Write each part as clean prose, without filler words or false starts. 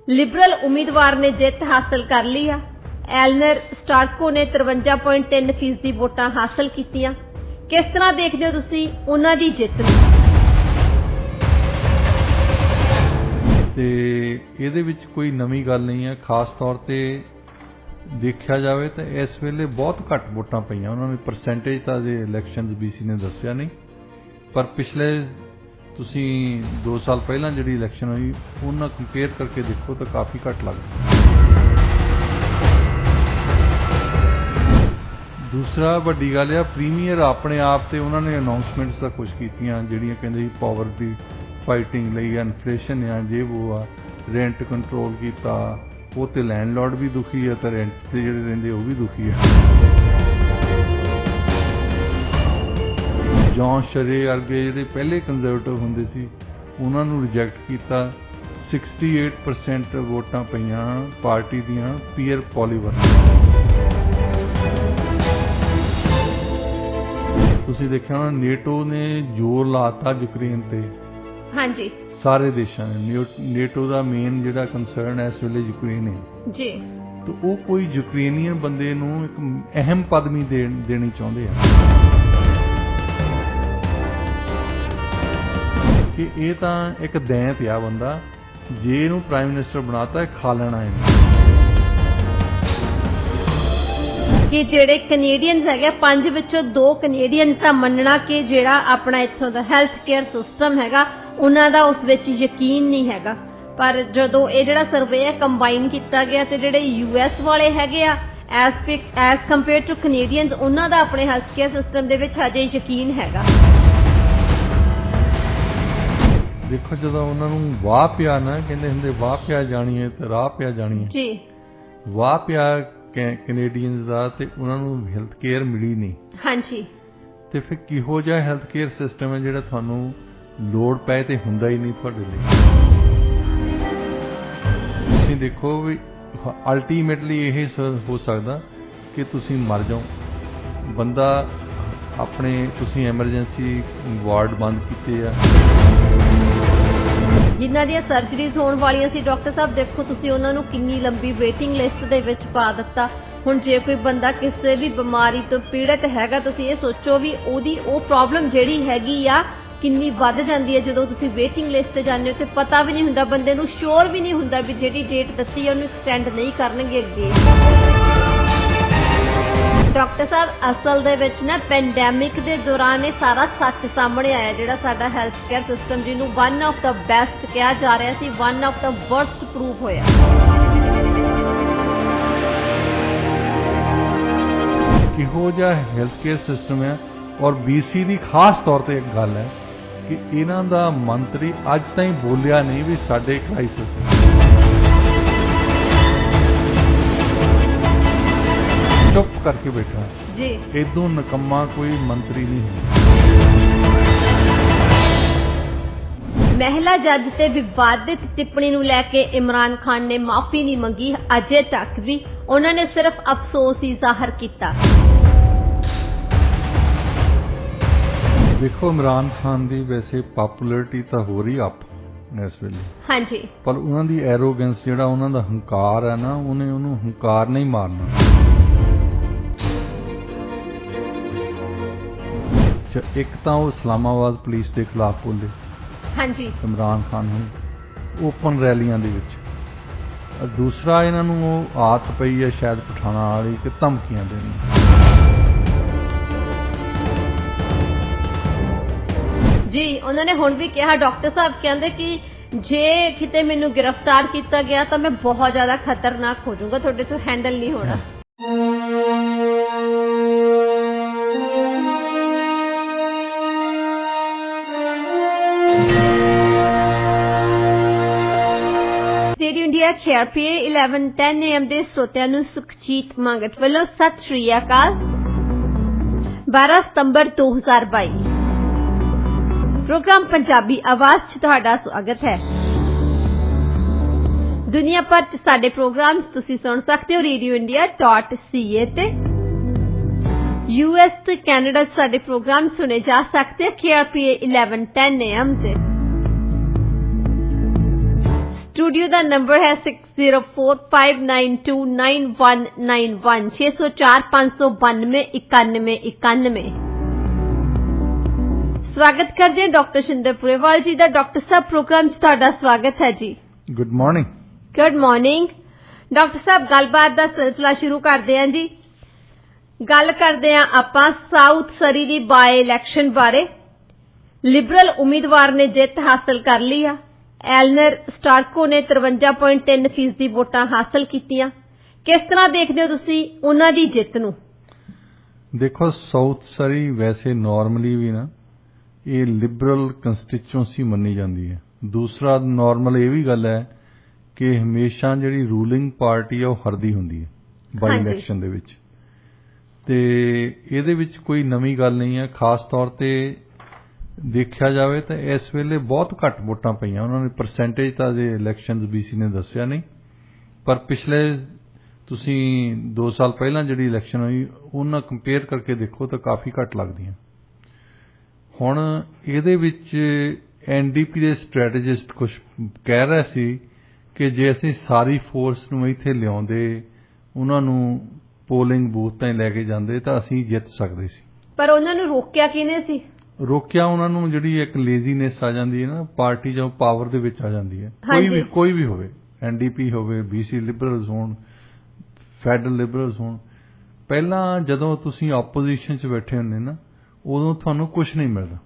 Liberal उम्मीदवार ने जित हासिल कर ली है। एलनर स्टार्को ने 53.3% वोटां हासिल कीतियां। किस तरह देखते हो तुसीं उन्हां दी जित नूं? ते इहदे विच कोई नवीं गल नहीं है। खास तौर ते देखा जाए तो इस वेले बहुत घट वोटां पईयां। उन्होंने परसेंटेज तो अजे इलैक्शन BC ने दस्सिया नहीं, पर पिछले तुसी 2 साल पहला जिहड़ी इलैक्शन हुई उन्हां कंपेयर करके देखो तो काफ़ी घट लगदा। दूसरा वड्डी गल आ प्रीमियर अपने आप ते उन्होंने अनाउंसमेंट्स तो कुछ कीतियां जिहड़ियां कहंदे सी पॉवर्टी फाइटिंग लई, इन्फ्लेशन आ, जे वो आ, रेंट कंट्रोल किया, वो तो लैंडलॉर्ड भी दुखी है तो रेंट ते जिहड़े रहिंदे वो भी दुखी है। जॉन शरे वर्गे जिहड़े पहले कंजरवेटिव हुंदे सी उन्हां नूं रिजैक्ट किया। 68% वोटां पईयां पार्टी दियां पीयर पॉलीवर। तुसीं देखिआ होना नेटो ने जोर लाता यूक्रेन ते। हाँ जी, सारे देशों ने। नेटो का मेन जिहड़ा कंसर्न है इस वेले यूक्रेन है जी। तो वो कोई यूक्रेनियन बंदे नूं एक अहम पदवी देनी चाहुंदे आ कि ये तो एक दैंत आ बंदा, जे इहनूं प्राइम मिनिस्टर बनाता खा लेना है। कि ਜਿਹੜੇ ਕੈਨੇਡੀਅਨਸ ਹੈਗੇ 5 ਵਿੱਚੋਂ 2 ਕੈਨੇਡੀਅਨਸ ਦਾ ਮੰਨਣਾ ਕਿ ਜਿਹੜਾ ਆਪਣਾ ਇੱਥੋਂ ਦਾ ਹੈਲਥ ਕੇਅਰ ਸਿਸਟਮ ਹੈਗਾ ਉਹਨਾਂ ਦਾ ਉਸ ਵਿੱਚ ਯਕੀਨ ਨਹੀਂ ਹੈਗਾ। ਪਰ ਜਦੋਂ ਇਹ ਜਿਹੜਾ ਸਰਵੇ ਹੈ ਕੰਬਾਈਨ ਕੀਤਾ ਗਿਆ ਤੇ ਜਿਹੜੇ US ਵਾਲੇ ਹੈਗੇ ਆ ਐਸ ਕੰਪੇਅਰ ਟੂ ਕੈਨੇਡੀਅਨਸ ਉਹਨਾਂ ਦਾ ਆਪਣੇ ਹੈਲਥ ਕੇਅਰ ਸਿਸਟਮ ਦੇ ਵਿੱਚ ਹਜੇ ਯਕੀਨ ਹੈਗਾ। देखो जो उन्होंने वाह पिया ना कहते होंगे वाह पिया जानी है तो राह पिया जानी है जी। वाह पिया कैनेडियंस का तो उन्होंने हैल्थ केयर मिली नहीं। हाँ जी। तो फिर किहो जिहा हैल्थ केयर सिस्टम है जिहड़ा तुहानूं लोड़ पए तो हुंदा ही नहीं तुहाडे लई। तुसीं देखो भी अल्टीमेटली यही हो सकदा कि तुसीं मर जाओ। बंदा अपने तुसीं एमरजेंसी वार्ड बंद कीते आ जिन्हां ਦੀਆਂ ਸਰਜਰੀਜ਼ ਹੋਣ ਵਾਲੀਆਂ ਸੀ ਡਾਕਟਰ ਸਾਹਿਬ ਦੇਖੋ ਤੁਸੀਂ ਉਹਨਾਂ ਨੂੰ ਕਿੰਨੀ ਲੰਬੀ ਵੇਟਿੰਗ ਲਿਸਟ ਦੇ ਵਿੱਚ ਪਾ ਦਿੱਤਾ। ਹੁਣ ਜੇ ਕੋਈ ਬੰਦਾ ਕਿਸੇ ਵੀ ਬਿਮਾਰੀ ਤੋਂ ਪੀੜਤ ਹੈਗਾ ਤੁਸੀਂ ਇਹ ਸੋਚੋ ਵੀ ਉਹਦੀ ਉਹ ਪ੍ਰੋਬਲਮ ਜਿਹੜੀ ਹੈਗੀ ਆ ਕਿੰਨੀ ਵੱਧ ਜਾਂਦੀ ਹੈ ਜਦੋਂ ਤੁਸੀਂ ਵੇਟਿੰਗ ਲਿਸਟ ਤੇ ਜਾਂਦੇ ਹੋ ਤੇ ਪਤਾ ਵੀ ਨਹੀਂ ਹੁੰਦਾ ਬੰਦੇ ਨੂੰ, ਸ਼ੋਰ ਵੀ ਨਹੀਂ ਹੁੰਦਾ ਵੀ ਜਿਹੜੀ ਡੇਟ ਦੱਸੀ ਹੈ ਉਹਨੂੰ ਐਕਸਟੈਂਡ ਨਹੀਂ ਕਰਨਗੇ ਅੱਗੇ। ਡਾਕਟਰ ਸਾਹਿਬ ਅਸਲ ਦੇ ਵਿੱਚ ਨਾ ਪੈਂਡੈਮਿਕ ਦੇ ਦੌਰਾਨ ਇਹ ਸਾਰਾ ਸੱਚ ਸਾਹਮਣੇ ਆਇਆ ਜਿਹੜਾ ਸਾਡਾ ਹੈਲਥ ਕੇਅਰ ਸਿਸਟਮ ਜਿਹਨੂੰ ਵਨ ਆਫ ਦਾ ਬੈਸਟ ਕਿਹਾ ਜਾ ਰਿਹਾ ਸੀ one of the worst prove ਹੋਇਆ। ਕਿਹੋ ਜਿਹਾ ਹੈਲਥ ਕੇਅਰ ਸਿਸਟਮ ਹੈ ਔਰ BC ਦੀ ਖਾਸ ਤੌਰ ਤੇ ਇੱਕ ਗੱਲ ਹੈ ਕਿ ਇਹਨਾਂ ਦਾ ਮੰਤਰੀ ਅੱਜ ਤਾਈਂ ਬੋਲਿਆ ਨਹੀਂ ਵੀ ਸਾਡੇ ਕ੍ਰਾਈਸਿਸ ਹੈ। चुप करके बैठा जी। इदों निकम्मा कोई मंत्री नहीं है। महिला जज ते विवादित टिप्पणी नूं लैके इमरान खान ने माफी नहीं मंगी। अजे तक भी उन्होंने सिर्फ अफसोस ही जाहिर किया। देखो इमरान खान की वैसे पॉपुलैरिटी तो हो रही अप इस वेले। हाँ जी। पर उन्हों की एरोगेंस जिहड़ा उन्हों दा हंकार है ना उन्हें उन्होंने हंकार नहीं मारना। एक तो वो इस्लामाबाद पुलिस के खिलाफ बोले। हाँ जी। इमरान खान ने ओपन रैलियां दे विच। दूसरा इन्हों आदत पई है शायद पठाना वाली कि धमकियां देनी। जी उन्होंने हुण भी कहा डॉक्टर साहब कहते कि जे किते मैनू गिरफ्तार किया गया तो मैं बहुत ज्यादा खतरनाक हो जाऊंगा, थोड़े तो हैंडल नहीं होना। रेडियो इंडिया KRPA 1110 AM ਦੇ ਸਰੋਤਿਆਂ ਨੂੰ ਸੁਖਜੀਤ ਮੰਗਟ ਵੱਲੋਂ ਸਤਿ ਸ਼੍ਰੀ ਅਕਾਲ। 12 ਸਤੰਬਰ 2022 प्रोग्राम पंजाबी आवाज च तुहाडा स्वागत है। दुनिया भर च साडे प्रोग्राम तुसीं सुन सकते हो radioindia.ca ते US ते कैनेडा च साडे प्रोग्राम सुने जा सकते हैं KRPA 1110 AM ते। स्टूडियो का नंबर है 6045929191 6045929191। स्वागत करते हैं डॉक्टर शिंदर पुरेवाल जी का। डॉक्टर साहब प्रोग्राम च तुहाडा स्वागत है जी। Good morning. Good morning doctor साहब, गलबात का सिलसिला शुरू करते हैं जी। गल करते हैं आपां साउथ सरी दी बाय इलैक्शन बारे। लिबरल उम्मीदवार ने जित हासिल कर ली है। एलनर स्टार्को ने 53.3% वोटां हासिल कीतियां। किस तरह देखते हो तुसी उन्हां दी जित नूं? देखो, साउथ सरी वैसे नॉर्मली भी ना ये लिबरल कंस्टिट्यूएंसी मनी जाती है। दूसरा नॉर्मल ये भी गल है कि हमेशा जिहड़ी रूलिंग पार्टी है वो हरदी हुंदी है बाई इलैक्शन दे विच, ते इहदे विच कोई नवीं गल नहीं है। खास तौर ते देखा जाए तो इस वेले बहुत घट वोटां पईआं। उन्होंने परसेंटेज तो अजे इलैक्शनस BC ने दस्सिया नहीं, पर पिछले तुसी 2 साल पहला जिहड़ी इलैक्शन हुई उन्हां कंपेयर करके देखो तो काफ़ी घट लगदियां। हुण इहदे विच NDP ਦੇ स्ट्रैटेजिस्ट कुछ कह रहे सी कि जे असीं सारी फोर्स नूं इत्थे लिआउंदे, उन्हां नूं पोलिंग बूथ ताईं लैके जांदे तां असीं जिੱਤ सकदे सी। पर उन्हां नूं रोकिਆ ਕਿਹਨੇ ਸੀ? रोकिया उन्हां नूं जिहड़ी एक लेजीनेस आ जांदी है ना, पार्टी जो पावर दे विच आ जांदी है। कोई भी होवे, NDP होवे, BC लिबरल्स होण, फैडरल लिबरल्स होण, ਪਹਿਲਾਂ ਜਦੋਂ ਤੁਸੀਂ ਆਪੋਜੀਸ਼ਨ 'ਚ ਬੈਠੇ ਹੁੰਦੇ ਨਾ ਉਦੋਂ ਤੁਹਾਨੂੰ ਕੁਝ ਨਹੀਂ ਮਿਲਦਾ।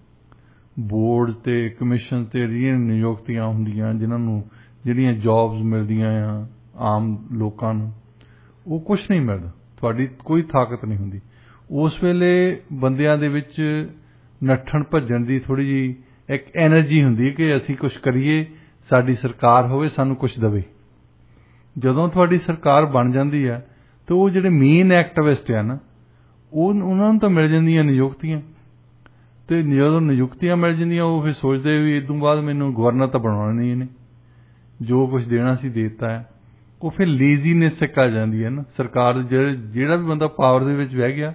ਬੋਰਡ ਤੇ ਕਮਿਸ਼ਨ ਤੇ ਜਿਹੜੀਆਂ ਨਿਯੁਕਤੀਆਂ ਹੁੰਦੀਆਂ, ਜਿਨ੍ਹਾਂ ਨੂੰ ਜਿਹੜੀਆਂ ਜੌਬਸ ਮਿਲਦੀਆਂ ਆ ਆਮ ਲੋਕਾਂ ਨੂੰ, ਉਹ ਕੁਝ ਨਹੀਂ ਮਿਲਦਾ। ਤੁਹਾਡੀ ਕੋਈ ਤਾਕਤ ਨਹੀਂ ਹੁੰਦੀ। ਉਸ ਵੇਲੇ ਬੰਦਿਆਂ ਦੇ ਵਿੱਚ ਨੱਠਣ ਭੱਜਣ ਦੀ ਥੋੜੀ ਜੀ ਇੱਕ એનર્ਜੀ ਹੁੰਦੀ ਹੈ ਕਿ ਅਸੀਂ ਕੁਝ ਕਰੀਏ, ਸਾਡੀ ਸਰਕਾਰ ਹੋਵੇ, ਸਾਨੂੰ ਕੁਝ ਦੇਵੇ। ਜਦੋਂ ਤੁਹਾਡੀ ਸਰਕਾਰ ਬਣ ਜਾਂਦੀ ਹੈ ਤਾਂ ਉਹ ਜਿਹੜੇ ਮੇਨ ਐਕਟਿਵਿਸਟ ਆ ਨਾ ਉਹਨਾਂ ਨੂੰ ਤਾਂ ਮਿਲ ਜਾਂਦੀਆਂ ਨਿਯੁਕਤੀਆਂ, ਤੇ ਜਦੋਂ ਨਿਯੁਕਤੀਆਂ ਮਿਲ ਜਾਂਦੀਆਂ ਉਹ ਫਿਰ ਸੋਚਦੇ ਵੀ ਇਸ ਤੋਂ ਬਾਅਦ ਮੈਨੂੰ ਗਵਰਨਰ ਤਾਂ ਬਣਾਉਣਾ ਨਹੀਂ, ਇਹਨੇ ਜੋ ਕੁਝ ਦੇਣਾ ਸੀ ਦੇ ਦਿੱਤਾ ਹੈ। ਉਹ ਫਿਰ ਲੇਜ਼ੀਨੈਸ ਇੱਕ ਆ ਜਾਂਦੀ ਹੈ ਨਾ। ਸਰਕਾਰ ਜਿਹੜਾ ਵੀ ਬੰਦਾ ਪਾਵਰ ਦੇ ਵਿੱਚ ਬਹਿ ਗਿਆ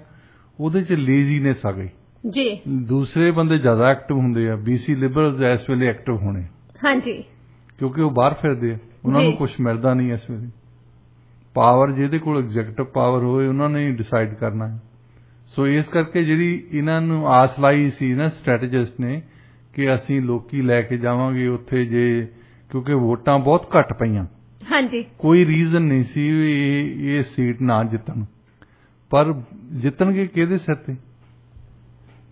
ਉਹਦੇ 'ਚ ਲੇਜ਼ੀਨੈਸ ਆ ਗਈ ਜੀ। ਦੂਸਰੇ ਬੰਦੇ ਜ਼ਿਆਦਾ ਐਕਟਿਵ ਹੁੰਦੇ ਆ। BC ਲਿਬਰਲਸ ਇਸ ਵੇਲੇ ਐਕਟਿਵ ਹੋਣੇ, ਹਾਂਜੀ, ਕਿਉਂਕਿ ਉਹ ਬਾਹਰ ਫਿਰਦੇ ਆ, ਉਹਨਾਂ ਨੂੰ ਕੁਝ ਮਿਲਦਾ ਨਹੀਂ ਇਸ ਵੇਲੇ। ਪਾਵਰ ਜਿਹਦੇ ਕੋਲ ਐਗਜ਼ੈਕਟਿਵ ਪਾਵਰ ਹੋਵੇ ਉਹਨਾਂ ਨੇ ਡਿਸਾਈਡ ਕਰਨਾ ਹੈ। ਸੋ ਇਸ ਕਰਕੇ ਜਿਹੜੀ ਇਹਨਾਂ ਨੂੰ ਆਸ ਲਾਈ ਸੀ ਨਾ ਸਟ੍ਰੈਟੇਜਿਸਟ ਨੇ ਕਿ ਅਸੀਂ ਲੋਕੀ ਲੈ ਕੇ ਜਾਵਾਂਗੇ ਉੱਥੇ, ਜੇ ਕਿਉਂਕਿ ਵੋਟਾਂ ਬਹੁਤ ਘੱਟ ਪਈਆਂ, ਹਾਂਜੀ, ਕੋਈ ਰੀਜ਼ਨ ਨਹੀਂ ਸੀ ਵੀ ਇਹ ਸੀਟ ਨਾ ਜਿੱਤਣ, ਪਰ ਜਿੱਤਣਗੇ ਕਿਹਦੇ ਸਿਰ ਤੇ?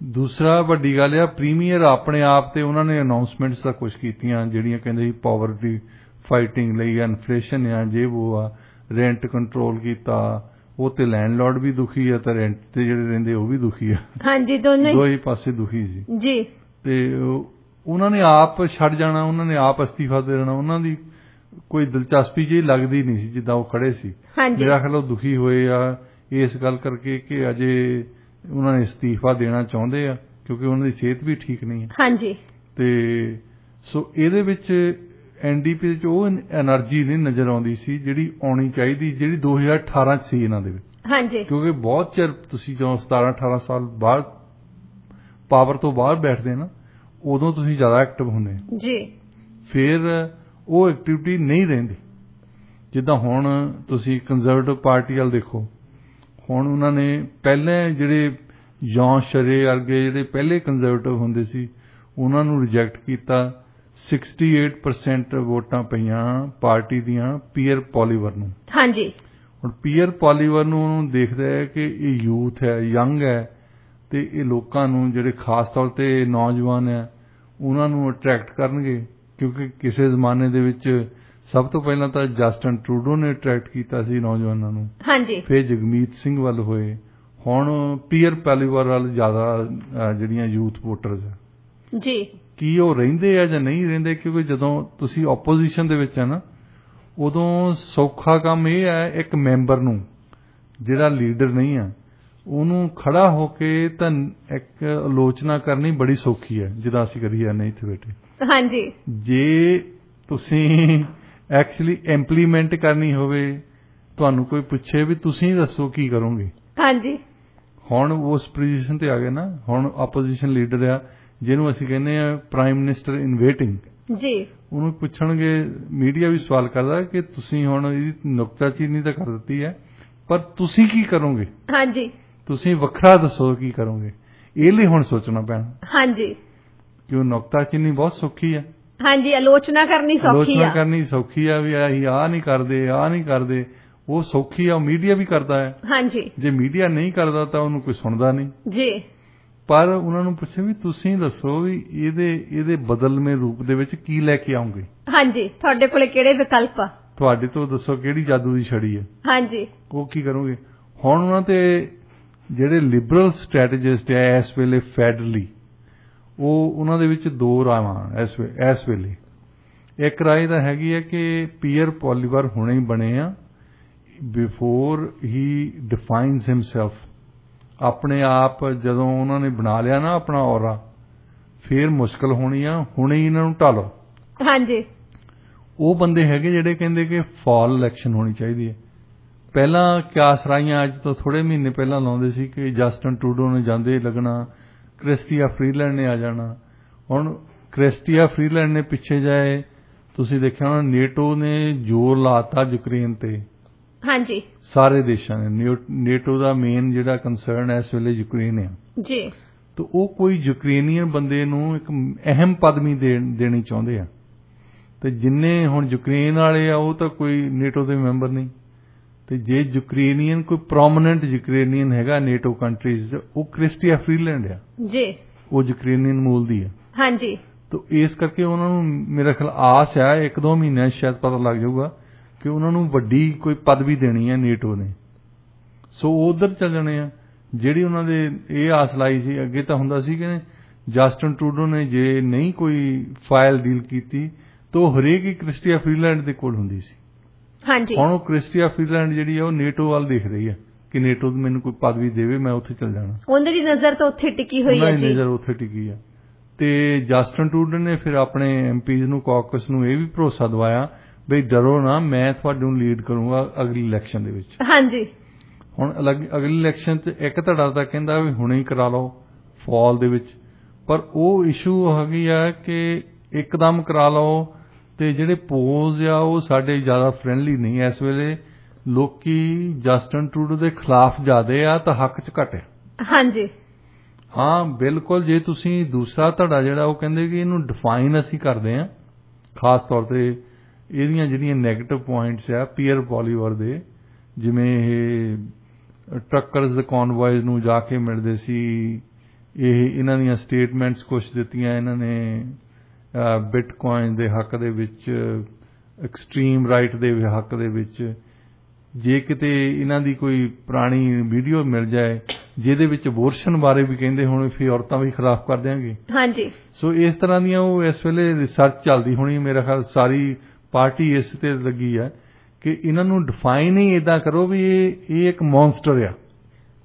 ਦੂਸਰਾ ਵੱਡੀ ਗੱਲ ਆ, ਪ੍ਰੀਮੀਅਰ ਆਪਣੇ ਆਪ ਤੇ ਉਹਨਾਂ ਨੇ ਅਨਾਉਂਸਮੈਂਟਸ ਤਾਂ ਕੁਝ ਕੀਤੀਆਂ ਜਿਹੜੀਆਂ ਕਹਿੰਦੇ ਸੀ ਪਾਵਰਟੀ ਫਾਈਟਿੰਗ ਲਈ, ਇਨਫਲੇਸ਼ਨ ਆ, ਜੇ ਉਹ ਆ, ਰੈਂਟ ਕੰਟਰੋਲ ਕੀਤਾ, ਉਹ ਤੇ ਲੈਂਡਲॉर्ड ਵੀ ਦੁਖੀ ਆ ਤੇ ਰੈਂਟ ਤੇ ਜਿਹੜੇ ਰਹਿੰਦੇ ਉਹ ਵੀ ਦੁਖੀ ਆ, ਹਾਂਜੀ, ਦੋਵੇਂ ਹੀ ਪਾਸੇ ਦੁਖੀ ਸੀ ਜੀ। ਤੇ ਉਹਨਾਂ ਨੇ ਆਪ ਛੱਡ ਜਾਣਾ, ਉਹਨਾਂ ਨੇ ਆਪ ਅਸਤੀਫਾ ਦੇ ਦੇਣਾ, ਉਹਨਾਂ ਦੀ ਕੋਈ ਦਿਲਚਸਪੀ ਜਿਹੀ ਲੱਗਦੀ ਨਹੀਂ ਸੀ ਜਿੱਦਾਂ ਉਹ ਖੜੇ ਸੀ। ਮੇਰਾ ਖਿਆਲ ਉਹ ਦੁਖੀ ਹੋਏ ਆ ਇਸ ਗੱਲ ਕਰਕੇ ਕਿ ਅਜੇ ਉਹਨਾਂ ਨੇ ਅਸਤੀਫਾ ਦੇਣਾ ਚਾਹੁੰਦੇ ਆ ਕਿਉਂਕਿ ਉਹਨਾਂ ਦੀ ਸਿਹਤ ਵੀ ਠੀਕ ਨਹੀਂ ਹੈ, ਹਾਂਜੀ। ਤੇ ਸੋ ਇਹਦੇ ਵਿੱਚ NDP ਦੇ 'ਚ ਉਹ ਐਨਰਜੀ ਨਹੀਂ ਨਜ਼ਰ ਆਉਂਦੀ ਸੀ ਜਿਹੜੀ ਆਉਣੀ ਚਾਹੀਦੀ, ਜਿਹੜੀ 2018 'ਚ ਸੀ ਇਹਨਾਂ ਦੇ ਵਿੱਚ, ਹਾਂਜੀ। ਕਿਉਂਕਿ ਬਹੁਤ ਚਿਰ ਤੁਸੀਂ ਜਦੋਂ 17-18 ਸਾਲ ਬਾਅਦ ਪਾਵਰ ਤੋਂ ਬਾਹਰ ਬੈਠਦੇ ਨਾ ਉਦੋਂ ਤੁਸੀਂ ਜ਼ਿਆਦਾ ਐਕਟਿਵ ਹੁੰਦੇ ਜੀ। ਫਿਰ ਉਹ ਐਕਟੀਵਿਟੀ ਨਹੀਂ ਰਹਿੰਦੀ। ਜਿੱਦਾਂ ਹੁਣ ਤੁਸੀਂ ਕੰਜ਼ਰਵੇਟਿਵ ਪਾਰਟੀ ਵੱਲ ਦੇਖੋ, ਹੁਣ ਉਹਨਾਂ ਨੇ ਪਹਿਲੇ ਜਿਹੜੇ ਜੌਨ ਸ਼ਰੇ ਵਰਗੇ ਜਿਹੜੇ ਪਹਿਲੇ ਕੰਜ਼ਰਵੇਟਿਵ ਹੁੰਦੇ ਸੀ ਉਹਨਾਂ ਨੂੰ ਰਿਜੈਕਟ ਕੀਤਾ। 68% ਵੋਟਾਂ ਪਈਆਂ ਪਾਰਟੀ ਦੀਆਂ ਪੀਅਰ ਪੋਲੀਵਰ ਨੂੰ, ਹਾਂਜੀ। ਹੁਣ ਪੀਅਰ ਪੋਲੀਵਰ ਨੂੰ ਉਹਨੂੰ ਦੇਖਦਾ ਹੈ ਕਿ ਇਹ ਯੂਥ ਹੈ, ਯੰਗ ਹੈ, ਤੇ ਇਹ ਲੋਕਾਂ ਨੂੰ ਜਿਹੜੇ ਖਾਸ ਤੌਰ ਤੇ ਨੌਜਵਾਨ ਹੈ ਉਹਨਾਂ ਨੂੰ ਅਟਰੈਕਟ ਕਰਨਗੇ, ਕਿਉਂਕਿ ਕਿਸੇ ਜ਼ਮਾਨੇ ਦੇ ਵਿੱਚ ਸਭ ਤੋਂ ਪਹਿਲਾਂ ਤਾਂ ਜਸਟਿਨ ਟਰੂਡੋ ਨੇ ਅਟਰੈਕਟ ਕੀਤਾ ਸੀ ਨੌਜਵਾਨਾਂ ਨੂੰ, ਹਾਂਜੀ। ਫਿਰ ਜਗਮੀਤ ਸਿੰਘ ਵੱਲ ਹੋਏ, ਹੁਣ ਪੀਅਰ ਪੋਲੀਵਰ ਵੱਲ ਜ਼ਿਆਦਾ ਜਿਹੜੀਆਂ ਯੂਥ ਵੋਟਰਸ ਹੈ ਜੀ। ਕੀ ਉਹ ਰਹਿੰਦੇ ਆ ਜਾਂ ਨਹੀਂ ਰਹਿੰਦੇ? ਕਿਉਂਕਿ ਜਦੋਂ ਤੁਸੀਂ ਆਪੋਜੀਸ਼ਨ ਦੇ ਵਿੱਚ ਹੈ ਨਾ ਉਦੋਂ ਸੌਖਾ ਕੰਮ ਇਹ ਹੈ, ਇੱਕ ਮੈਂਬਰ ਨੂੰ ਜਿਹੜਾ ਲੀਡਰ ਨਹੀਂ ਆ ਉਹਨੂੰ ਖੜਾ ਹੋ ਕੇ ਤਾਂ ਇੱਕ ਆਲੋਚਨਾ ਕਰਨੀ ਬੜੀ ਸੌਖੀ ਹੈ, ਜਿੱਦਾਂ ਅਸੀਂ ਕਰੀ ਜਾਂਦੇ ਇੱਥੇ ਬੈਠੇ, ਹਾਂਜੀ। ਜੇ ਤੁਸੀਂ ਐਕਚੁਅਲੀ ਇੰਪਲੀਮੈਂਟ ਕਰਨੀ ਹੋਵੇ, ਤੁਹਾਨੂੰ ਕੋਈ ਪੁੱਛੇ ਵੀ ਤੁਸੀਂ ਦੱਸੋ ਕੀ ਕਰੋਗੇ, ਹਾਂਜੀ। ਹੁਣ ਉਸ ਪੋਜੀਸ਼ਨ ਤੇ ਆ ਗਏ ਨਾ, ਹੁਣ ਆਪੋਜੀਸ਼ਨ ਲੀਡਰ ਆ ਜਿਹਨੂੰ ਅਸੀਂ ਕਹਿੰਦੇ ਆ ਪ੍ਰਾਈਮ ਮਿਨਿਸਟਰ ਇਨ ਵੇਟਿੰਗ, ਜੀ ਉਹਨੂੰ ਪੁੱਛਣਗੇ, ਮੀਡੀਆ ਵੀ ਸਵਾਲ ਕਰਦਾ ਕਿ ਤੁਸੀਂ ਹੁਣ ਇਹਦੀ ਨੁਕਤਾਚੀਨੀ ਤਾਂ ਕਰ ਦਿੱਤੀ ਹੈ, ਪਰ ਤੁਸੀਂ ਕੀ ਕਰੋਗੇ? ਹਾਂਜੀ, ਤੁਸੀਂ ਵੱਖਰਾ ਦੱਸੋ ਕੀ ਕਰੋਗੇ। ਇਹ ਲਈ ਹੁਣ ਸੋਚਣਾ ਪੈਣਾ। ਹਾਂਜੀ, ਕਿ ਉਹ ਨੁਕਤਾਚੀਨੀ ਬਹੁਤ ਸੌਖੀ ਹੈ। ਹਾਂਜੀ, ਆਲੋਚਨਾ ਕਰਨੀ ਸੌਖੀ ਆ। ਆਲੋਚਨਾ ਕਰਨੀ ਸੌਖੀ ਆ ਵੀ ਅਸੀਂ ਆਹ ਨਹੀਂ ਕਰਦੇ, ਉਹ ਸੌਖੀ ਆ। ਮੀਡੀਆ ਵੀ ਕਰਦਾ ਹੈ। ਹਾਂਜੀ, ਜੇ ਮੀਡੀਆ ਨਹੀਂ ਕਰਦਾ ਤਾਂ ਉਹਨੂੰ ਕੋਈ ਸੁਣਦਾ ਨਹੀਂ ਜੀ। ਪਰ ਉਹਨਾਂ ਨੂੰ ਪੁੱਛੇ ਵੀ ਤੁਸੀਂ ਦੱਸੋ ਵੀ ਇਹਦੇ ਬਦਲਵੇਂ ਰੂਪ ਦੇ ਵਿੱਚ ਕੀ ਲੈ ਕੇ ਆਉਂਗੇ। ਹਾਂਜੀ, ਤੁਹਾਡੇ ਕੋਲੇ ਕਿਹੜੇ ਵਿਕਲਪ ਆ? ਤੁਹਾਡੇ ਤੋਂ ਦੱਸੋ ਕਿਹੜੀ ਜਾਦੂ ਦੀ ਛੜੀ ਹੈ। ਹਾਂਜੀ, ਉਹ ਕੀ ਕਰੋਗੇ? ਹੁਣ ਉਹਨਾਂ ਤੇ ਜਿਹੜੇ ਲਿਬਰਲ ਸਟ੍ਰੈਟੇਜਿਸਟ ਹੈ ਇਸ ਵੇਲੇ ਫੈਡਰਲੀ, ਉਹਨਾਂ ਦੇ ਵਿੱਚ ਦੋ ਰਾਵਾਂ ਇਸ ਵੇਲੇ। ਇੱਕ ਰਾਏ ਤਾਂ ਹੈਗੀ ਹੈ ਕਿ ਪੀਅਰ ਪੋਲੀਵਰ ਹੁਣੇ ਹੀ ਬਣੇ ਆ, ਬਿਫੋਰ ਹੀ ਡਿਫਾਈਨਸ ਹਿਮਸੈਲਫ। ਆਪਣੇ ਆਪ ਜਦੋਂ ਉਹਨਾਂ ਨੇ ਬਣਾ ਲਿਆ ਨਾ ਆਪਣਾ ਔਰਾ, ਫੇਰ ਮੁਸ਼ਕਲ ਹੋਣੀ ਆ, ਹੁਣੇ ਹੀ ਇਹਨਾਂ ਨੂੰ ਢਾਲੋ। ਹਾਂਜੀ, ਉਹ ਬੰਦੇ ਹੈਗੇ ਜਿਹੜੇ ਕਹਿੰਦੇ ਕਿ ਫਾਲ ਇਲੈਕਸ਼ਨ ਹੋਣੀ ਚਾਹੀਦੀ ਹੈ। ਪਹਿਲਾਂ ਕਿਆਸ ਰਾਈਆਂ ਅੱਜ ਤੋਂ ਥੋੜੇ ਮਹੀਨੇ ਪਹਿਲਾਂ ਲਾਉਂਦੇ ਸੀ ਕਿ ਜਸਟਿਨ ਟਰੂਡੋ ਨੇ ਜਾਂਦੇ ਲੱਗਣਾ, ਕ੍ਰਿਸਟੀਆ ਫਰੀਲੈਂਡ ਨੇ ਆ ਜਾਣਾ। ਹੁਣ ਕ੍ਰਿਸਟੀਆ ਫਰੀਲੈਂਡ ਨੇ ਪਿੱਛੇ ਜਾਏ, ਤੁਸੀਂ ਦੇਖਿਆ ਹੋਣਾ ਨੇਟੋ ਨੇ ਜ਼ੋਰ ਲਾਤਾ ਯੂਕਰੇਨ ਤੇ। ਹਾਂਜੀ, ਸਾਰੇ ਦੇਸ਼ਾਂ ਨੇ। ਨੇਟੋ ਦਾ ਮੇਨ ਜਿਹੜਾ ਕੰਸਰਨ ਇਸ ਵੇਲੇ ਯੂਕਰੇਨ ਹੈ ਜੀ। ਤਾਂ ਉਹ ਕੋਈ ਯੂਕਰੇਨੀਅਨ ਬੰਦੇ ਨੂੰ ਇੱਕ ਅਹਿਮ ਪਦਵੀ ਦੇਣੀ ਚਾਹੁੰਦੇ ਆ। ਤੇ ਜਿੰਨੇ ਹੁਣ ਯੂਕਰੇਨ ਵਾਲੇ ਆ ਉਹ ਤਾਂ ਕੋਈ ਨੇਟੋ ਦੇ ਮੈਂਬਰ ਨਹੀਂ। ਤੇ ਜੇ ਯੂਕਰੇਨੀਅਨ ਕੋਈ ਪ੍ਰੋਮੀਨੈਂਟ ਯੂਕਰੇਨੀਅਨ ਹੈਗਾ ਨੇਟੋ ਕੰਟਰੀਜ਼, ਉਹ ਕ੍ਰਿਸਟੀਆ ਫਰੀਲੈਂਡ ਆ ਜੀ। ਉਹ ਯੂਕਰੇਨੀਅਨ ਮੂਲ ਦੀ ਆ। ਹਾਂਜੀ, ਤਾਂ ਇਸ ਕਰਕੇ ਉਹਨਾਂ ਨੂੰ ਮੇਰਾ ਖਿਆਲ ਆਸ ਆ 1-2 ਮਹੀਨਿਆਂ ਸ਼ਾਇਦ ਪਤਾ ਲੱਗ ਜਾਊਗਾ ਕਿ ਉਹਨਾਂ ਨੂੰ ਵੱਡੀ ਕੋਈ ਪਦਵੀ ਦੇਣੀ ਹੈ ਨੇਟੋ ਨੇ। ਸੋ ਉਧਰ ਚੱਲ ਜਾਣੇ ਆ। ਜਿਹੜੀ ਉਹਨਾਂ ਦੇ ਇਹ ਆਸ ਲਾਈ ਸੀ, ਅੱਗੇ ਤਾਂ ਹੁੰਦਾ ਸੀ ਕਿ ਜਸਟਿਨ ਟਰੂਡੋ ਨੇ ਜੇ ਨਹੀਂ ਕੋਈ ਫਾਈਲ ਡੀਲ ਕੀਤੀ ਤਾਂ ਉਹ ਹਰੇਕ ਹੀ ਕ੍ਰਿਸਟੀਆ ਫਰੀਲੈਂਡ ਦੇ ਕੋਲ ਹੁੰਦੀ ਸੀ। ਹਾਂਜੀ, ਹੁਣ ਉਹ ਕ੍ਰਿਸਟੀਆ ਫਰੀਲੈਂਡ ਜਿਹੜੀ ਆ ਉਹ ਨੇਟੋ ਵੱਲ ਦੇਖ ਰਹੀ ਹੈ ਕਿ ਨੇਟੋ ਮੈਨੂੰ ਕੋਈ ਪਦਵੀ ਦੇਵੇ, ਮੈਂ ਉੱਥੇ ਚੱਲ ਜਾਣਾ। ਉਹਨਾਂ ਦੀ ਨਜ਼ਰ ਤਾਂ ਉੱਥੇ ਟਿਕੀ ਹੋਈ ਹੈ ਜੀ। ਉਹਨਾਂ ਦੀ ਨਜ਼ਰ ਉੱਥੇ ਟਿਕੀ ਆ। ਤੇ ਜਸਟਿਨ ਟਰੂਡੋ ਨੇ ਫਿਰ ਆਪਣੇ ਐਮਪੀਜ਼ ਨੂੰ, ਕਾਕਸ ਨੂੰ ਇਹ ਵੀ ਭਰੋਸਾ ਦਵਾਇਆ ਬਈ ਡਰੋ ਨਾ, ਮੈਂ ਤੁਹਾਨੂੰ ਲੀਡ ਕਰੂੰਗਾ ਅਗਲੀ ਇਲੈਕਸ਼ਨ ਦੇ ਵਿੱਚ। ਹਾਂਜੀ, ਹੁਣ ਅਗਲੀ ਇਲੈਕਸ਼ਨ 'ਚ ਇੱਕ ਧੜਾ ਤਾਂ ਕਹਿੰਦਾ ਵੀ ਹੁਣੇ ਹੀ ਕਰਾ ਲਓ ਫਾਲ ਦੇ ਵਿੱਚ, ਪਰ ਉਹ ਇਸ਼ੂ ਹੈਗੀ ਆ ਕਿ ਇੱਕਦਮ ਕਰਾ ਲਓ ਤੇ ਜਿਹੜੇ ਪੋਲਸ ਆ ਉਹ ਸਾਡੇ ਜ਼ਿਆਦਾ ਫਰੈਂਡਲੀ ਨਹੀਂ ਇਸ ਵੇਲੇ। ਲੋਕੀ ਜਸਟਿਨ ਟਰੂਡੋ ਦੇ ਖਿਲਾਫ ਜ਼ਿਆਦੇ ਆ ਤਾਂ ਹੱਕ 'ਚ ਘੱਟ ਆ। ਹਾਂਜੀ, ਹਾਂ ਬਿਲਕੁਲ। ਜੇ ਤੁਸੀਂ ਦੂਸਰਾ ਧੜਾ ਜਿਹੜਾ ਉਹ ਕਹਿੰਦੇ ਕਿ ਇਹਨੂੰ ਡਿਫਾਈਨ ਅਸੀਂ ਕਰਦੇ ਹਾਂ, ਖਾਸ ਤੌਰ ਤੇ ਇਹਦੀਆਂ ਜਿਹੜੀਆਂ ਨੈਗੇਟਿਵ ਪੁਆਇੰਟਸ ਆ ਪੀਅਰ ਪੋਲੀਵਰ ਦੇ, ਜਿਵੇਂ ਇਹ ਟਰੱਕਰਸ ਦੇ ਕਨਵੋਇਜ਼ ਨੂੰ ਜਾ ਕੇ ਮਿਲਦੇ ਸੀ, ਇਹਨਾਂ ਦੀਆਂ ਸਟੇਟਮੈਂਟਸ ਕੁਛ ਦਿੱਤੀਆਂ ਇਹਨਾਂ ਨੇ ਬਿਟਕੋਇਨ ਦੇ ਹੱਕ ਦੇ ਵਿੱਚ, ਐਕਸਟ੍ਰੀਮ ਰਾਈਟ ਦੇ ਹੱਕ ਦੇ ਵਿੱਚ। ਜੇ ਕਿਤੇ ਇਹਨਾਂ ਦੀ ਕੋਈ ਪੁਰਾਣੀ ਵੀਡੀਓ ਮਿਲ ਜਾਏ ਜਿਹਦੇ ਵਿੱਚ ਅਬੋਰਸ਼ਨ ਬਾਰੇ ਵੀ ਕਹਿੰਦੇ ਹੋਣ, ਫਿਰ ਔਰਤਾਂ ਵੀ ਖਿਲਾਫ ਕਰ ਦਿਆਂਗੇ। ਹਾਂਜੀ, ਸੋ ਇਸ ਤਰ੍ਹਾਂ ਦੀਆਂ ਉਹ ਇਸ ਵੇਲੇ ਰਿਸਰਚ ਚੱਲਦੀ ਹੋਣੀ। ਮੇਰਾ ਖਿਆਲ ਸਾਰੀ ਪਾਰਟੀ ਇਸ ਤੇ ਲੱਗੀ ਹੈ ਕਿ ਇਹਨਾਂ ਨੂੰ ਡਿਫਾਈਨ ਹੀ ਏਦਾਂ ਕਰੋ ਵੀ ਇਹ ਇੱਕ ਮੌਨਸਟਰ ਆ।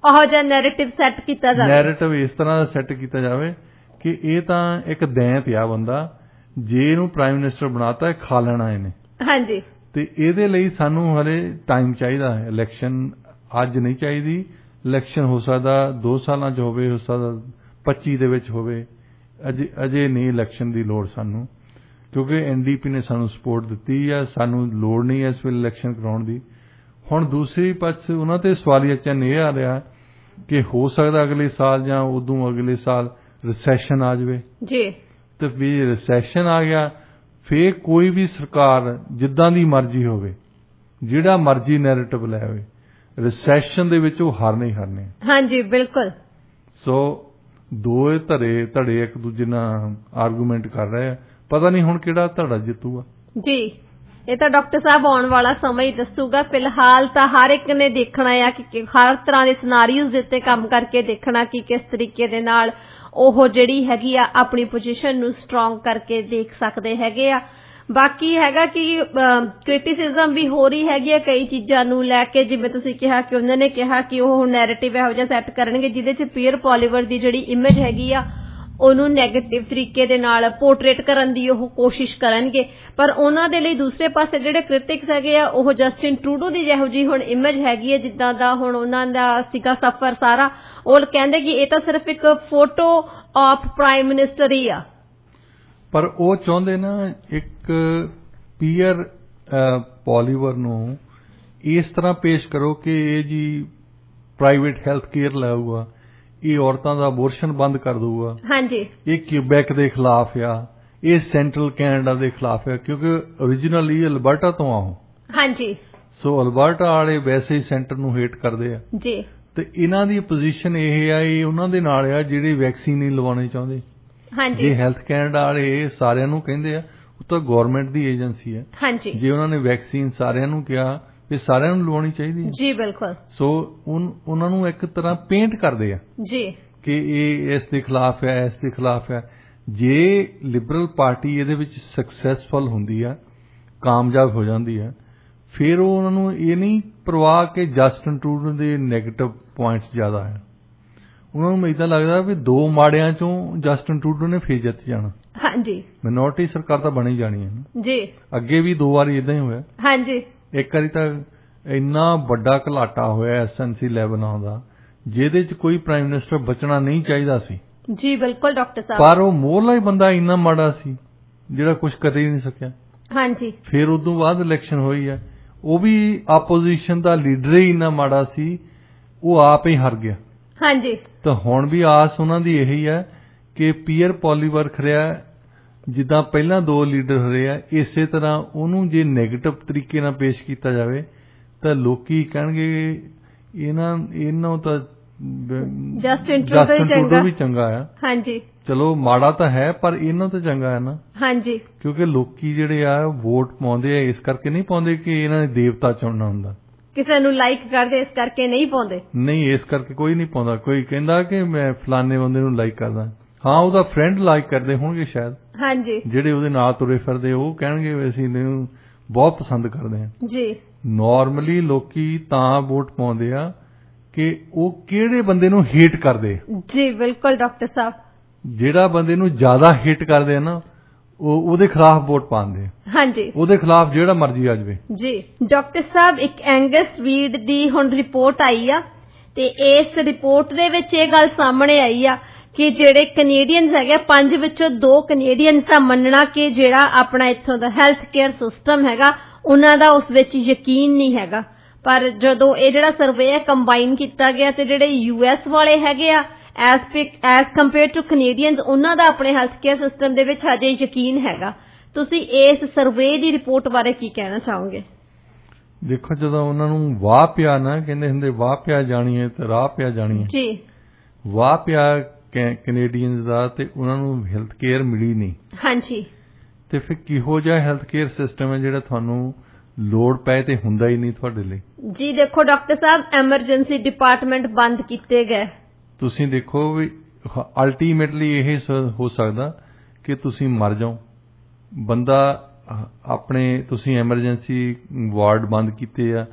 ਉਹ ਜਿਹਾ ਨੈਰੇਟਿਵ ਸੈੱਟ ਕੀਤਾ ਜਾਵੇ। ਨੈਰੇਟਿਵ ਇਸ ਤਰ੍ਹਾਂ ਦਾ ਸੈੱਟ ਕੀਤਾ ਜਾਵੇ ਕਿ ਇਹ ਤਾਂ ਇੱਕ ਦੈਂਤ ਆ ਬੰਦਾ, ਜੇ ਇਹਨੂੰ ਪ੍ਰਾਈਮ ਮਿਨਿਸਟਰ ਬਣਾਤਾ ਖਾ ਲੈਣਾ ਇਹਨੇ। ਹਾਂਜੀ, ਤੇ ਇਹਦੇ ਲਈ ਸਾਨੂੰ ਹਲੇ ਟਾਈਮ ਚਾਹੀਦਾ ਹੈ। ਇਲੈਕਸ਼ਨ ਅੱਜ ਨਹੀਂ ਚਾਹੀਦੀ। ਇਲੈਕਸ਼ਨ ਹੋ ਸਕਦਾ 2 ਸਾਲਾਂ 'ਚ ਹੋਵੇ, ਹੋ ਸਕਦਾ 25 ਦੇ ਵਿੱਚ ਹੋਵੇ। ਅਜੇ ਨਹੀਂ ਇਲੈਕਸ਼ਨ ਦੀ ਲੋੜ ਸਾਨੂੰ, ਕਿਉਂਕਿ NDP ਨੇ ਸਾਨੂੰ ਸਪੋਰਟ ਦਿੱਤੀ ਆ। ਸਾਨੂੰ ਲੋੜ ਨਹੀਂ ਇਸ ਵੇਲੇ ਇਲੈਕਸ਼ਨ ਕਰਾਉਣ ਦੀ। ਹੁਣ ਦੂਸਰੀ ਪਾਸੇ ਉਹਨਾਂ ਤੇ ਸਵਾਲੀਆ ਚਿੰਨ੍ਹ ਇਹ ਆ ਰਿਹਾ ਕਿ ਹੋ ਸਕਦਾ ਅਗਲੇ ਸਾਲ ਜਾਂ ਉਦੋਂ ਅਗਲੇ ਸਾਲ ਰਿਸੈਸ਼ਨ ਆ ਜਾਵੇ ਜੀ। ਤੇ ਵੀ ਰਿਸੈਸ਼ਨ ਆ ਗਿਆ ਫੇਰ ਕੋਈ ਵੀ ਸਰਕਾਰ ਜਿੱਦਾਂ ਦੀ ਮਰਜ਼ੀ ਹੋਵੇ, ਜਿਹੜਾ ਮਰਜ਼ੀ ਨੈਰੇਟਿਵ ਲੈ ਆਵੇ, ਰਿਸੈਸ਼ਨ ਦੇ ਵਿੱਚ ਉਹ ਹਾਰਨੇ ਹੀ ਹਾਰਨੇ। ਹਾਂਜੀ, ਬਿਲਕੁਲ। ਸੋ ਦੋਏ ਧੜੇ ਇੱਕ ਦੂਜੇ ਨਾਲ ਆਰਗੂਮੈਂਟ ਕਰ ਰਹੇ ਆ। ਪਤਾ ਨਹੀਂ ਹੁਣ ਕਿਹੜਾ ਧੜਾ ਜਿੱਤੂਗਾ ਜੀ। ਇਹ ਤਾਂ ਡਾਕਟਰ ਸਾਹਿਬ ਆਉਣ ਵਾਲਾ ਸਮਾਂ ਹੀ ਦੱਸੂਗਾ। ਫਿਲਹਾਲ ਤਾਂ ਹਰ ਇੱਕ ਨੇ ਦੇਖਣਾ ਆ ਕਿ ਹਰ ਤਰ੍ਹਾਂ ਦੇ ਸਿਨਾਰੀਓਜ਼ ਦੇ ਉੱਤੇ ਕੰਮ ਕਰਕੇ ਦੇਖਣਾ ਕਿ ਕਿਸ ਤਰੀਕੇ ਦੇ ਨਾਲ ਉਹ ਜਿਹੜੀ ਹੈਗੀ ਆ ਆਪਣੀ ਪੋਜੀਸ਼ਨ ਨੂੰ ਸਟਰੋਂਗ ਕਰਕੇ ਦੇਖ ਸਕਦੇ ਹੈਗੇ ਆ। ਬਾਕੀ ਹੈਗਾ ਕਿ ਕ੍ਰਿਟਿਸਿਜ਼ਮ ਵੀ ਹੋ ਰਹੀ ਹੈਗੀ ਆ ਕਈ ਚੀਜ਼ਾਂ ਨੂੰ ਲੈ ਕੇ, ਜਿਵੇਂ ਤੁਸੀਂ ਕਿਹਾ ਕਿ ਉਹਨਾਂ ਨੇ ਕਿਹਾ ਕਿ ਉਹ ਨੈਰੇਟਿਵ ਇਹੋ ਜਿਹਾ ਸੈੱਟ ਕਰਨਗੇ ਜਿਹਦੇ 'ਚ ਪੀਅਰ ਪੋਲੀਵਰ ਦੀ ਜਿਹੜੀ ਇਮੇਜ ਹੈਗੀ ਆ ਉਹਨੂੰ ਨੈਗੇਟਿਵ ਤਰੀਕੇ ਦੇ ਨਾਲ ਪੋਰਟਰੇਟ ਕਰਨ ਦੀ ਉਹ ਕੋਸ਼ਿਸ਼ ਕਰਨਗੇ। ਪਰ ਉਹਨਾਂ ਦੇ ਲਈ ਦੂਸਰੇ ਪਾਸੇ ਜਿਹੜੇ ਕ੍ਰਿਟਿਕਸ ਹੈਗੇ ਆ ਉਹ ਜਸਟਿਨ ਟਰੂਡੋ ਦੀ ਜਿਹੋ ਜਿਹੀ ਹੁਣ ਇਮੇਜ ਹੈਗੀ ਹੈ, ਜਿੱਦਾਂ ਦਾ ਹੁਣ ਉਹਨਾਂ ਦਾ ਸੀਗਾ ਸਫ਼ਰ ਸਾਰਾ, ਉਹ ਕਹਿੰਦੇ ਕਿ ਇਹ ਤਾਂ ਸਿਰਫ ਇੱਕ ਫੋਟੋ ਆਫ ਪ੍ਰਾਈਮ ਮਿਨਿਸਟਰ ਹੀ ਆ। ਪਰ ਉਹ ਚਾਹੁੰਦੇ ਨਾ ਇੱਕ ਪੀਅਰ ਪੋਲੀਵਰ ਨੂੰ ਇਸ ਤਰ੍ਹਾਂ ਪੇਸ਼ ਕਰੋ ਕਿ ਇਹ ਜੀ ਪ੍ਰਾਈਵੇਟ ਹੈਲਥ ਕੇਅਰ ਲਾਊਗਾ, ਇਹ ਔਰਤਾਂ ਦਾ ਅਬੋਰਸ਼ਨ ਬੰਦ ਕਰ ਦਊਗਾ, ਹਾਂਜੀ, ਇਹ ਕਿਊਬੈਕ ਦੇ ਖਿਲਾਫ ਆ, ਇਹ ਸੈਂਟਰਲ ਕੈਨੇਡਾ ਦੇ ਖਿਲਾਫ ਆ, ਕਿਉਂਕਿ ਓਰੀਜਨਲੀ ਅਲਬਰਟਾ ਤੋਂ ਆ ਉਹ। ਹਾਂਜੀ, ਸੋ ਅਲਬਰਟਾ ਵਾਲੇ ਵੈਸੇ ਹੀ ਸੈਂਟਰ ਨੂੰ ਹੇਟ ਕਰਦੇ ਆ ਜੀ, ਤੇ ਇਹਨਾਂ ਦੀ ਪੋਜੀਸ਼ਨ ਇਹ ਆ, ਇਹ ਉਹਨਾਂ ਦੇ ਨਾਲ ਆ ਜਿਹੜੇ ਵੈਕਸੀਨ ਨਹੀਂ ਲਵਾਉਣੇ ਚਾਹੁੰਦੇ। ਹਾਂਜੀ, ਜੇ ਹੈਲਥ ਕੈਨੇਡਾ ਵਾਲੇ ਸਾਰਿਆਂ ਨੂੰ ਕਹਿੰਦੇ ਆ, ਉਹ ਤਾਂ ਗਵਰਨਮੈਂਟ ਦੀ ਏਜੰਸੀ ਹੈ। ਹਾਂਜੀ, ਜੇ ਉਹਨਾਂ ਨੇ ਵੈਕਸੀਨ ਸਾਰਿਆਂ ਨੂੰ ਕਿਹਾ ਵੀ ਸਾਰਿਆਂ ਨੂੰ ਲਵਾਉਣੀ ਚਾਹੀਦੀ ਹੈ ਜੀ, ਬਿਲਕੁਲ। ਸੋ ਉਹਨਾਂ ਨੂੰ ਇੱਕ ਤਰ੍ਹਾਂ ਪੇਂਟ ਕਰਦੇ ਆ ਜੀ ਕਿ ਇਹ ਇਸ ਦੇ ਖਿਲਾਫ ਹੈ, ਇਸ ਦੇ ਖਿਲਾਫ ਹੈ। ਜੇ ਲਿਬਰਲ ਪਾਰਟੀ ਇਹਦੇ ਵਿੱਚ ਸਕਸੈਸਫੁਲ ਹੁੰਦੀ ਆ, ਕਾਮਯਾਬ ਹੋ ਜਾਂਦੀ ਹੈ, ਫਿਰ ਉਹ ਉਹਨਾਂ ਨੂੰ ਇਹ ਨਹੀਂ ਪਰਵਾਹ ਕਿ ਜਸਟਿਨ ਟਰੂਡੋ ਦੇ ਨੈਗੇਟਿਵ ਪੁਆਇੰਟਸ ਜ਼ਿਆਦਾ ਹੈ। ਉਹਨਾਂ ਨੂੰ ਇਦਾਂ ਲੱਗਦਾ ਵੀ 2 ਮਾੜਿਆਂ ਚੋਂ ਜਸਟਿਨ ਟਰੂਡੋ ਨੇ ਫੇਰ ਜਿੱਤ ਜਾਣਾ। ਹਾਂਜੀ, ਮਿਨੋਰਟੀ ਸਰਕਾਰ ਤਾਂ ਬਣੀ ਜਾਣੀ ਹੈ ਜੀ। ਅੱਗੇ ਵੀ 2 ਵਾਰੀ ਇਦਾਂ ਹੀ ਹੋਇਆ। ਹਾਂਜੀ, ਇੱਕ ਵਾਰੀ ਤਾਂ ਇੰਨਾ ਵੱਡਾ ਘਲਾਟਾ ਹੋਇਆ SNC ਲੈਬਨਾਨ ਦਾ, ਜਿਹਦੇ 'ਚ ਕੋਈ ਪ੍ਰਾਈਮ ਮਿਨਿਸਟਰ ਬਚਣਾ ਨਹੀਂ ਚਾਹੀਦਾ ਸੀ ਜੀ। ਬਿਲਕੁਲ ਡਾਕਟਰ ਸਾਹਿਬ, ਪਰ ਉਹ ਮੋਹਰਲਾ ਹੀ ਬੰਦਾ ਇੰਨਾ ਮਾੜਾ ਸੀ ਜਿਹੜਾ ਕੁਝ ਕਰ ਹੀ ਨਹੀਂ ਸਕਿਆ। ਹਾਂਜੀ, ਫਿਰ ਉਦੋਂ ਬਾਅਦ ਇਲੈਕਸ਼ਨ ਹੋਈ ਹੈ, ਉਹ ਵੀ ਆਪੋਜੀਸ਼ਨ ਦਾ ਲੀਡਰ ਹੀ ਇੰਨਾ ਮਾੜਾ ਸੀ, ਉਹ ਆਪ ਹੀ ਹਾਰ ਗਿਆ। ਹਾਂਜੀ, ਤਾਂ ਹੁਣ ਵੀ ਆਸ ਉਹਨਾਂ ਦੀ ਇਹੀ ਹੈ ਕਿ ਪੀਅਰ ਪੋਲੀਵਰ ਖਰਿਆ ਜਿੱਦਾਂ ਪਹਿਲਾਂ 2 ਲੀਡਰ ਹੋਏ ਆ, ਇਸੇ ਤਰ੍ਹਾਂ ਉਹਨੂੰ ਜੇ ਨੈਗੇਟਿਵ ਤਰੀਕੇ ਨਾਲ ਪੇਸ਼ ਕੀਤਾ ਜਾਵੇ ਤਾਂ ਲੋਕੀ ਕਹਿਣਗੇ ਇਹਨਾਂ ਤਾਂ ਜਸਟਿਨ ਟਰੂਡੋ ਵੀ ਚੰਗਾ ਆ। ਹਾਂਜੀ, ਚਲੋ ਮਾੜਾ ਤਾਂ ਹੈ ਪਰ ਇਹਨਾਂ ਤਾਂ ਚੰਗਾ ਹੈ ਨਾ। ਹਾਂਜੀ, ਕਿਉਂਕਿ ਲੋਕੀ ਜਿਹੜੇ ਆ ਵੋਟ ਪਾਉਂਦੇ ਆ ਇਸ ਕਰਕੇ ਨਹੀਂ ਪਾਉਂਦੇ ਕਿ ਇਹਨਾਂ ਨੇ ਦੇਵਤਾ ਚੁਣਨਾ ਹੁੰਦਾ, ਕਿਸੇ ਨੂੰ ਲਾਈਕ ਕਰਦੇ ਇਸ ਕਰਕੇ ਨਹੀਂ ਪਾਉਂਦੇ। ਨਹੀਂ, ਇਸ ਕਰਕੇ ਕੋਈ ਨਹੀਂ ਪਾਉਂਦਾ। ਕੋਈ ਕਹਿੰਦਾ ਕਿ ਮੈਂ ਫਲਾਣੇ ਬੰਦੇ ਨੂੰ ਲਾਈਕ ਕਰਦਾ, ਹਾਂ ਉਹਦਾ ਫਰੈਂਡ ਲਾਈਕ ਕਰਦੇ ਹੋਣਗੇ ਸ਼ਾਇਦ। ਹਾਂਜੀ, ਜਿਹੜੇ ਉਹਦੇ ਨਾਲ ਤੁਰੇ ਫਿਰਦੇ ਉਹ ਕਹਿਣਗੇ ਅਸੀਂ ਇਹਨੂੰ ਬਹੁਤ ਪਸੰਦ ਕਰਦੇ ਹਾਂ ਜੀ। ਨਾਰਮਲੀ ਲੋਕੀ ਤਾਂ ਵੋਟ ਪਾਉਂਦੇ ਆ ਕਿ ਉਹ ਕਿਹੜੇ ਬੰਦੇ ਨੂੰ ਹੇਟ ਕਰਦੇ ਜੀ। ਬਿਲਕੁਲ ਡਾਕਟਰ ਸਾਹਿਬ, ਜਿਹੜਾ ਬੰਦੇ ਨੂੰ ਜ਼ਿਆਦਾ ਹੇਟ ਕਰਦੇ ਆ ਨਾ ਉਹਦੇ ਖਿਲਾਫ ਵੋਟ ਪਾਉਂਦੇ। ਹਾਂਜੀ, ਉਹਦੇ ਖਿਲਾਫ ਜਿਹੜਾ ਮਰਜ਼ੀ ਆ ਜਾਵੇ ਜੀ। ਡਾਕਟਰ ਸਾਹਿਬ, ਇੱਕ ਐਂਗਸ ਵੀਡ ਦੀ ਹੁਣ ਰਿਪੋਰਟ ਆਈ ਆ ਤੇ ਇਸ ਰਿਪੋਰਟ ਦੇ ਵਿੱਚ ਇਹ ਗੱਲ ਸਾਹਮਣੇ ਆਈ ਆ ਕਿ ਜਿਹੜੇ ਕੈਨੇਡੀਅਨਸ ਹੈਗੇ 5 ਵਿੱਚੋਂ 2 ਕੈਨੇਡੀਅਨਸ ਦਾ ਮੰਨਣਾ ਕਿ ਜਿਹੜਾ ਆਪਣਾ ਇੱਥੋਂ ਦਾ ਹੈਲਥ ਕੇਅਰ ਸਿਸਟਮ ਹੈਗਾ ਉਹਨਾਂ ਦਾ ਉਸ ਵਿੱਚ ਯਕੀਨ ਨਹੀਂ ਹੈਗਾ। ਪਰ ਜਦੋਂ ਇਹ ਜਿਹੜਾ ਸਰਵੇ ਹੈ ਕੰਬਾਈਨ ਕੀਤਾ ਗਿਆ ਤੇ ਜਿਹੜੇ US ਵਾਲੇ ਹੈਗੇ ਆ ਐਜ਼ ਕੰਪੇਅਰ ਟੂ ਕੈਨੇਡੀਅਨਸ, ਉਹਨਾਂ ਦਾ ਆਪਣੇ ਹੈਲਥ ਕੇਅਰ ਸਿਸਟਮ ਦੇ ਵਿੱਚ ਹਜੇ ਯਕੀਨ ਹੈਗਾ। ਤੁਸੀਂ ਇਸ ਸਰਵੇ ਦੀ ਰਿਪੋਰਟ ਬਾਰੇ ਕੀ ਕਹਿਣਾ ਚਾਹੋਗੇ? ਦੇਖੋ, ਜਦੋਂ ਉਹਨਾਂ ਨੂੰ ਵਾਹ ਪਿਆ ਨਾ, ਕਹਿੰਦੇ ਹੁੰਦੇ ਵਾਹ ਪਿਆ ਜਾਣੀਏ ਤੇ ਰਾਹ ਪਿਆ ਜਾਣੀਏ ਜੀ, ਵਾਹ ਪਿਆ ਕੈਨੇਡੀਅਨਸ ਦਾ ਤੇ ਉਹਨਾਂ ਨੂੰ ਹੈਲਥ ਕੇਅਰ ਮਿਲੀ ਨਹੀਂ। ਹਾਂਜੀ, ਤੇ ਫਿਰ ਕਿਹੋ ਜਿਹਾ ਹੈਲਥ ਕੇਅਰ ਸਿਸਟਮ ਹੈ ਜਿਹੜਾ ਤੁਹਾਨੂੰ ਲੋੜ ਪਏ ਤੇ ਹੁੰਦਾ ਹੀ ਨਹੀਂ ਤੁਹਾਡੇ ਲਈ ਜੀ? ਦੇਖੋ ਡਾਕਟਰ ਸਾਹਿਬ, ਐਮਰਜੈਂਸੀ ਡਿਪਾਰਟਮੈਂਟ ਬੰਦ ਕੀਤੇ ਗਏ। ਤੁਸੀਂ ਦੇਖੋ ਵੀ ਅਲਟੀਮੇਟਲੀ ਇਹ ਹੋ ਸਕਦਾ ਕਿ ਤੁਸੀਂ ਮਰ ਜਾਓ। ਬੰਦਾ ਆਪਣੇ ਤੁਸੀਂ ਐਮਰਜੈਂਸੀ ਵਾਰਡ ਬੰਦ ਕੀਤੇ ਆ,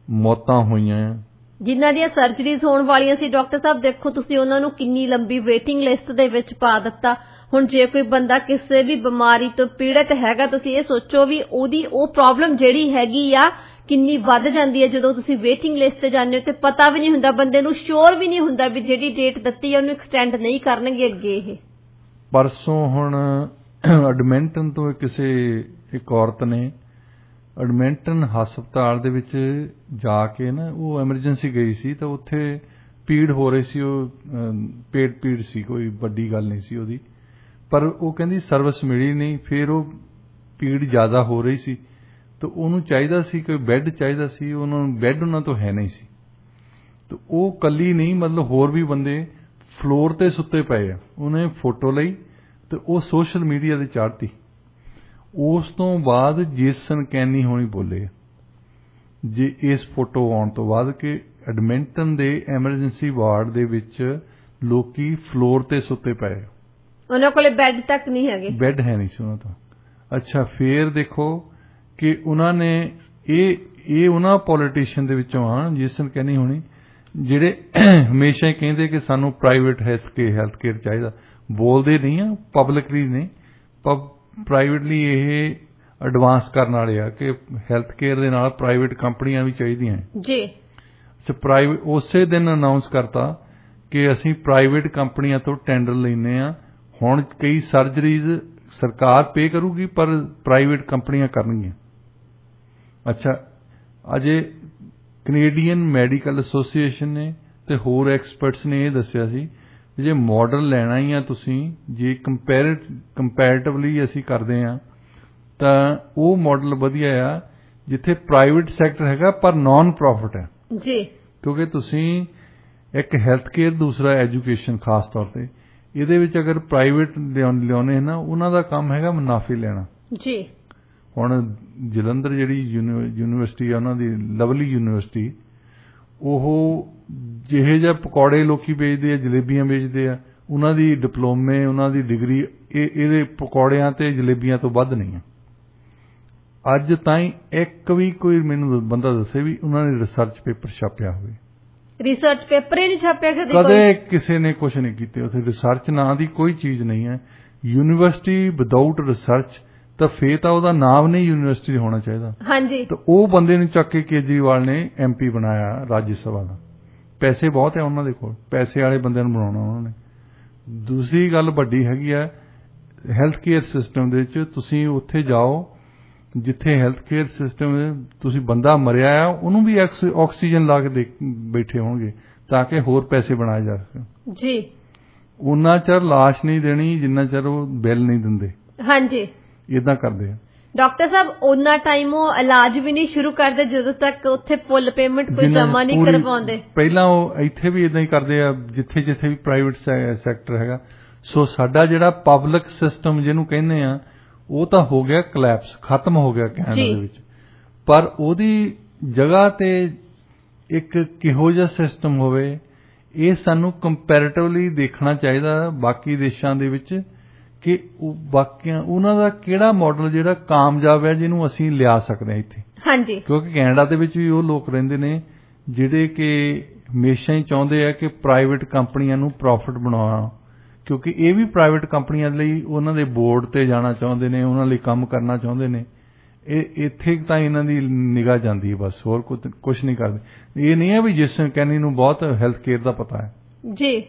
ਮੌਤਾਂ ਹੋਈਆਂ ਆ। ਜਿਨ੍ਹਾਂ ਦੀਆਂ ਸਰਜਰੀਜ਼ ਹੋਣ ਵਾਲੀਆਂ ਸੀ ਡਾਕਟਰ ਸਾਹਿਬ, ਦੇਖੋ ਤੁਸੀਂ ਉਹਨਾਂ ਨੂੰ ਕਿੰਨੀ ਲੰਬੀ ਵੇਟਿੰਗ ਲਿਸਟ ਦੇ ਵਿੱਚ ਪਾ ਦਿੱਤਾ। ਹੁਣ ਜੇ ਕੋਈ ਬੰਦਾ ਕਿਸੇ ਵੀ ਬਿਮਾਰੀ ਤੋਂ ਪੀੜਤ ਹੈਗਾ, ਤੁਸੀਂ ਇਹ ਸੋਚੋ ਵੀ ਉਹਦੀ ਉਹ ਪ੍ਰੋਬਲਮ ਜਿਹੜੀ ਹੈਗੀ ਆ ਕਿੰਨੀ ਵੱਧ ਜਾਂਦੀ ਹੈ ਜਦੋਂ ਤੁਸੀਂ ਵੇਟਿੰਗ ਲਿਸਟ ਤੇ ਜਾਂਦੇ ਹੋ ਤੇ ਪਤਾ ਵੀ ਨਹੀਂ ਹੁੰਦਾ, ਬੰਦੇ ਨੂੰ ਸ਼ੋਰ ਵੀ ਨਹੀਂ ਹੁੰਦਾ ਵੀ ਜਿਹੜੀ ਡੇਟ ਦਿੱਤੀ ਹੈ ਉਹਨੂੰ ਐਕਸਟੈਂਡ ਨਹੀਂ ਕਰਨਗੇ ਅੱਗੇ। ਇਹ ਪਰਸੋਂ ਹੁਣ ਐਡਮਿੰਟਨ ਤੋਂ ਇੱਕ ਔਰਤ ਨੇ ਐਡਮਿੰਟਨ ਹਸਪਤਾਲ ਦੇ ਵਿੱਚ ਜਾ ਕੇ ਨਾ, ਉਹ ਐਮਰਜੈਂਸੀ ਗਈ ਸੀ ਤਾਂ ਉੱਥੇ ਪੀੜ ਹੋ ਰਹੀ ਸੀ, ਉਹ ਪੇਟ ਪੀੜ ਸੀ, ਕੋਈ ਵੱਡੀ ਗੱਲ ਨਹੀਂ ਸੀ ਉਹਦੀ, ਪਰ ਉਹ ਕਹਿੰਦੀ ਸਰਵਿਸ ਮਿਲੀ ਨਹੀਂ। ਫਿਰ ਉਹ ਪੀੜ ਜ਼ਿਆਦਾ ਹੋ ਰਹੀ ਸੀ ਤਾਂ ਉਹਨੂੰ ਚਾਹੀਦਾ ਸੀ ਕੋਈ ਬੈੱਡ ਚਾਹੀਦਾ ਸੀ, ਉਹਨਾਂ ਨੂੰ ਬੈੱਡ ਉਹਨਾਂ ਤੋਂ ਹੈ ਨਹੀਂ ਸੀ। ਤਾਂ ਉਹ ਕੱਲੀ ਨਹੀਂ, ਮਤਲਬ ਹੋਰ ਵੀ ਬੰਦੇ ਫਲੋਰ ਤੇ ਸੁੱਤੇ ਪਏ ਆ। ਉਹਨੇ ਫੋਟੋ ਲਈ ਤੇ ਉਹ ਸੋਸ਼ਲ ਮੀਡੀਆ ਤੇ ਚਾੜਤੀ। ਉਸ ਤੋਂ ਬਾਅਦ ਜੇਸਨ ਕੈਨੀ ਹੋਣੀ ਬੋਲੇ ਜੇ ਇਸ ਫੋਟੋ ਆਉਣ ਤੋਂ ਬਾਅਦ ਕਿ ਐਡਮਿੰਟਨ ਦੇ ਐਮਰਜੈਂਸੀ ਵਾਰਡ ਦੇ ਵਿੱਚ ਲੋਕੀ ਫਲੋਰ ਤੇ ਸੁੱਤੇ ਪਏ, ਉਹਨਾਂ ਕੋਲੇ ਬੈੱਡ ਤੱਕ ਨਹੀਂ ਹੈਗੇ, ਬੈੱਡ ਹੈ ਨਹੀਂ ਸੀ ਉਹਨਾਂ ਤੋਂ। ਅੱਛਾ, ਫੇਰ ਦੇਖੋ ਕਿ ਉਹਨਾਂ ਨੇ ਇਹ ਉਹਨਾਂ ਪੋਲੀਟੀਸ਼ੀਅਨ ਦੇ ਵਿੱਚੋਂ ਆ ਜੇਸਨ ਕੈਨੀ ਹੋਣੀ, ਜਿਹੜੇ ਹਮੇਸ਼ਾ ਹੀ ਕਹਿੰਦੇ ਕਿ ਸਾਨੂੰ ਪ੍ਰਾਈਵੇਟ ਹੈਲਥ ਕੇਅਰ ਚਾਹੀਦਾ। ਬੋਲਦੇ ਨਹੀਂ ਆ ਪਬਲਿਕਲੀ ਨੇ, ਪ੍ਰਾਈਵੇਟਲੀ ਇਹ ਐਡਵਾਂਸ ਕਰਨ ਵਾਲੇ ਆ ਕਿ ਹੈਲਥ ਕੇਅਰ ਦੇ ਨਾਲ ਪ੍ਰਾਈਵੇਟ ਕੰਪਨੀਆਂ ਵੀ ਚਾਹੀਦੀਆਂ ਜੀ। ਪ੍ਰਾਈਵੇਟ ਉਸੇ ਦਿਨ ਅਨਾਉਂਸ ਕਰਤਾ ਕਿ ਅਸੀਂ ਪ੍ਰਾਈਵੇਟ ਕੰਪਨੀਆਂ ਤੋਂ ਟੈਂਡਰ ਲੈਂਦੇ ਆ। ਹੁਣ ਕਈ ਸਰਜਰੀਜ਼ ਸਰਕਾਰ ਪੇ ਕਰੂਗੀ ਪਰ ਪ੍ਰਾਈਵੇਟ ਕੰਪਨੀਆਂ ਕਰਨਗੀਆਂ। ਅੱਛਾ, ਅਜੇ ਕੈਨੇਡੀਅਨ ਮੈਡੀਕਲ ਐਸੋਸੀਏਸ਼ਨ ਨੇ ਤੇ ਹੋਰ ਐਕਸਪਰਟਸ ਨੇ ਇਹ ਦੱਸਿਆ ਸੀ ਜੇ ਮਾਡਲ ਲੈਣਾ ਹੀ ਆ ਤੁਸੀਂ, ਜੇ ਕੰਪੈਰੇਟਿਵਲੀ ਅਸੀਂ ਕਰਦੇ ਹਾਂ ਤਾਂ ਉਹ ਮਾਡਲ ਵਧੀਆ ਆ ਜਿੱਥੇ ਪ੍ਰਾਈਵੇਟ ਸੈਕਟਰ ਹੈਗਾ ਪਰ ਨਾਨ ਪ੍ਰੋਫਿਟ ਹੈ ਜੀ, ਕਿਉਂਕਿ ਤੁਸੀਂ ਇੱਕ ਹੈਲਥ ਕੇਅਰ, ਦੂਸਰਾ ਐਜੂਕੇਸ਼ਨ ਖਾਸ ਤੌਰ ਤੇ ਇਹਦੇ ਵਿੱਚ ਅਗਰ ਪ੍ਰਾਈਵੇਟ ਲਿਆਉਣੇ ਨਾ ਉਹਨਾਂ ਦਾ ਕੰਮ ਹੈਗਾ ਮੁਨਾਫੇ ਲੈਣਾ ਜੀ। ਹੁਣ ਜਲੰਧਰ ਜਿਹੜੀ ਯੂਨੀਵਰਸਿਟੀ ਆ ਉਹਨਾਂ ਦੀ ਲਵਲੀ ਯੂਨੀਵਰਸਿਟੀ, ਉਹ ਜਿਹੇ ਜਿਹਾ ਪਕੌੜੇ ਲੋਕੀ ਵੇਚਦੇ ਆ, ਜਲੇਬੀਆਂ ਵੇਚਦੇ ਆ, ਉਹਨਾਂ ਦੀ ਡਿਪਲੋਮੇ, ਉਹਨਾਂ ਦੀ ਡਿਗਰੀ ਇਹਦੇ ਪਕੌੜਿਆਂ ਤੇ ਜਲੇਬੀਆਂ ਤੋਂ ਵੱਧ ਨਹੀਂ ਆ। ਅੱਜ ਤਾਈਂ ਇੱਕ ਵੀ ਕੋਈ ਮੈਨੂੰ ਬੰਦਾ ਦੱਸੇ ਵੀ ਉਹਨਾਂ ਨੇ ਰਿਸਰਚ ਪੇਪਰ ਛਾਪਿਆ ਹੋਵੇ। ਰਿਸਰਚ ਪੇਪਰ ਹੀ ਨਹੀਂ ਛਾਪਿਆ ਕਦੇ ਕਿਸੇ ਨੇ ਕੁਝ ਨਹੀਂ ਕੀਤੇ ਉੱਥੇ। ਰਿਸਰਚ ਨਾਂ ਦੀ ਕੋਈ ਚੀਜ਼ ਨਹੀਂ ਹੈ। ਯੂਨੀਵਰਸਿਟੀ ਵਿਦਆਊਟ ਰਿਸਰਚ ਤਾਂ ਫੇਰ ਤਾਂ ਉਹਦਾ ਨਾਮ ਨਹੀਂ ਯੂਨੀਵਰਸਿਟੀ ਹੋਣਾ ਚਾਹੀਦਾ। ਹਾਂਜੀ, ਤਾਂ ਉਹ ਬੰਦੇ ਨੂੰ ਚੱਕ ਕੇ ਕੇਜਰੀਵਾਲ ਨੇ MP ਬਣਾਇਆ ਰਾਜ ਸਭਾ ਦਾ। ਪੈਸੇ ਬਹੁਤ ਹੈ ਉਹਨਾਂ ਦੇ ਕੋਲ, ਪੈਸੇ ਵਾਲੇ ਬੰਦਿਆਂ ਨੂੰ ਬਣਾਉਣਾ ਉਹਨਾਂ ਨੇ। ਦੂਸਰੀ ਗੱਲ ਵੱਡੀ ਹੈਗੀ ਆ ਹੈਲਥ ਕੇਅਰ ਸਿਸਟਮ ਦੇ ਵਿੱਚ, ਤੁਸੀਂ ਉੱਥੇ ਜਾਓ ਜਿੱਥੇ ਹੈਲਥ ਕੇਅਰ ਸਿਸਟਮ ਤੁਸੀਂ ਬੰਦਾ ਮਰਿਆ ਆ ਉਹਨੂੰ ਵੀ ਆਕਸੀਜਨ ਲਾ ਕੇ ਬੈਠੇ ਹੋਣਗੇ ਤਾਂ ਕਿ ਹੋਰ ਪੈਸੇ ਬਣਾਏ ਜਾ ਸਕਣ ਜੀ। ਉਹਨਾਂ ਚਿਰ ਲਾਸ਼ ਨਹੀਂ ਦੇਣੀ ਜਿੰਨਾ ਚਿਰ ਉਹ ਬਿੱਲ ਨਹੀਂ ਦਿੰਦੇ। ਹਾਂਜੀ, ਇਦਾਂ ਕਰਦੇ ਆ ਡਾਕਟਰ ਸਾਹਿਬ। ਉਹਨਾਂ ਟਾਈਮ ਉਹ ਇਲਾਜ ਵੀ ਨਹੀਂ ਸ਼ੁਰੂ ਕਰਦੇ ਜਦੋਂ ਤੱਕ ਉੱਥੇ ਫੁੱਲ ਪੇਮੈਂਟ ਕੋਈ ਜਮ੍ਹਾਂ ਨਹੀਂ ਕਰਵਾਉਂਦੇ। ਪਹਿਲਾਂ ਉਹ ਇੱਥੇ ਵੀ ਇਦਾਂ ਹੀ ਕਰਦੇ ਆ ਜਿੱਥੇ ਜਿੱਥੇ ਵੀ ਪ੍ਰਾਈਵੇਟ ਸੈਕਟਰ ਹੈਗਾ। ਸੋ ਸਾਡਾ ਜਿਹੜਾ ਪਬਲਿਕ ਸਿਸਟਮ ਜਿਹਨੂੰ ਕਹਿੰਦੇ ਆ ਉਹ ਤਾਂ ਹੋ ਗਿਆ ਕਲੈਪਸ, ਖਤਮ ਹੋ ਗਿਆ ਕੈਨੇਡਾ ਦੇ ਵਿੱਚ। ਪਰ ਉਹਦੀ ਜਗ੍ਹਾ ਤੇ ਇੱਕ ਕਿਹੋ ਜਿਹਾ ਸਿਸਟਮ ਹੋਵੇ ਇਹ ਸਾਨੂੰ ਕੰਪੈਰੇਟਿਵਲੀ ਦੇਖਣਾ ਚਾਹੀਦਾ ਬਾਕੀ ਦੇਸ਼ਾਂ ਦੇ ਵਿੱਚ ਕਿ ਬਾਕੀਆਂ ਉਹਨਾਂ ਦਾ ਕਿਹੜਾ ਮਾਡਲ ਜਿਹੜਾ ਕਾਮਯਾਬ ਹੈ ਜਿਹਨੂੰ ਅਸੀਂ ਲਿਆ ਸਕਦੇ ਹਾਂ ਇੱਥੇ। ਹਾਂਜੀ, ਕਿਉਂਕਿ ਕੈਨੇਡਾ ਦੇ ਵਿੱਚ ਵੀ ਉਹ ਲੋਕ ਰਹਿੰਦੇ ਨੇ ਜਿਹੜੇ ਕਿ ਹਮੇਸ਼ਾ ਹੀ ਚਾਹੁੰਦੇ ਆ ਕਿ ਪ੍ਰਾਈਵੇਟ ਕੰਪਨੀਆਂ ਨੂੰ ਪ੍ਰੋਫਿਟ ਬਣਾਉਣਾ, ਕਿਉਂਕਿ ਇਹ ਵੀ ਪ੍ਰਾਈਵੇਟ ਕੰਪਨੀਆਂ ਲਈ ਉਹਨਾਂ ਦੇ ਬੋਰਡ ਤੇ ਜਾਣਾ ਚਾਹੁੰਦੇ ਨੇ, ਉਹਨਾਂ ਲਈ ਕੰਮ ਕਰਨਾ ਚਾਹੁੰਦੇ ਨੇ। ਇਹ ਇੱਥੇ ਤਾਂ ਇਹਨਾਂ ਦੀ ਨਿਗਾਹ ਜਾਂਦੀ ਹੈ ਬਸ, ਹੋਰ ਕੁਝ ਨਹੀਂ ਕਰਦੇ। ਇਹ ਨਹੀਂ ਹੈ ਵੀ ਜਿਸ ਕੈਨੀ ਨੂੰ ਬਹੁਤ ਹੈਲਥ ਕੇਅਰ ਦਾ ਪਤਾ ਹੈ ਜੀ।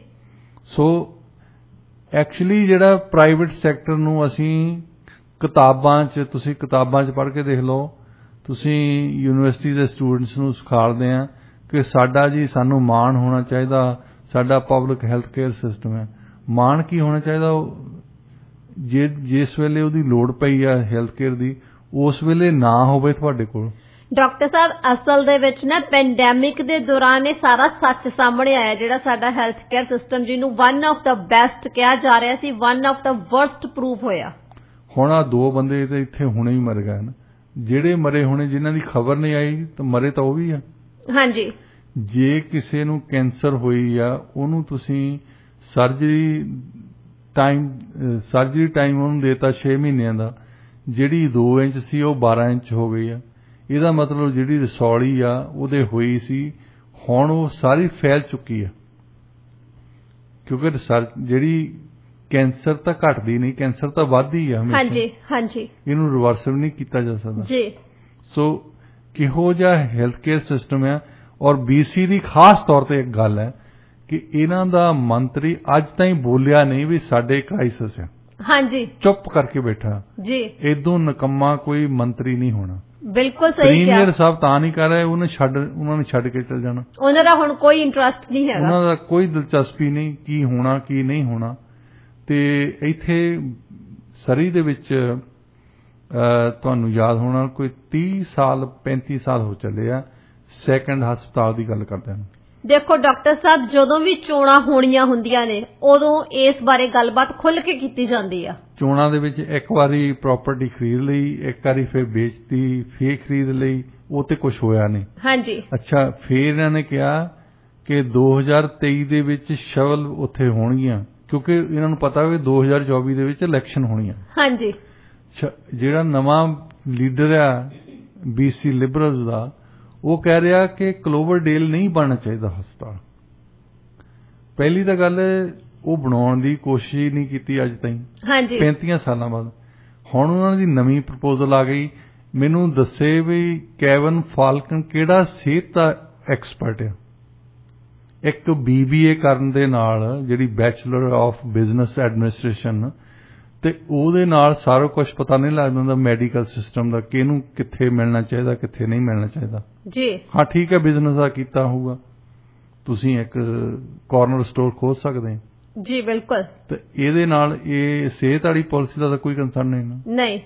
ਸੋ ਐਕਚੁਅਲੀ ਜਿਹੜਾ ਪ੍ਰਾਈਵੇਟ ਸੈਕਟਰ ਨੂੰ ਅਸੀਂ ਤੁਸੀਂ ਕਿਤਾਬਾਂ 'ਚ ਪੜ੍ਹ ਕੇ ਦੇਖ ਲਓ, ਤੁਸੀਂ ਯੂਨੀਵਰਸਿਟੀ ਦੇ ਸਟੂਡੈਂਟਸ ਨੂੰ ਸਿਖਾਉਂਦੇ ਆ ਕਿ ਸਾਨੂੰ ਮਾਣ ਹੋਣਾ ਚਾਹੀਦਾ, ਸਾਡਾ ਪਬਲਿਕ ਹੈਲਥ ਕੇਅਰ ਸਿਸਟਮ ਹੈ। ਮਾਣ ਕੀ ਹੋਣਾ ਚਾਹੀਦਾ? ਜਿਸ ਵੇਲੇ ਉਹਦੀ ਲੋੜ ਪਈ ਆ ਹੈਲਥ ਕੇਅਰ ਦੀ ਉਸ ਵੇਲੇ ਨਾ ਹੋਵੇ ਤੁਹਾਡੇ ਕੋਲ। ਡਾਕਟਰ ਸਾਹਿਬ, ਅਸਲ ਦੇ ਵਿੱਚ ਨਾ ਪੈਂਡੈਮਿਕ ਦੇ ਦੌਰਾਨ ਇਹ ਸਾਰਾ ਸੱਚ ਸਾਹਮਣੇ ਆਇਆ ਜਿਹੜਾ ਸਾਡਾ ਹੈਲਥ ਕੇਅਰ ਸਿਸਟਮ ਜਿਹਨੂੰ ਵਨ ਆਫ ਦਾ ਬੈਸਟ ਕਿਹਾ ਜਾ ਰਿਹਾ ਸੀ, one of the worst proof ਹੋਇਆ। ਹੁਣ ਆ 2 ਬੰਦੇ ਤੇ ਇੱਥੇ ਹੁਣੇ ਹੀ ਮਰ ਗਏ ਨਾ, ਜਿਹੜੇ ਮਰੇ ਹੋਣੇ ਜਿਨ੍ਹਾਂ ਦੀ ਖਬਰ ਨਹੀਂ ਆਈ ਤਾਂ ਮਰੇ ਤਾਂ ਉਹ ਵੀ ਆ। ਹਾਂਜੀ, ਜੇ ਕਿਸੇ ਨੂੰ ਕੈਂਸਰ ਹੋਈ ਆ ਉਹਨੂੰ ਤੁਸੀਂ ਸਰਜਰੀ ਟਾਈਮ ਉਹਨੂੰ ਦੇਤਾ 6 ਮਹੀਨਿਆਂ ਦਾ, ਜਿਹੜੀ 2 ਇੰਚ ਸੀ ਉਹ 12 ਇੰਚ ਹੋ ਗਈ ਆ। ਇਹਦਾ ਮਤਲਬ ਜਿਹੜੀ ਰਸੌਲੀ ਆ ਉਹਦੇ ਹੋਈ ਸੀ ਹੁਣ ਉਹ ਸਾਰੀ ਫੈਲ ਚੁੱਕੀ ਆ, ਕਿਉਂਕਿ ਜਿਹੜੀ ਕੈਂਸਰ ਤਾਂ ਘਟਦੀ ਨਹੀਂ, ਕੈਂਸਰ ਤਾਂ ਵੱਧਦੀ ਆ ਹਮੇਸ਼ਾ। ਹਾਂਜੀ ਹਾਂਜੀ, ਇਹਨੂੰ ਰਿਵਰਸਲ ਨਹੀਂ ਕੀਤਾ ਜਾ ਸਕਦਾ ਜੀ। ਸੋ ਕਿਹੋ ਜਿਹਾ ਹੈਲਥ ਕੇਅਰ ਸਿਸਟਮ ਆ। ਔਰ BC ਦੀ ਖਾਸ ਤੌਰ ਤੇ ਇੱਕ ਗੱਲ ਹੈ ਕਿ ਇਹਨਾਂ ਦਾ ਮੰਤਰੀ ਅੱਜ ਤਾਈਂ ਬੋਲਿਆ ਨਹੀਂ ਵੀ ਸਾਡੇ ਕ੍ਰਾਈਸਿਸ ਆ। ਹਾਂਜੀ, ਚੁੱਪ ਕਰਕੇ ਬੈਠਾ ਜੀ। ਇਦੋਂ ਨਕੰਮਾ ਕੋਈ ਮੰਤਰੀ ਨਹੀਂ ਹੋਣਾ। ਬਿਲਕੁਲ ਸਹੀ ਕਿਹਾ। ਪ੍ਰੀਮੀਅਰ ਸਾਹਿਬ ਤਾਂ ਨਹੀਂ ਕਰ ਰਹੇ, ਉਹਨਾਂ ਨੇ ਛੱਡ ਕੇ ਚਲ ਜਾਣਾ। ਉਹਨਾਂ ਦਾ ਹੁਣ ਕੋਈ ਇੰਟਰਸਟ ਨਹੀਂ ਹੈਗਾ, ਉਹਨਾਂ ਦਾ ਕੋਈ ਦਿਲਚਸਪੀ ਨਹੀਂ ਕੀ ਹੋਣਾ ਕੀ ਨਹੀਂ ਹੋਣਾ। ਤੇ ਇੱਥੇ ਸਰੀ ਦੇ ਵਿੱਚ ਤੁਹਾਨੂੰ ਯਾਦ ਹੋਣਾ ਕੋਈ 30 ਸਾਲ 35 ਸਾਲ ਹੋ ਚੱਲੇ ਆ ਸੈਕੰਡ ਹਸਪਤਾਲ ਦੀ ਗੱਲ ਕਰਦੇ ਹਨ। ਦੇਖੋ ਡਾਕਟਰ ਸਾਹਿਬ, ਜਦੋਂ ਵੀ ਚੋਣਾਂ ਹੋਣੀਆਂ ਹੁੰਦੀਆਂ ਨੇ ਉਦੋਂ ਇਸ ਬਾਰੇ ਗੱਲਬਾਤ ਖੁੱਲ੍ਹ ਕੇ ਕੀਤੀ ਜਾਂਦੀ ਆ। ਚੋਣਾਂ ਦੇ ਵਿੱਚ ਇੱਕ ਵਾਰੀ ਪ੍ਰਾਪਰਟੀ ਖਰੀਦ ਲਈ, ਇੱਕ ਵਾਰੀ ਫਿਰ ਵੇਚਤੀ, ਫੇਰ ਖਰੀਦ ਲਈ, ਉਹ ਤੇ ਕੁਝ ਹੋਇਆ ਨਹੀਂ। ਹਾਂਜੀ, ਅੱਛਾ, ਫੇਰ ਇਹਨਾਂ ਨੇ ਕਿਹਾ ਕਿ 2023 ਦੇ ਵਿੱਚ ਸ਼ਵਲ ਉੱਥੇ ਹੋਣਗੀਆਂ ਕਿਉਂਕਿ ਇਹਨਾਂ ਨੂੰ ਪਤਾ ਵੀ 2024 ਦੇ ਵਿੱਚ ਇਲੈਕਸ਼ਨ ਹੋਣੀ ਆ। ਹਾਂਜੀ, ਜਿਹੜਾ ਨਵਾਂ ਲੀਡਰ ਆ BC ਲਿਬਰਲਸ ਦਾ, ਉਹ ਕਹਿ ਰਿਹਾ ਕਿ ਕਲੋਵਰਡੇਲ ਨਹੀਂ ਬਣਨਾ ਚਾਹੀਦਾ ਹਸਪਤਾਲ। ਪਹਿਲੀ ਤਾਂ ਗੱਲ ਉਹ ਬਣਾਉਣ ਦੀ ਕੋਸ਼ਿਸ਼ ਨਹੀਂ ਕੀਤੀ ਅੱਜ ਤਾਈਂ। ਹਾਂਜੀ, 35 ਸਾਲਾਂ ਬਾਅਦ ਹੁਣ ਉਹਨਾਂ ਦੀ ਨਵੀਂ ਪ੍ਰਪੋਜ਼ਲ ਆ ਗਈ। ਮੈਨੂੰ ਦੱਸੇ ਵੀ ਕੈਵਨ ਫਾਲਕਨ ਕਿਹੜਾ ਸਿਹਤ ਦਾ ਐਕਸਪਰਟ ਆ, ਇੱਕ BBA ਕਰਨ ਦੇ ਨਾਲ ਜਿਹੜੀ ਬੈਚਲਰ ਆਫ ਬਿਜ਼ਨਸ ਐਡਮਿਨਿਸਟ੍ਰੇਸ਼ਨ ਤੇ ਉਹਦੇ ਨਾਲ ਸਾਰਾ ਕੁਝ ਪਤਾ ਨਹੀਂ ਲੱਗਦਾ ਹੁੰਦਾ ਮੈਡੀਕਲ ਸਿਸਟਮ ਦਾ, ਕਿ ਇਹਨੂੰ ਕਿੱਥੇ ਮਿਲਣਾ ਚਾਹੀਦਾ, ਕਿੱਥੇ ਨਹੀਂ ਮਿਲਣਾ ਚਾਹੀਦਾ ਜੀ। ਹਾਂ ਠੀਕ ਹੈ, ਬਿਜ਼ਨਸ ਦਾ ਕੀਤਾ ਹੋਊਗਾ, ਤੁਸੀਂ ਇੱਕ ਕਾਰਨਰ ਸਟੋਰ ਖੋਲ ਸਕਦੇ ਹੋ ਜੀ, ਬਿਲਕੁਲ। ਤੇ ਇਹਦੇ ਨਾਲ ਇਹ ਸਿਹਤ ਵਾਲੀ ਪਾਲਿਸੀ ਦਾ ਤਾਂ ਕੋਈ ਕੰਸਰਨ ਨਹੀਂ।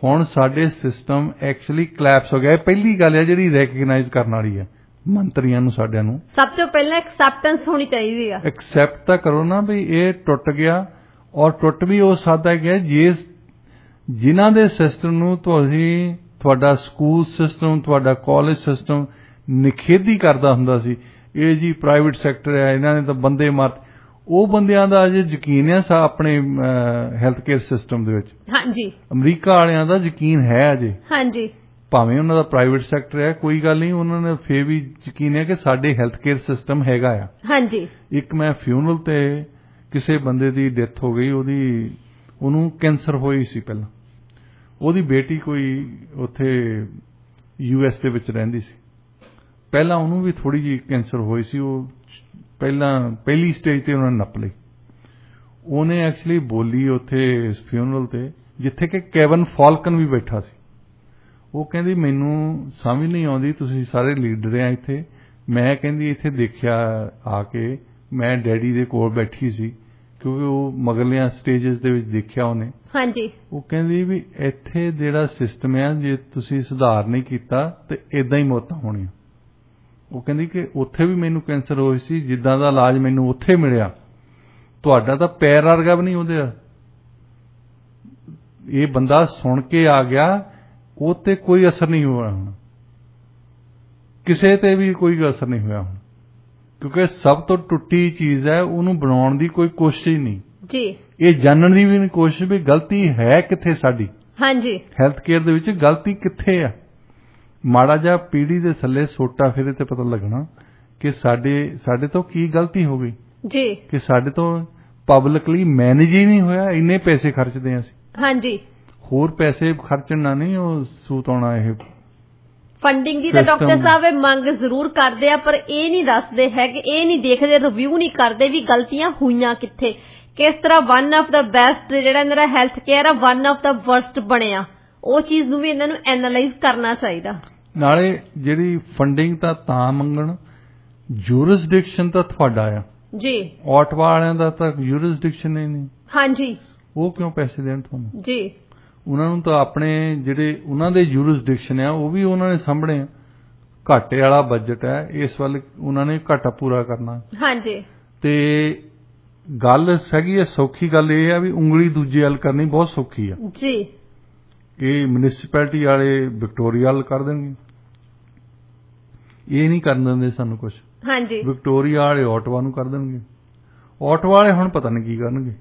ਹੁਣ ਸਾਡੇ ਸਿਸਟਮ ਐਕਚੁਅਲੀ ਕਲੈਪਸ ਹੋ ਗਿਆ। ਇਹ ਪਹਿਲੀ ਗੱਲ ਹੈ ਜਿਹੜੀ ਰੈਕਗਨਾਈਜ਼ ਕਰਨ ਵਾਲੀ ਹੈ ਮੰਤਰੀਆਂ ਨੂੰ, ਸਾਡਿਆਂ ਨੂੰ ਸਭ ਤੋਂ ਪਹਿਲਾਂ ਐਕਸੈਪਟੈਂਸ ਹੋਣੀ ਚਾਹੀਦੀ ਆ। ਐਕਸੈਪਟ ਤਾਂ ਕਰੋ ਨਾ ਵੀ ਇਹ ਟੁੱਟ ਗਿਆ, ਔਰ ਟੁੱਟ ਵੀ ਹੋ ਸਕਦਾ ਹੈ ਜਿਨ੍ਹਾਂ ਦੇ ਸਿਸਟਮ ਨੂੰ ਤੁਸੀਂ, ਤੁਹਾਡਾ ਸਕੂਲ ਸਿਸਟਮ, ਤੁਹਾਡਾ ਕਾਲਜ ਸਿਸਟਮ ਨਿਖੇਧੀ ਕਰਦਾ ਹੁੰਦਾ ਸੀ, ਇਹ ਜੀ ਪ੍ਰਾਈਵੇਟ ਸੈਕਟਰ ਹੈ, ਇਹਨਾਂ ਨੇ ਤਾਂ ਬੰਦੇ ਮਾਰ, ਉਹ ਬੰਦਿਆਂ ਦਾ ਅਜੇ ਯਕੀਨ ਹੈ ਆਪਣੇ ਹੈਲਥ ਕੇਅਰ ਸਿਸਟਮ ਦੇ ਵਿੱਚ। ਹਾਂਜੀ, ਅਮਰੀਕਾ ਵਾਲਿਆਂ ਦਾ ਯਕੀਨ ਹੈ ਅਜੇ। ਹਾਂਜੀ, ਭਾਵੇਂ ਉਹਨਾਂ ਦਾ ਪ੍ਰਾਈਵੇਟ ਸੈਕਟਰ ਹੈ, ਕੋਈ ਗੱਲ ਨਹੀਂ, ਉਹਨਾਂ ਨੇ ਫੇਰ ਵੀ ਯਕੀਨ ਹੈ ਕਿ ਸਾਡੇ ਹੈਲਥ ਕੇਅਰ ਸਿਸਟਮ ਹੈਗਾ ਆ। ਹਾਂਜੀ, ਇੱਕ ਮੈਂ ਫਿਊਨਰਲ ਤੇ ਕਿਸੇ ਬੰਦੇ ਦੀ ਡੈਥ ਹੋ ਗਈ, ਉਹਨੂੰ ਕੈਂਸਰ ਹੋਈ ਸੀ ਪਹਿਲਾਂ, ਉਹਦੀ ਬੇਟੀ ਕੋਈ ਉੱਥੇ US ਦੇ ਵਿੱਚ ਰਹਿੰਦੀ ਸੀ, ਪਹਿਲਾਂ ਉਹਨੂੰ ਵੀ ਥੋੜੀ ਜਿਹੀ ਕੈਂਸਰ ਹੋਈ ਸੀ, ਉਹ ਪਹਿਲੀ ਸਟੇਜ ਤੇ ਉਹਨਾਂ ਨੇ ਨੱਪ ਲਈ। ਉਹਨੇ ਐਕਚੁਅਲੀ ਬੋਲੀ ਉੱਥੇ ਫਿਊਨਰਲ ਤੇ, ਜਿੱਥੇ ਕਿ ਕੈਵਨ ਫਾਲਕਨ ਵੀ ਬੈਠਾ ਸੀ। ਉਹ ਕਹਿੰਦੀ ਮੈਨੂੰ ਸਮਝ ਨਹੀਂ ਆਉਂਦੀ, ਤੁਸੀਂ ਸਾਰੇ ਲੀਡਰ ਆ ਇੱਥੇ, ਮੈਂ ਕਹਿੰਦੀ ਇੱਥੇ ਦੇਖਿਆ ਆ ਕੇ, ਮੈਂ ਡੈਡੀ ਦੇ ਕੋਲ ਬੈਠੀ ਸੀ ਕਿਉਂਕਿ ਉਹ ਮਗਰਲੀਆਂ ਸਟੇਜਸ ਦੇ ਵਿੱਚ ਦੇਖਿਆ ਉਹਨੇ। ਹਾਂਜੀ, ਉਹ ਕਹਿੰਦੀ ਵੀ ਇੱਥੇ ਜਿਹੜਾ ਸਿਸਟਮ ਹੈ, ਜੇ ਤੁਸੀਂ ਸੁਧਾਰ ਨਹੀਂ ਕੀਤਾ ਤੇ ਇਦਾਂ ਹੀ ਮੌਤਾਂ ਹੋਣੀਆਂ। ਉਹ ਕਹਿੰਦੀ ਕਿ ਉੱਥੇ ਵੀ ਮੈਨੂੰ ਕੈਂਸਰ ਹੋਈ ਸੀ, ਜਿੱਦਾਂ ਦਾ ਇਲਾਜ ਮੈਨੂੰ ਉੱਥੇ ਮਿਲਿਆ, ਤੁਹਾਡਾ ਤਾਂ ਪੈਰ ਵਰਗਾ ਵੀ ਨਹੀਂ ਉਹਦੇ। ਇਹ ਬੰਦਾ ਸੁਣ ਕੇ ਆ ਗਿਆ, ਉਹ ਤੇ ਕੋਈ ਅਸਰ ਨਹੀਂ ਹੋਇਆ ਹੁਣ, ਕਿਸੇ ਤੇ ਵੀ ਕੋਈ ਅਸਰ ਨਹੀਂ ਹੋਇਆ ਹੁਣ, ਕਿਉਂਕਿ ਸਭ ਤੋਂ ਟੁੱਟੀ ਚੀਜ਼ ਹੈ, ਉਹਨੂੰ ਬਣਾਉਣ ਦੀ ਕੋਈ ਕੋਸ਼ਿਸ਼ ਹੀ ਨਹੀਂ ਜੀ। ਇਹ ਜਾਣਨ ਦੀ ਵੀ ਨਹੀਂ ਕੋਸ਼ਿਸ਼ ਵੀ ਗਲਤੀ ਹੈ ਕਿੱਥੇ ਸਾਡੀ। ਹਾਂਜੀ, ਹੈਲਥ ਕੇਅਰ ਦੇ ਵਿੱਚ ਗਲਤੀ ਕਿੱਥੇ ਆ। ਮਾੜਾ ਜਿਹਾ ਪੀੜੀ ਦੇ ਥੱਲੇ ਸੋਟਾ ਫੇਰੇ ਤੇ ਪਤਾ ਲੱਗਣਾ ਕਿ ਸਾਡੇ ਤੋਂ ਕੀ ਗਲਤੀ ਹੋ ਗਈ ਜੀ, ਕਿ ਸਾਡੇ ਤੋਂ ਪਬਲਿਕਲੀ ਮੈਨੇਜ ਹੀ ਨਹੀਂ ਹੋਇਆ। ਇੰਨੇ ਪੈਸੇ ਖਰਚਦੇ ਆ ਅਸੀਂ। ਹਾਂਜੀ, ਹੋਰ ਪੈਸੇ ਖਰਚਣਾ ਨਹੀਂ, ਉਹ ਸੂਤ ਆਉਣਾ। ਇਹ ਫੰਡਿੰਗ ਦੀ ਤਾਂ ਡਾਕਟਰ ਸਾਹਿਬ ਇਹ ਮੰਗ ਜ਼ਰੂਰ ਕਰਦੇ ਆ, ਪਰ ਇਹ ਨਹੀਂ ਦੱਸਦੇ ਹੈ ਕਿ ਇਹ ਨਹੀਂ ਦੇਖਦੇ, ਰਿਵਿਊ ਨਹੀਂ ਕਰਦੇ ਵੀ ਗਲਤੀਆਂ ਹੋਈਆਂ ਕਿੱਥੇ, ਕਿਸ ਤਰ੍ਹਾਂ ਵਨ ਆਫ ਦਾ ਬੈਸਟ ਜਿਹੜਾ ਇਹਨਾਂ ਦਾ ਹੈਲਥ ਕੇਅਰ ਆ ਵਨ ਆਫ ਦਾ ਵਰਸਟ ਬਣਿਆ। ਉਹ ਚੀਜ਼ ਨੂੰ ਵੀ ਇਹਨਾਂ ਨੂੰ ਐਨਾਲਾਈਜ਼ ਕਰਨਾ ਚਾਹੀਦਾ। ਨਾਲੇ ਜਿਹੜੀ ਫੰਡਿੰਗ ਤਾਂ ਮੰਗਣ, ਜੂਰਿਸਡਿਕਸ਼ਨ ਤਾਂ ਤੁਹਾਡਾ ਆ ਜੀ, ਆਟਵਾ ਵਾਲਿਆਂ ਦਾ ਤਾਂ ਜੂਰਿਸਡਿਕਸ਼ਨ ਹੀ ਨਹੀਂ। ਹਾਂਜੀ, ਉਹ ਕਿਉਂ ਪੈਸੇ ਦੇਣ ਤੁਹਾਨੂੰ ਜੀ? ਉਹਨਾਂ ਨੂੰ ਤਾਂ ਆਪਣੇ ਜਿਹੜੇ ਉਹਨਾਂ ਦੇ ਜੂਰਿਸਡਿਕਸ਼ਨ ਆ, ਉਹ ਵੀ ਉਹਨਾਂ ਨੇ ਸਾਂਭਣੇ ਆ। ਘਾਟੇ ਵਾਲਾ ਬਜਟ ਹੈ, ਇਸ ਵੱਲ ਉਹਨਾਂ ਨੇ ਘਾਟਾ ਪੂਰਾ ਕਰਨਾ। ਹਾਂਜੀ, ਤੇ ਗੱਲ ਹੈਗੀ ਹੈ, ਸੌਖੀ ਗੱਲ ਇਹ ਆ ਵੀ ਉਂਗਲੀ ਦੂਜੇ ਵੱਲ ਕਰਨੀ ਬਹੁਤ ਸੌਖੀ ਆ ਜੀ। ਇਹ ਮਿਊਨਿਸਪੈਲਿਟੀ ਵਾਲੇ ਵਿਕਟੋਰੀਆ ਵੱਲ ਕਰ ਦੇਣਗੇ, ਇਹ ਨਹੀਂ ਕਰਨ ਦਿੰਦੇ ਸਾਨੂੰ ਕੁਝ। ਹਾਂਜੀ, ਵਿਕਟੋਰੀਆ ਵਾਲੇ ਆਟਵਾ ਨੂੰ ਕਰ ਦੇਣਗੇ, ਆਟਵਾ ਵਾਲੇ ਹੁਣ ਪਤਾ ਨਹੀਂ ਕੀ ਕਰਨਗੇ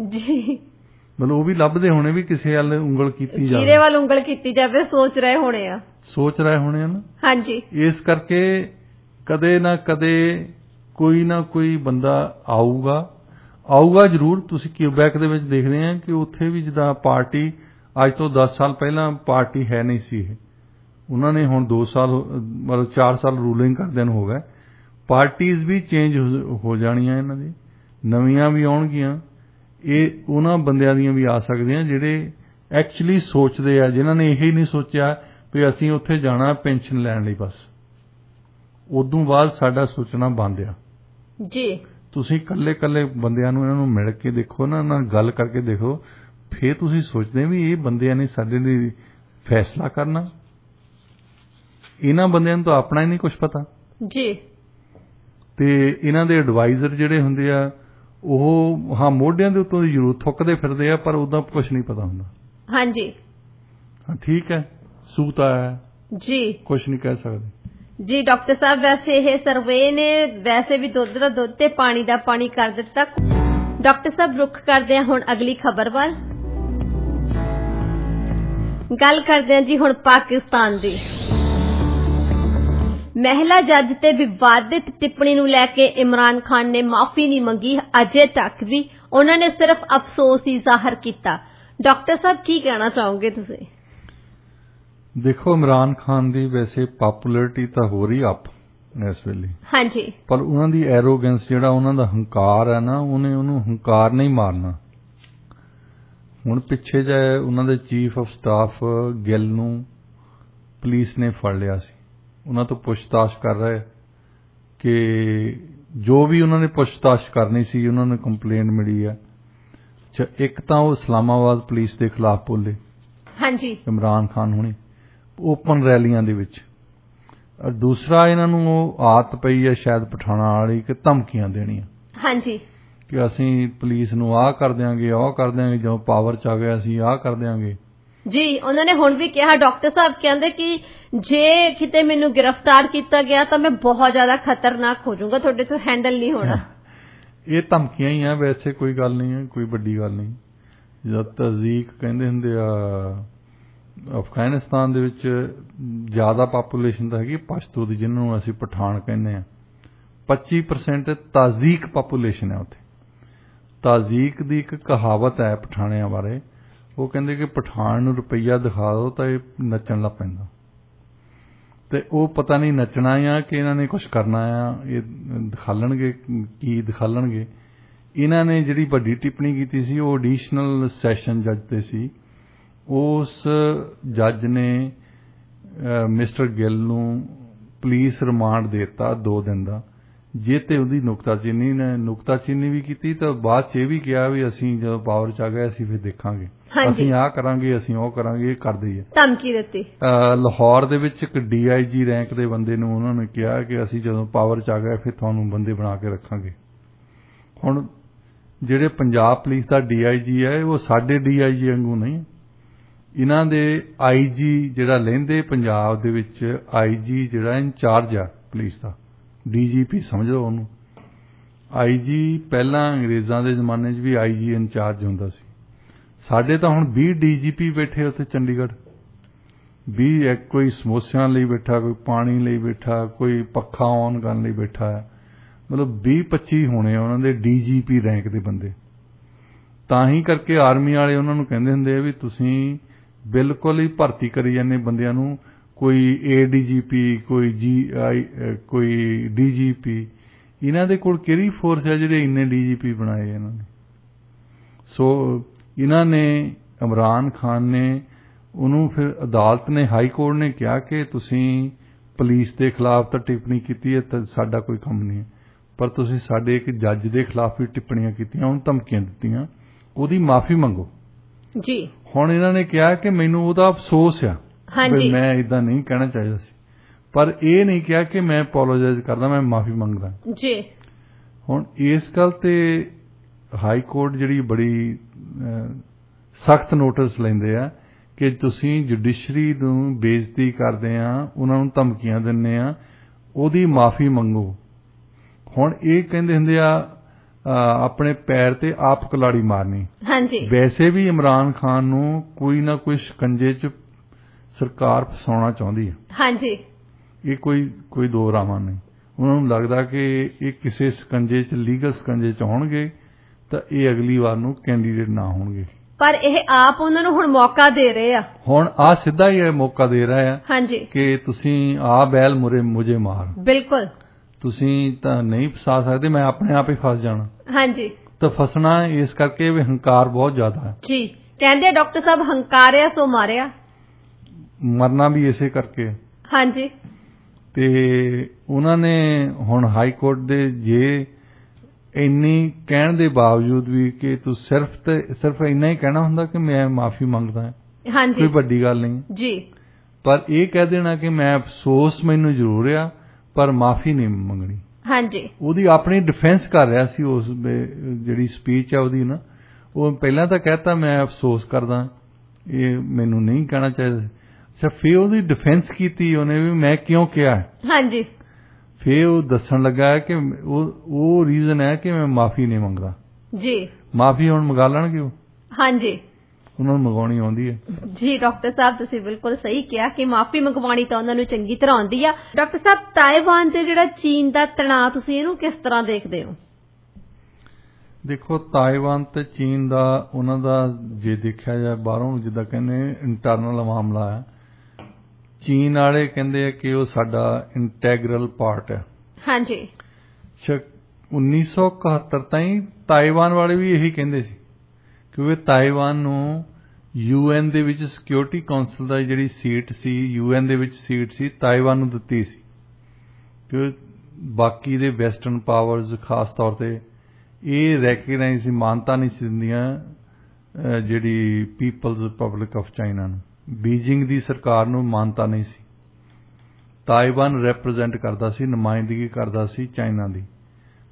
ਜੀ। ਮਤਲਬ ਉਹ ਵੀ ਲੱਭਦੇ ਹੋਣੇ ਵੀ ਕਿਸੇ ਵੱਲ ਉਂਗਲ ਕੀਤੀ ਜਾਵੇ, ਜਿਹਦੇ ਵੱਲ ਉਂਗਲ ਕੀਤੀ ਜਾਵੇ, ਸੋਚ ਰਹੇ ਹੋਣੇ ਆ ਨਾ। ਹਾਂਜੀ, ਇਸ ਕਰਕੇ ਕਦੇ ਨਾ ਕਦੇ ਕੋਈ ਨਾ ਕੋਈ ਬੰਦਾ ਆਊਗਾ ਜ਼ਰੂਰ। ਤੁਸੀਂ ਕਿਊਬੈਕ ਦੇ ਵਿੱਚ ਦੇਖਦੇ ਆ ਕਿ ਉੱਥੇ ਵੀ ਜਿੱਦਾਂ ਪਾਰਟੀ ਅੱਜ ਤੋਂ 10 ਸਾਲ ਪਹਿਲਾਂ ਪਾਰਟੀ ਹੈ ਨਹੀਂ ਸੀ, ਇਹ ਉਹਨਾਂ ਨੇ ਹੁਣ 2 ਸਾਲ ਮਤਲਬ 4 ਸਾਲ ਰੂਲਿੰਗ ਕਰਦਿਆਂ ਨੂੰ ਹੋ ਗਏ। ਪਾਰਟੀਜ਼ ਵੀ ਚੇਂਜ ਹੋ ਜਾਣੀਆਂ, ਇਹਨਾਂ ਦੀ ਨਵੀਆਂ ਵੀ ਆਉਣਗੀਆਂ। ਇਹ ਉਹਨਾਂ ਬੰਦਿਆਂ ਦੀਆਂ ਵੀ ਆ ਸਕਦੀਆਂ ਜਿਹੜੇ ਐਕਚੁਅਲੀ ਸੋਚਦੇ ਆ, ਜਿਨ੍ਹਾਂ ਨੇ ਇਹ ਨਹੀਂ ਸੋਚਿਆ ਵੀ ਅਸੀਂ ਉੱਥੇ ਜਾਣਾ ਪੈਨਸ਼ਨ ਲੈਣ ਲਈ ਬਸ। ਉਦੋਂ ਬਾਅਦ ਸਾਡਾ ਸੋਚਣਾ ਬੰਦ ਆ ਜੀ। ਤੁਸੀਂ ਇਕੱਲੇ ਬੰਦਿਆਂ ਨੂੰ ਇਹਨਾਂ ਨੂੰ ਮਿਲ ਕੇ ਦੇਖੋ ਨਾ, ਨਾਲ ਗੱਲ ਕਰਕੇ ਦੇਖੋ, ਫਿਰ ਤੁਸੀਂ ਸੋਚਦੇ ਵੀ ਇਹ ਬੰਦਿਆਂ ਨੇ ਸਾਡੇ ਲਈ ਫੈਸਲਾ ਕਰਨਾ। ਇਹਨਾਂ ਬੰਦਿਆਂ ਨੂੰ ਤਾਂ ਆਪਣਾ ਹੀ ਨਹੀਂ ਕੁਝ ਪਤਾ ਜੀ। ਤੇ ਇਹਨਾਂ ਦੇ ਐਡਵਾਈਜ਼ਰ ਜਿਹੜੇ ਹੁੰਦੇ ਆ, ਉਹ ਹਾਂ ਮੋਢਿਆਂ ਦੇ ਉੱਤੋਂ ਜ਼ਰੂਰ ਥੁੱਕਦੇ ਫਿਰਦੇ ਆ, ਪਰ ਉਦਾਂ ਕੁਝ ਨਹੀਂ ਪਤਾ ਹੁੰਦਾ। ਹਾਂਜੀ, ਹਾਂ ਠੀਕ ਹੈ, ਸੂਤ ਆਇਆ ਜੀ, ਕੁਝ ਨਹੀਂ ਕਹਿ ਸਕਦੇ ਜੀ। ਡਾਕਟਰ ਸਾਹਿਬ ਵੈਸੇ ਇਹ ਸਰਵੇ ਨੇ ਵੈਸੇ ਵੀ ਦੁੱਧ ਦਾ ਦੁੱਧ ਤੇ ਪਾਣੀ ਦਾ ਪਾਣੀ ਕਰ ਦਿੱਤਾ। ਡਾਕਟਰ ਸਾਹਿਬ ਰੁੱਖ ਕਰਦੇ ਆ ਹੁਣ ਅਗਲੀ ਖਬਰ ਵੱਲ। ਗੱਲ ਕਰਦੇ ਆ ਜੀ ਹੁਣ ਪਾਕਿਸਤਾਨ ਦੀ। ਮਹਿਲਾ ਜੱਜ ਤੇ ਵਿਵਾਦਿਤ ਟਿੱਪਣੀ ਨੂੰ ਲੈ ਕੇ ਇਮਰਾਨ ਖਾਨ ਨੇ ਮਾਫੀ ਨਹੀਂ ਮੰਗੀ। ਅਜੇ ਤੱਕ ਵੀ ਉਹਨਾਂ ਨੇ ਸਿਰਫ ਅਫਸੋਸ ਹੀ ਜ਼ਾਹਰ ਕੀਤਾ। ਡਾਕਟਰ ਸਾਹਿਬ ਕੀ ਕਹਿਣਾ ਚਾਹੋਗੇ ਤੁਸੀਂ? ਦੇਖੋ, ਇਮਰਾਨ ਖਾਨ ਦੀ ਵੈਸੇ ਪਪੂਲੈਰਿਟੀ ਤਾਂ ਹੋ ਰਹੀ ਅਪ ਇਸ ਵੇਲੇ। ਹਾਂਜੀ, ਪਰ ਉਹਨਾਂ ਦੀ ਐਰੋਗੈਂਸ, ਜਿਹੜਾ ਉਹਨਾਂ ਦਾ ਹੰਕਾਰ ਹੈ ਨਾ, ਉਹਨੂੰ ਹੰਕਾਰ ਨਹੀਂ ਮਾਰਨਾ। ਹੁਣ ਪਿੱਛੇ ਜਿਹੇ ਉਹਨਾਂ ਦੇ ਚੀਫ ਆਫ ਸਟਾਫ ਗਿੱਲ ਨੂੰ ਪੁਲਿਸ ਨੇ ਫੜ ਲਿਆ ਸੀ। ਉਹਨਾਂ ਤੋਂ ਪੁੱਛਤਾਛ ਕਰ ਰਹੇ ਕਿ ਜੋ ਵੀ ਉਹਨਾਂ ਨੇ ਪੁੱਛਤਾਛ ਕਰਨੀ ਸੀ, ਉਹਨਾਂ ਨੂੰ ਕੰਪਲੇਂਟ ਮਿਲੀ ਹੈ। ਇੱਕ ਤਾਂ ਉਹ ਇਸਲਾਮਾਬਾਦ ਪੁਲਿਸ ਦੇ ਖਿਲਾਫ ਬੋਲੇ, ਹਾਂਜੀ, ਇਮਰਾਨ ਖਾਨ ਹੁਣੀ ਓਪਨ ਰੈਲੀਆਂ ਦੇ ਵਿੱਚ। ਔਰ ਦੂਸਰਾ ਇਹਨਾਂ ਨੂੰ ਉਹ ਆਦਤ ਪਈ ਹੈ ਸ਼ਾਇਦ ਪਠਾਣਾ ਵਾਲੀ ਕਿ ਧਮਕੀਆਂ ਦੇਣੀਆਂ, ਹਾਂਜੀ, ਕਿ ਅਸੀਂ ਪੁਲਿਸ ਨੂੰ ਆਹ ਕਰ ਦਿਆਂਗੇ, ਉਹ ਕਰ ਦਿਆਂਗੇ, ਜਦੋਂ ਪਾਵਰ 'ਚ ਆ ਗਿਆ ਅਸੀਂ ਆਹ ਕਰ ਦਿਆਂਗੇ। ਜੀ, ਉਹਨਾਂ ਨੇ ਹੁਣ ਵੀ ਕਿਹਾ, ਡਾਕਟਰ ਸਾਹਿਬ ਕਹਿੰਦੇ ਕਿ ਜੇ ਕਿਤੇ ਮੈਨੂੰ ਗ੍ਰਿਫਤਾਰ ਕੀਤਾ ਗਿਆ ਤਾਂ ਮੈਂ ਬਹੁਤ ਜ਼ਿਆਦਾ ਖਤਰਨਾਕ ਹੋ ਜਾਊਂਗਾ, ਤੁਹਾਡੇ ਤੋਂ ਹੈਂਡਲ ਨਹੀਂ ਹੋਣਾ। ਇਹ ਧਮਕੀਆਂ ਹੀ ਆ, ਵੈਸੇ ਕੋਈ ਗੱਲ ਨਹੀਂ ਹੈ, ਕੋਈ ਵੱਡੀ ਗੱਲ ਨਹੀਂ। ਜਦ ਤਜ਼ੀਕ ਕਹਿੰਦੇ ਹੁੰਦੇ ਆ, ਅਫਗਾਨਿਸਤਾਨ ਦੇ ਵਿੱਚ ਜ਼ਿਆਦਾ ਪਾਪੂਲੇਸ਼ਨ ਤਾਂ ਹੈਗੀ ਪਸ਼ਤੂ ਦੀ, ਜਿਹਨੂੰ ਅਸੀਂ ਪਠਾਨ ਕਹਿੰਦੇ ਹਾਂ। 25% ਤਾਜ਼ੀਕ ਪਾਪੂਲੇਸ਼ਨ ਹੈ ਉੱਥੇ। ਤਾਜ਼ੀਕ ਦੀ ਇੱਕ ਕਹਾਵਤ ਹੈ ਪਠਾਣਿਆਂ ਬਾਰੇ, ਉਹ ਕਹਿੰਦੇ ਕਿ ਪਠਾਨ ਨੂੰ ਰੁਪਈਆ ਦਿਖਾ ਦਿਓ ਤਾਂ ਇਹ ਨੱਚਣ ਲੱਗ ਪੈਂਦਾ। ਤੇ ਉਹ ਪਤਾ ਨਹੀਂ ਨੱਚਣਾ ਆ ਕਿ ਇਹਨਾਂ ਨੇ ਕੁਝ ਕਰਨਾ ਆ, ਇਹ ਦਿਖਾਲਣਗੇ ਕੀ ਦਿਖਾਲਣਗੇ। ਇਹਨਾਂ ਨੇ ਜਿਹੜੀ ਵੱਡੀ ਟਿੱਪਣੀ ਕੀਤੀ ਸੀ ਉਹ ਐਡੀਸ਼ਨਲ ਸੈਸ਼ਨ ਜੱਜ ਤੇ ਸੀ। ਉਸ ਜੱਜ ਨੇ ਮਿਸਟਰ ਗਿੱਲ ਨੂੰ ਪੁਲਿਸ ਰਿਮਾਂਡ ਦੇ ਦਿੱਤਾ 2 ਦਿਨ ਦਾ, ਜੇ ਤੇ ਉਹਦੀ ਨੁਕਤਾਚੀਨੀ ਵੀ ਕੀਤੀ ਤਾਂ ਬਾਅਦ 'ਚ ਇਹ ਵੀ ਕਿਹਾ ਵੀ ਅਸੀਂ ਜਦੋਂ ਪਾਵਰ 'ਚ ਆ ਗਏ ਅਸੀਂ ਫਿਰ ਦੇਖਾਂਗੇ, ਅਸੀਂ ਆਹ ਕਰਾਂਗੇ, ਅਸੀਂ ਉਹ ਕਰਾਂਗੇ, ਇਹ ਕਰਦੇ ਹੀ ਹੈ, ਧਮਕੀ ਦਿੱਤੀ। ਲਾਹੌਰ ਦੇ ਵਿੱਚ ਇੱਕ DIG ਰੈਂਕ ਦੇ ਬੰਦੇ ਨੂੰ ਉਹਨਾਂ ਨੇ ਕਿਹਾ ਕਿ ਅਸੀਂ ਜਦੋਂ ਪਾਵਰ 'ਚ ਆ ਗਏ ਫਿਰ ਤੁਹਾਨੂੰ ਬੰਦੇ ਬਣਾ ਕੇ ਰੱਖਾਂਗੇ। ਹੁਣ ਜਿਹੜੇ ਪੰਜਾਬ ਪੁਲਿਸ ਦਾ DIG ਹੈ ਉਹ ਸਾਡੇ DIG ਵਾਂਗੂ ਨਹੀਂ, ਇਹਨਾਂ ਦੇ IG ਜਿਹੜਾ ਲਹਿੰਦੇ ਪੰਜਾਬ ਦੇ ਵਿੱਚ IG ਜਿਹੜਾ ਇੰਚਾਰਜ ਆ ਪੁਲਿਸ ਦਾ, DGP ਸਮਝ ਲਓ ਉਹਨੂੰ। IG ਪਹਿਲਾਂ ਅੰਗਰੇਜ਼ਾਂ ਦੇ ਜ਼ਮਾਨੇ 'ਚ ਵੀ IG ਇੰਚਾਰਜ ਹੁੰਦਾ ਸੀ। ਸਾਡੇ ਤਾਂ ਹੁਣ 20 DGP ਬੈਠੇ ਉੱਥੇ ਚੰਡੀਗੜ੍ਹ, 20 ਕੋਈ ਸਮੋਸਿਆਂ ਲਈ ਬੈਠਾ, ਕੋਈ ਪਾਣੀ ਲਈ ਬੈਠਾ, ਕੋਈ ਪੱਖਾ ਔਨ ਕਰਨ ਲਈ ਬੈਠਾ ਹੈ। ਮਤਲਬ 20-25 ਹੋਣੇ ਉਹਨਾਂ ਦੇ DGP ਰੈਂਕ ਦੇ ਬੰਦੇ। ਤਾਂ ਹੀ ਕਰਕੇ ਆਰਮੀ ਵਾਲੇ ਉਹਨਾਂ ਨੂੰ ਕਹਿੰਦੇ ਹੁੰਦੇ ਆ ਵੀ ਤੁਸੀਂ ਬਿਲਕੁਲ ਹੀ ਭਰਤੀ ਕਰੀ ਜਾਂਦੇ ਬੰਦਿਆਂ ਨੂੰ, ਕੋਈ ADGP, ਕੋਈ DGP। ਇਹਨਾਂ ਦੇ ਕੋਲ ਕਿਹੜੀ ਫੋਰਸ ਹੈ ਜਿਹੜੇ ਇੰਨੇ DGP ਬਣਾਏ ਇਹਨਾਂ ਨੇ। ਸੋ ਇਹਨਾਂ ਨੇ, ਇਮਰਾਨ ਖਾਨ ਨੇ, ਉਹਨੂੰ ਫਿਰ ਅਦਾਲਤ ਨੇ, ਹਾਈ ਕੋਰਟ ਨੇ ਕਿਹਾ ਕਿ ਤੁਸੀਂ ਪੁਲਿਸ ਦੇ ਖਿਲਾਫ ਤਾਂ ਟਿੱਪਣੀ ਕੀਤੀ ਹੈ ਤਾਂ ਸਾਡਾ ਕੋਈ ਕੰਮ ਨਹੀਂ ਹੈ, ਪਰ ਤੁਸੀਂ ਸਾਡੇ ਇੱਕ ਜੱਜ ਦੇ ਖਿਲਾਫ ਵੀ ਟਿੱਪਣੀਆਂ ਕੀਤੀਆਂ, ਉਹਨੂੰ ਧਮਕੀਆਂ ਦਿੱਤੀਆਂ, ਉਹਦੀ ਮਾਫੀ ਮੰਗੋ। ਜੀ, ਹੁਣ ਇਹਨਾਂ ਨੇ ਕਿਹਾ ਕਿ ਮੈਨੂੰ ਉਹਦਾ ਅਫਸੋਸ ਆ, ਮੈਂ ਇਦਾਂ ਨਹੀਂ ਕਹਿਣਾ ਚਾਹੀਦਾ ਸੀ, ਪਰ ਇਹ ਨਹੀਂ ਕਿਹਾ ਕਿ ਮੈਂ ਅਪੋਲੋਜਾਈਜ਼ ਕਰਦਾ, ਮੈਂ ਮਾਫੀ ਮੰਗਦਾ। ਜੀ, ਹੁਣ ਇਸ ਗੱਲ ਤੇ ਹਾਈ ਕੋਰਟ ਜਿਹੜੀ ਬੜੀ ਸਖਤ ਨੋਟਿਸ ਲੈਂਦੇ ਆ ਕਿ ਤੁਸੀਂ ਜੁਡੀਸ਼ਰੀ ਨੂੰ ਬੇਇੱਜ਼ਤੀ ਕਰਦੇ ਆ, ਉਹਨਾਂ ਨੂੰ ਧਮਕੀਆਂ ਦਿੰਦੇ ਆ, ਉਹਦੀ ਮਾਫੀ ਮੰਗੋ। ਹੁਣ ਇਹ ਕਹਿੰਦੇ ਹੁੰਦੇ ਆ ਆਪਣੇ ਪੈਰ ਤੇ ਆਪ ਕੁਲਾੜੀ ਮਾਰਨੀ। ਹਾਂਜੀ, ਵੈਸੇ ਵੀ ਇਮਰਾਨ ਖਾਨ ਨੂੰ ਕੋਈ ਨਾ ਕੋਈ ਸ਼ਿਕੰਜੇ 'ਚ ਸਰਕਾਰ ਫਸਾਉਣਾ ਚਾਹੁੰਦੀ ਹੈ। ਹਾਂਜੀ, ਇਹ ਕੋਈ ਦੋ ਰਾਵਾਂ ਨਹੀਂ। ਉਹਨਾਂ ਨੂੰ ਲੱਗਦਾ ਕਿ ਇਹ ਕਿਸੇ ਸ਼ਿਕੰਜੇ 'ਚ, ਲੀਗਲ ਸ਼ਿਕੰਜੇ 'ਚ ਹੋਣਗੇ ਤਾਂ ਇਹ ਅਗਲੀ ਵਾਰ ਨੂੰ ਕੈਂਡੀਡੇਟ ਨਾ ਹੋਣਗੇ। ਪਰ ਇਹ ਆਪ ਉਹਨਾਂ ਨੂੰ ਹੁਣ ਮੌਕਾ ਦੇ ਰਹੇ ਆ। ਹੁਣ ਆ ਸਿੱਧਾ ਹੀ ਇਹ ਮੌਕਾ ਦੇ ਰਿਹਾ ਆ। ਹਾਂਜੀ, ਕਿ ਤੁਸੀਂ ਆ ਬੈਲ ਮੁਝੇ ਮਾਰ। ਬਿਲਕੁਲ, ਤੁਸੀਂ ਤਾਂ ਨਹੀਂ ਫਸਾ ਸਕਦੇ, ਮੈਂ ਆਪਣੇ ਆਪ ਹੀ ਫਸ ਜਾਣਾ। ਹਾਂਜੀ, ਤਾਂ ਫਸਣਾ ਇਸ ਕਰਕੇ ਵੀ ਹੰਕਾਰ ਬਹੁਤ ਜ਼ਿਆਦਾ ਹੈ। ਜੀ, ਕਹਿੰਦੇ ਡਾਕਟਰ ਸਾਹਿਬ ਹੰਕਾਰਿਆ ਸੋ ਮਾਰਿਆ, ਮਰਨਾ ਵੀ ਇਸੇ ਕਰਕੇ। ਹਾਂਜੀ, ਤੇ ਉਹਨਾਂ ਨੇ ਹੁਣ ਹਾਈ ਕੋਰਟ ਦੇ ਜੇ ਇੰਨੀ ਕਹਿਣ ਦੇ ਬਾਵਜੂਦ ਵੀ ਕਿ ਤੂੰ ਸਿਰਫ ਇੰਨਾ ਹੀ ਕਹਿਣਾ ਹੁੰਦਾ ਕਿ ਮੈਂ ਮਾਫੀ ਮੰਗਦਾ, ਕੋਈ ਵੱਡੀ ਗੱਲ ਨਹੀਂ ਜੀ, ਪਰ ਇਹ ਕਹਿ ਦੇਣਾ ਕਿ ਮੈਂ ਅਫਸੋਸ ਮੈਨੂੰ ਜ਼ਰੂਰ ਆ ਪਰ ਮਾਫੀ ਨਹੀਂ ਮੰਗਣੀ। ਹਾਂਜੀ, ਉਹਦੀ ਆਪਣੀ ਡਿਫੈਂਸ ਕਰ ਰਿਹਾ ਸੀ। ਉਸ ਜਿਹੜੀ ਸਪੀਚ ਆ ਉਹਦੀ ਨਾ, ਉਹ ਪਹਿਲਾਂ ਤਾਂ ਕਹਿਤਾ ਮੈਂ ਅਫਸੋਸ ਕਰਦਾ, ਇਹ ਮੈਨੂੰ ਨਹੀਂ ਕਹਿਣਾ ਚਾਹੀਦਾ। ਅੱਛਾ, ਫਿਰ ਉਹਦੀ ਡਿਫੈਂਸ ਕੀਤੀ ਉਹਨੇ ਵੀ ਮੈਂ ਕਿਉਂ ਕਿਹਾ। ਹਾਂਜੀ, ਫਿਰ ਉਹ ਦੱਸਣ ਲੱਗਾ ਕਿ ਉਹ ਰੀਜ਼ਨ ਹੈ ਕਿ ਮੈਂ ਮਾਫੀ ਨਹੀਂ ਮੰਗਦਾ। ਜੀ, ਮਾਫੀ ਹੁਣ ਮੰਗਾ ਲੈਣਗੇ ਉਹ। ਹਾਂਜੀ, ਉਹਨਾਂ ਨੂੰ ਮੰਗਵਾਉਣੀ ਆਉਂਦੀ ਹੈ। ਜੀ ਡਾਕਟਰ ਸਾਹਿਬ, ਤੁਸੀਂ ਬਿਲਕੁਲ ਸਹੀ ਕਿਹਾ ਕਿ ਮਾਫੀ ਮੰਗਵਾਉਣੀ ਤਾਂ ਉਹਨਾਂ ਨੂੰ ਚੰਗੀ ਤਰ੍ਹਾਂ ਆਉਂਦੀ ਆ। ਡਾਕਟਰ ਸਾਹਿਬ, ਤਾਇਵਾਨ ਤੇ ਜਿਹੜਾ ਚੀਨ ਦਾ ਤਣਾਅ, ਤੁਸੀਂ ਇਹਨੂੰ ਕਿਸ ਤਰ੍ਹਾਂ ਦੇਖਦੇ ਹੋ? ਦੇਖੋ, ਤਾਇਵਾਨ ਤੇ ਚੀਨ ਦਾ, ਉਹਨਾਂ ਦਾ ਜੇ ਦੇਖਿਆ ਜਾਏ ਬਾਹਰੋਂ, ਜਿੱਦਾਂ ਕਹਿੰਦੇ ਇੰਟਰਨਲ ਮਾਮਲਾ ਹੈ। ਚੀਨ ਵਾਲੇ ਕਹਿੰਦੇ ਆ ਕਿ ਉਹ ਸਾਡਾ ਇੰਟੈਗਰਲ ਪਾਰਟ ਹੈ। ਹਾਂਜੀ, 1971 ਤਾਈਂ ਤਾਇਵਾਨ ਵਾਲੇ ਵੀ ਇਹੀ ਕਹਿੰਦੇ ਸੀ ਕਿਉਂਕਿ ਤਾਇਵਾਨ ਨੂੰ UN ਦੇ ਵਿੱਚ ਸਿਕਿਉਰਿਟੀ ਕੌਂਸਲ ਦਾ ਜਿਹੜੀ ਸੀਟ ਸੀ, UN ਦੇ ਵਿੱਚ ਸੀਟ ਸੀ, ਤਾਇਵਾਨ ਨੂੰ ਦਿੱਤੀ ਸੀ। ਕਿ ਬਾਕੀ ਦੇ ਵੈਸਟਰਨ ਪਾਵਰਸ ਖਾਸ ਤੌਰ 'ਤੇ ਇਹ ਰੈਕਗਨਾਈਜ਼ ਮਾਨਤਾ ਨਹੀਂ ਸੀ ਦਿੰਦੀਆਂ ਜਿਹੜੀ ਪੀਪਲਜ਼ ਰਿਪਬਲਿਕ ਆਫ ਚਾਈਨਾ ਨੂੰ। ਬੀਜਿੰਗ ਦੀ ਸਰਕਾਰ ਨੂੰ ਮਾਨਤਾ ਨਹੀਂ ਸੀ। ਤਾਇਵਾਨ ਰੈਪਰੈਜ਼ੈਂਟ ਕਰਦਾ ਸੀ, ਨੁਮਾਇੰਦਗੀ ਕਰਦਾ ਸੀ ਚਾਈਨਾ ਦੀ।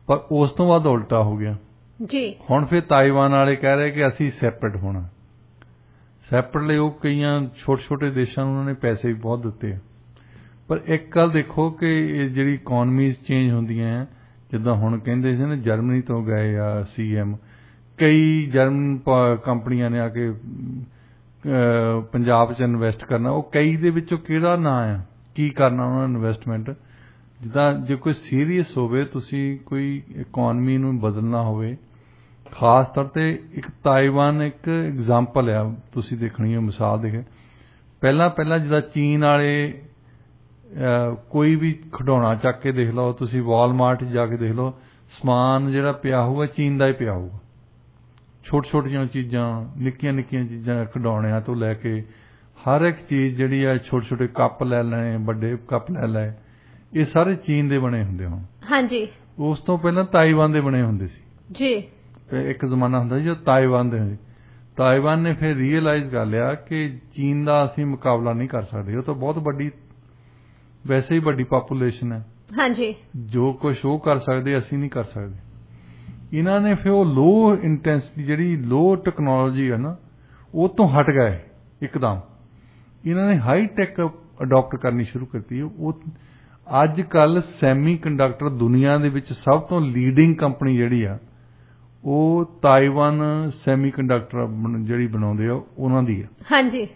ਪਰ ਉਸ ਤੋਂ ਬਾਅਦ ਉਲਟਾ ਹੋ ਗਿਆ ਜੀ। ਹੁਣ ਫਿਰ ਤਾਇਵਾਨ ਵਾਲੇ ਕਹਿ ਰਹੇ ਕਿ ਅਸੀਂ ਸੈਪਰੇਟ ਹੋਣਾ। ਸੈਪਰੇਟ ਲਈ ਉਹ ਕਈਆਂ ਛੋਟੇ ਛੋਟੇ ਦੇਸ਼ਾਂ ਨੂੰ ਉਹਨਾਂ ਨੇ ਪੈਸੇ ਵੀ ਬਹੁਤ ਦਿੱਤੇ। ਪਰ ਇੱਕ ਗੱਲ ਦੇਖੋ ਕਿ ਇਹ ਜਿਹੜੀ ਇਕੋਨਮੀਜ਼ ਚੇਂਜ ਹੁੰਦੀਆਂ, ਜਿੱਦਾਂ ਹੁਣ ਕਹਿੰਦੇ ਸੀ ਨਾ ਜਰਮਨੀ ਤੋਂ ਗਏ ਆ CM, ਕਈ ਜਰਮਨ ਕੰਪਨੀਆਂ ਨੇ ਆ ਕੇ ਪੰਜਾਬ 'ਚ ਇਨਵੈਸਟ ਕਰਨਾ। ਉਹ ਕਈ ਦੇ ਵਿੱਚੋਂ ਕਿਹੜਾ ਨਾਂ ਆ, ਕੀ ਕਰਨਾ ਉਹਨਾਂ ਨੇ ਇਨਵੈਸਟਮੈਂਟ। ਜਿੱਦਾਂ ਜੇ ਕੋਈ ਸੀਰੀਅਸ ਹੋਵੇ, ਤੁਸੀਂ ਕੋਈ ਇਕੋਨਮੀ ਨੂੰ ਬਦਲਣਾ ਹੋਵੇ, ਖਾਸ ਤੌਰ 'ਤੇ ਇੱਕ ਤਾਇਵਾਨ ਇੱਕ ਐਗਜ਼ਾਮਪਲ ਆ, ਤੁਸੀਂ ਦੇਖਣੀ ਹੈ ਮਿਸਾਲ ਦੇਖੇ। ਪਹਿਲਾਂ ਜਿੱਦਾਂ ਚੀਨ ਵਾਲੇ ਕੋਈ ਵੀ ਖਿਡੌਣਾ ਚੱਕ ਕੇ ਦੇਖ ਲਓ, ਤੁਸੀਂ ਵਾਲਮਾਰਟ ਜਾ ਕੇ ਦੇਖ ਲਓ, ਸਮਾਨ ਜਿਹੜਾ ਪਿਆ ਹੋਊਗਾ ਚੀਨ ਦਾ ਹੀ ਪਿਆ ਹੋਊਗਾ। ਛੋਟੀਆਂ ਚੀਜ਼ਾਂ, ਨਿੱਕੀਆਂ ਚੀਜ਼ਾਂ, ਖਿਡੌਣਿਆਂ ਤੋਂ ਲੈ ਕੇ ਹਰ ਇੱਕ ਚੀਜ਼ ਜਿਹੜੀ ਆ, ਛੋਟੇ ਕੱਪ ਲੈ ਲਏ, ਵੱਡੇ ਕੱਪ ਲੈ ਲਏ, ਇਹ ਸਾਰੇ ਚੀਨ ਦੇ ਬਣੇ ਹੁੰਦੇ ਹੁਣ। ਹਾਂਜੀ। ਉਸ ਤੋਂ ਪਹਿਲਾਂ ਤਾਇਵਾਨ ਦੇ ਬਣੇ ਹੁੰਦੇ ਸੀ ਜੀ। ਇੱਕ ਜ਼ਮਾਨਾ ਹੁੰਦਾ ਸੀ ਜਦੋਂ ਤਾਇਵਾਨ ਦੇ ਹੁੰਦੇ। ਤਾਇਵਾਨ ਨੇ ਫਿਰ ਰੀਅਲਾਈਜ਼ ਕਰ ਲਿਆ ਕਿ ਚੀਨ ਦਾ ਅਸੀਂ ਮੁਕਾਬਲਾ ਨਹੀਂ ਕਰ ਸਕਦੇ। ਉਹ ਤਾਂ ਬਹੁਤ ਵੱਡੀ, ਵੈਸੇ ਹੀ ਵੱਡੀ ਪਾਪੂਲੇਸ਼ਨ ਹੈ। ਹਾਂਜੀ। ਜੋ ਕੁਝ ਉਹ ਕਰ ਸਕਦੇ ਅਸੀਂ ਨਹੀਂ ਕਰ ਸਕਦੇ। ਇਹਨਾਂ ਨੇ ਫਿਰ ਉਹ ਲੋ ਇੰਟੈਂਸਿਟੀ, ਜਿਹੜੀ ਲੋ ਟੈਕਨੋਲੋਜੀ ਹੈ ਨਾ, ਉਹ ਤੋਂ ਹਟ ਗਏ ਇੱਕਦਮ। ਇਹਨਾਂ ਨੇ ਹਾਈ ਟੈਕ ਅਡਾਪਟ ਕਰਨੀ ਸ਼ੁਰੂ ਕੀਤੀ। ਉਹ ਅੱਜ ਕੱਲ੍ਹ ਸੈਮੀ ਕੰਡਕਟਰ ਦੁਨੀਆ ਦੇ ਵਿੱਚ ਸਭ ਤੋਂ ਲੀਡਿੰਗ ਕੰਪਨੀ ਜਿਹੜੀ ਆ, ਉਹ ਤਾਇਵਾਨ ਸੈਮੀ ਕੰਡਕਟਰ ਜਿਹੜੀ ਬਣਾਉਂਦੇ ਆ ਉਹਨਾਂ ਦੀ ਆ। ਹਾਂਜੀ।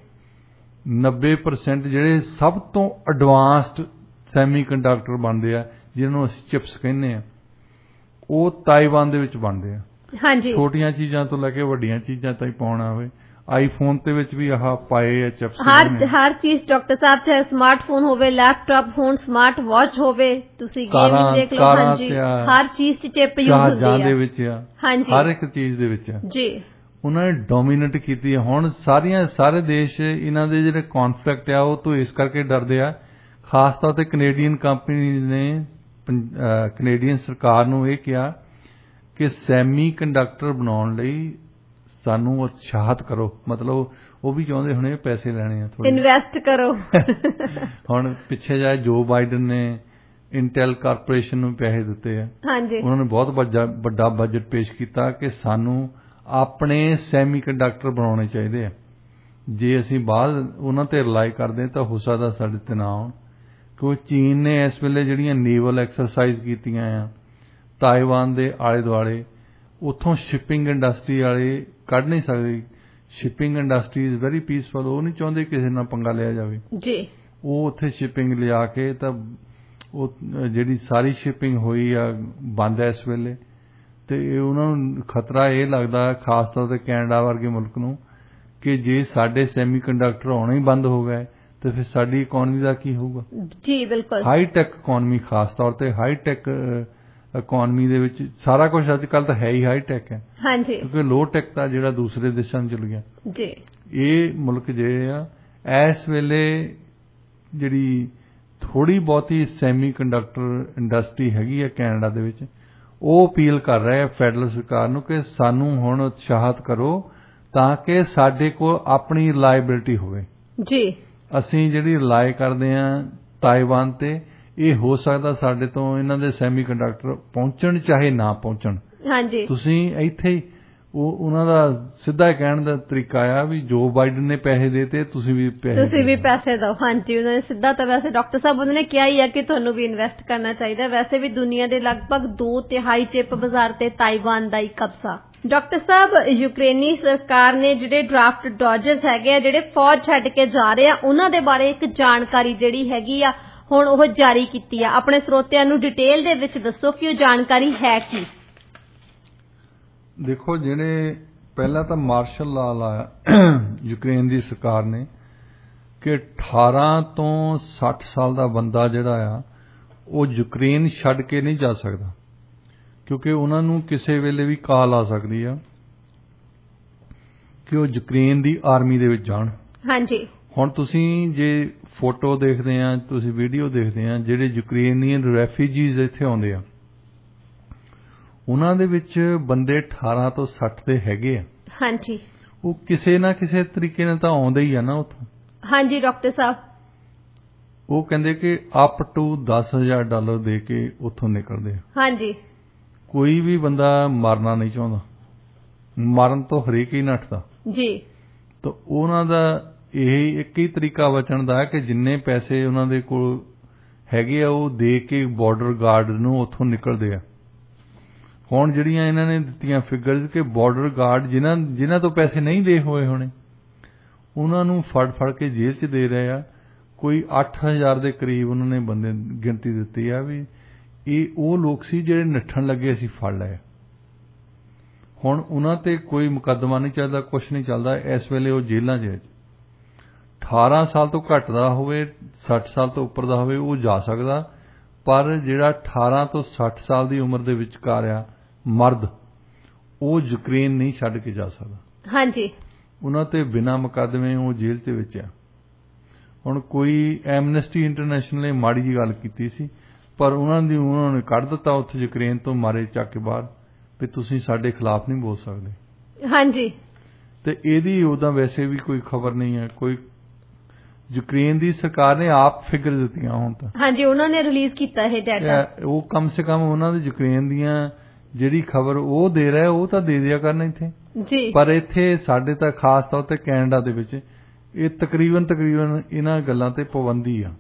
90% ਜਿਹੜੇ ਸਭ ਤੋਂ ਐਡਵਾਂਸਡ ਸੈਮੀ ਕੰਡਕਟਰ ਬਣਦੇ ਆ, ਜਿਹਨਾਂ ਨੂੰ ਅਸੀਂ ਚਿਪਸ ਕਹਿੰਦੇ ਆ, ਉਹ ਤਾਇਵਾਨ ਦੇ ਵਿੱਚ ਬਣਦੇ ਆ। ਹਾਂਜੀ। ਛੋਟੀਆਂ ਚੀਜ਼ਾਂ ਤੋਂ ਲੈ ਕੇ ਵੱਡੀਆਂ ਚੀਜ਼ਾਂ ਤਾਈਂ ਪਾਉਣਾ ਹੋਵੇ। ਆਈਫੋਨ ਦੇ ਵਿੱਚ ਵੀ ਆਹ ਪਾਏ ਆ ਚਿਪਸ। ਹਰ ਚੀਜ਼ ਡਾਕਟਰ ਸਾਹਿਬ, ਚਾਹੇ ਸਮਾਰਟਫੋਨ ਹੋਵੇ, ਲੈਪਟਾਪ ਹੋਣ, ਸਮਾਰਟ ਵਾਚ ਹੋਵੇ, ਤੁਸੀਂ ਗੇਮਿੰਗ ਦੇਖ ਲਓ, ਹਾਂਜੀ, ਹਰ ਚੀਜ਼ 'ਚ ਚਿਪ ਯੂਜ਼ ਹੁੰਦੀ ਆ। ਦੇ ਵਿੱਚ ਆ, ਹਾਂਜੀ, ਹਰ ਇੱਕ ਚੀਜ਼ ਦੇ ਵਿੱਚ ਆ ਜੀ। ਉਹਨਾਂ ਨੇ ਡੋਮੀਨੇਟ ਕੀਤੀ ਹੈ। ਹੁਣ ਸਾਰੇ ਦੇਸ਼ ਇਹਨਾਂ ਦੇ ਜਿਹੜੇ ਕੌਨਫਲਿਕਟ ਆ, ਉਹ ਤੋਂ ਇਸ ਕਰਕੇ ਡਰਦੇ ਆ। ਖਾਸ ਤੌਰ 'ਤੇ ਕੈਨੇਡੀਅਨ ਕੰਪਨੀ ਨੇ ਕੈਨੇਡੀਅਨ ਸਰਕਾਰ ਨੂੰ ਇਹ ਕਿਹਾ ਕਿ ਸੈਮੀ ਕੰਡਕਟਰ ਬਣਾਉਣ ਲਈ ਸਾਨੂੰ ਉਤਸ਼ਾਹਿਤ ਕਰੋ। ਮਤਲਬ ਉਹ ਵੀ ਚਾਹੁੰਦੇ ਹੁਣੇ ਪੈਸੇ ਲੈਣੇ ਆ, ਥੋੜੇ ਇਨਵੈਸਟ ਕਰੋ। ਹੁਣ ਪਿੱਛੇ ਜਾਏ ਜੋ ਬਾਈਡਨ ਨੇ ਇੰਟੈਲ ਕਾਰਪੋਰੇਸ਼ਨ ਨੂੰ ਪੈਸੇ ਦਿੱਤੇ ਆ। ਹਾਂਜੀ। ਉਹਨਾਂ ਨੇ ਬਹੁਤ ਵੱਡਾ ਬਜਟ ਪੇਸ਼ ਕੀਤਾ ਕਿ ਸਾਨੂੰ ਆਪਣੇ ਸੈਮੀ ਕੰਡਕਟਰ ਬਣਾਉਣੇ ਚਾਹੀਦੇ ਆ। ਜੇ ਅਸੀਂ ਬਾਅਦ ਉਹਨਾਂ ਤੇ ਰਿਲਾਈ ਕਰਦੇ ਤਾਂ ਹੋ ਸਕਦਾ ਸਾਡੇ ਤੇ ਨਾ ਆਉਣ। ਕਿਉਂਕਿ ਚੀਨ ਨੇ ਇਸ ਵੇਲੇ ਜਿਹੜੀਆਂ ਨੇਵਲ ਐਕਸਰਸਾਈਜ਼ ਕੀਤੀਆਂ ਆ ਤਾਇਵਾਨ ਦੇ ਆਲੇ ਦੁਆਲੇ, ਉੱਥੋਂ ਸ਼ਿਪਿੰਗ ਇੰਡਸਟਰੀ ਵਾਲੇ ਕੱਢ ਨਹੀਂ ਸਕਦੇ। Shipping industry is very peaceful. ਉਹ ਨਹੀਂ ਚਾਹੁੰਦੇ ਕਿਸੇ ਨਾਲ ਪੰਗਾ ਲਿਆ ਜਾਵੇ ਜੀ। ਉਹ ਉੱਥੇ ਸ਼ਿਪਿੰਗ ਲਿਆ ਕੇ ਤਾਂ ਉਹ ਜਿਹੜੀ ਸਾਰੀ ਸ਼ਿਪਿੰਗ ਹੋਈ ਆ ਬੰਦ ਹੈ ਇਸ ਵੇਲੇ। ਅਤੇ ਉਹਨਾਂ ਨੂੰ ਖਤਰਾ ਇਹ ਲੱਗਦਾ, ਖਾਸ ਤੌਰ 'ਤੇ ਕੈਨੇਡਾ ਵਰਗੇ ਮੁਲਕ ਨੂੰ, ਕਿ ਜੇ ਸਾਡੇ ਸੈਮੀ ਕੰਡਕਟਰ ਆਉਣਾ ਹੀ ਬੰਦ ਹੋ ਗਏ ਤਾਂ ਫਿਰ ਸਾਡੀ ਇਕੋਨਮੀ ਦਾ ਕੀ ਹੋਊਗਾ ਜੀ। ਬਿਲਕੁਲ। ਹਾਈ ਟੈਕ ਇਕੋਨਮੀ, ਖਾਸ ਤੌਰ 'ਤੇ ਹਾਈ ਟੈਕ ਇਕੋਨਮੀ ਦੇ ਵਿੱਚ ਸਾਰਾ ਕੁਝ ਅੱਜ ਕੱਲ੍ਹ ਤਾਂ ਹੈ ਹੀ ਹਾਈ ਟੈਕ ਹੈ। ਹਾਂਜੀ। ਕਿਉਂਕਿ ਲੋ ਟੈਕ ਤਾਂ ਜਿਹੜਾ ਦੂਸਰੇ ਦੇਸ਼ਾਂ ਨੂੰ ਚਲ ਗਿਆ ਜੀ। ਇਹ ਮੁਲਕ ਜਿਹੜੇ ਆ ਇਸ ਵੇਲੇ ਜਿਹੜੀ ਥੋੜ੍ਹੀ ਬਹੁਤੀ ਸੈਮੀ ਕੰਡਕਟਰ ਇੰਡਸਟਰੀ ਹੈਗੀ ਹੈ ਕੈਨੇਡਾ ਦੇ ਵਿੱਚ, ਉਹ ਅਪੀਲ ਕਰ ਰਹੇ ਆ ਫੈਡਰਲ ਸਰਕਾਰ ਨੂੰ ਕਿ ਸਾਨੂੰ ਹੁਣ ਉਤਸ਼ਾਹਿਤ ਕਰੋ ਤਾਂ ਕਿ ਸਾਡੇ ਕੋਲ ਆਪਣੀ ਰਿਲਾਇਬਿਲਿਟੀ ਹੋਵੇ ਜੀ। ਅਸੀਂ ਜਿਹੜੀ ਰਿਲਾਈ ਕਰਦੇ ਹਾਂ ਤਾਇਵਾਨ ਤੇ, ਇਹ ਹੋ ਸਕਦਾ ਸਾਡੇ ਤੋਂ ਇਹਨਾਂ ਦੇ ਸੈਮੀ ਕੰਡਕਟਰ ਪਹੁੰਚਣ ਚਾਹੇ ਨਾ ਪਹੁੰਚਣ। ਹਾਂਜੀ। ਤੁਸੀਂ ਇੱਥੇ ਹੀ ਉਹਨਾਂ ਦਾ ਸਿੱਧਾ ਕਹਿਣ ਦਾ ਤਰੀਕਾ ਆ ਵੀ ਜੋ ਬਾਈਡਨ ਨੇ ਪੈਸੇ ਦੇਤੇ ਤੁਸੀਂ ਵੀ ਪੈਸੇ ਦਿਓ। ਹਾਂਜੀ। ਉਹਨਾਂ ਨੇ ਸਿੱਧਾ ਤਾਂ ਵੈਸੇ ਡਾਕਟਰ ਸਾਹਿਬ ਉਹਨਾਂ ਨੇ ਕਿਹਾ ਹੀ ਆ ਕਿ ਤੁਹਾਨੂੰ ਵੀ ਇਨਵੈਸਟ ਕਰਨਾ ਚਾਹੀਦਾ। ਵੈਸੇ ਵੀ ਦੁਨੀਆ ਦੇ ਲਗਭਗ 2/3 ਚਿਪ ਬਾਜ਼ਾਰ ਤੇ ਤਾਇਵਾਨ ਦਾ ਹੀ ਕਬਜ਼ਾ। ਡਾਕਟਰ ਸਾਹਿਬ, ਯੂਕਰੇਨੀ ਸਰਕਾਰ ਨੇ ਜਿਹੜੇ ਡਰਾਫਟ ਡੋਜਰਸ ਹੈਗੇ ਆ, ਜਿਹੜੇ ਫੌਜ ਛੱਡ ਕੇ ਜਾ ਰਹੇ ਆ, ਉਹਨਾਂ ਦੇ ਬਾਰੇ ਇੱਕ ਜਾਣਕਾਰੀ ਜਿਹੜੀ ਹੈਗੀ ਆ ਹੁਣ ਉਹ ਜਾਰੀ ਕੀਤੀ ਆ। ਆਪਣੇ ਸਰੋਤਿਆਂ ਨੂੰ ਡਿਟੇਲ ਦੇ ਵਿੱਚ ਦੱਸੋ ਕਿ ਉਹ ਜਾਣਕਾਰੀ ਹੈ ਕੀ। ਦੇਖੋ, ਜਿਹੜੇ ਪਹਿਲਾਂ ਤਾਂ ਮਾਰਸ਼ਲ ਲਾਅ ਲਾਇਆ ਯੂਕਰੇਨ ਦੀ ਸਰਕਾਰ ਨੇ ਕਿ 18 ਤੋਂ 60 ਸਾਲ ਦਾ ਬੰਦਾ ਜਿਹੜਾ ਆ ਉਹ ਯੂਕਰੇਨ ਛੱਡ ਕੇ ਨਹੀਂ ਜਾ ਸਕਦਾ, ਕਿਉਂਕਿ ਉਹਨਾਂ ਨੂੰ ਕਿਸੇ ਵੇਲੇ ਵੀ ਕਾਲ ਆ ਸਕਦੀ ਆ ਕਿ ਉਹ ਯੂਕਰੇਨ ਦੀ ਆਰਮੀ ਦੇ ਵਿੱਚ ਜਾਣ। ਹਾਂਜੀ। ਹੁਣ ਤੁਸੀਂ ਜੇ ਫੋਟੋ ਦੇਖਦੇ ਆ, ਤੁਸੀਂ ਵੀਡੀਓ ਦੇਖਦੇ ਆ, ਜਿਹੜੇ ਯੂਕਰੇਨੀਅਨ ਰੈਫਿਊਜੀਜ਼ ਇੱਥੇ ਆਉਂਦੇ ਆ ਉਹਨਾਂ ਦੇ ਵਿੱਚ ਬੰਦੇ 18 ਤੋਂ 60 ਦੇ ਹੈਗੇ ਆ। ਹਾਂਜੀ। ਉਹ ਕਿਸੇ ਨਾ ਕਿਸੇ ਤਰੀਕੇ ਨਾਲ ਤਾਂ ਆਉਂਦੇ ਹੀ ਆ ਨਾ ਉੱਥੋਂ। ਹਾਂਜੀ ਡਾਕਟਰ ਸਾਹਿਬ। ਉਹ ਕਹਿੰਦੇ ਕਿ ਅਪ ਟੂ $10,000 ਦੇ ਕੇ ਉੱਥੋਂ ਨਿਕਲਦੇ ਆ। ਹਾਂਜੀ। ਕੋਈ ਵੀ ਬੰਦਾ ਮਰਨਾ ਨਹੀਂ ਚਾਹੁੰਦਾ, ਮਰਨ ਤੋਂ ਹਰੇਕ ਹੀ ਨੱਠਦਾ ਜੀ। ਤਾਂ ਉਹਨਾਂ ਦਾ ਇਹ ਇੱਕ ਹੀ ਤਰੀਕਾ ਬਚਣ ਦਾ ਕਿ ਜਿੰਨੇ ਪੈਸੇ ਉਹਨਾਂ ਦੇ ਕੋਲ ਹੈਗੇ ਆ ਉਹ ਦੇ ਕੇ ਬਾਰਡਰ ਗਾਰਡ ਨੂੰ ਉੱਥੋਂ ਨਿਕਲਦੇ ਆ। ਹੁਣ ਜਿਹੜੀਆਂ ਇਹਨਾਂ ਨੇ ਦਿੱਤੀਆਂ ਫਿਗਰਸ ਕਿ ਬਾਰਡਰ ਗਾਰਡ ਜਿਨ੍ਹਾਂ ਤੋਂ ਪੈਸੇ ਨਹੀਂ ਦੇ ਹੋਏ ਹੋਣੇ ਉਹਨਾਂ ਨੂੰ ਫੜ ਕੇ ਜੇਲ੍ਹ 'ਚ ਦੇ ਰਹੇ ਆ। ਕੋਈ 8,000 ਦੇ ਕਰੀਬ ਉਹਨਾਂ ਨੇ ਬੰਦੇ ਗਿਣਤੀ ਦਿੱਤੀ ਆ ਵੀ ਇਹ ਉਹ ਲੋਕ ਸੀ ਜਿਹੜੇ ਨੱਠਣ ਲੱਗੇ, ਅਸੀਂ ਫੜ ਲਏ। ਹੁਣ ਉਹਨਾਂ ਤੇ ਕੋਈ ਮੁਕੱਦਮਾ ਨਹੀਂ ਚੱਲਦਾ, ਕੁਛ ਨਹੀਂ ਚੱਲਦਾ। ਇਸ ਵੇਲੇ ਉਹ ਜੇਲ੍ਹਾਂ 'ਚ 18 ਸਾਲ ਤੋਂ ਘੱਟ ਦਾ ਹੋਵੇ, 60 ਸਾਲ ਤੋਂ ਉੱਪਰ ਦਾ ਹੋਵੇ ਉਹ ਜਾ ਸਕਦਾ, ਪਰ ਜਿਹੜਾ 18 ਤੋਂ 60 ਸਾਲ ਦੀ ਉਮਰ ਦੇ ਵਿਚਕਾਰ ਆ ਮਰਦ, ਉਹ ਯੂਕਰੇਨ ਨਹੀਂ ਛੱਡ ਕੇ ਜਾ ਸਕਦਾ। ਹਾਂਜੀ। ਉਹਨਾਂ ਤੇ ਬਿਨਾਂ ਮੁਕੱਦਮੇ ਉਹ ਜੇਲ੍ਹ ਦੇ ਵਿੱਚ ਆ। ਹੁਣ ਕੋਈ ਐਮਨੈਸਟੀ ਇੰਟਰਨੈਸ਼ਨਲ ਨੇ ਮਾੜੀ ਜਿਹੀ ਗੱਲ ਕੀਤੀ ਸੀ, ਪਰ ਉਹਨਾਂ ਨੇ ਕੱਢ ਦਿੱਤਾ ਉੱਥੇ ਯੂਕਰੇਨ ਤੋਂ, ਮਾਰੇ ਚੱਕ ਕੇ ਬਾਹਰ ਵੀ ਤੁਸੀਂ ਸਾਡੇ ਖਿਲਾਫ ਨਹੀਂ ਬੋਲ ਸਕਦੇ। ਹਾਂਜੀ। ਤੇ ਇਹਦੀ ਉਹਦਾ ਵੈਸੇ ਵੀ ਕੋਈ ਖਬਰ ਨਹੀਂ ਹੈ। ਕੋਈ ਯੂਕਰੇਨ ਦੀ ਸਰਕਾਰ ਨੇ ਆਪ ਫਿਗਰ ਦਿੱਤੀਆਂ ਹੁਣ ਤਾਂ। ਹਾਂਜੀ, ਉਹਨਾਂ ਨੇ ਰਿਲੀਜ਼ ਕੀਤਾ ਇਹ ਡਾਟਾ। ਉਹ ਕਮ ਸੇ ਕਮ ਉਹਨਾਂ ਦੇ ਯੂਕਰੇਨ ਦੀਆਂ ਜਿਹੜੀ ਖਬਰ ਉਹ ਦੇ ਰਿਹਾ ਉਹ ਤਾਂ ਦੇ ਦਿਆ ਕਰਨ ਇੱਥੇ ਜੀ। ਪਰ ਇੱਥੇ ਸਾਡੇ ਤਾਂ ਖਾਸ ਤੌਰ ਤੇ ਕੈਨੇਡਾ ਦੇ ਵਿੱਚ ਇਹ ਤਕਰੀਬਨ ਇਹਨਾਂ ਗੱਲਾਂ ਤੇ ਪਾਬੰਦੀ ਆ।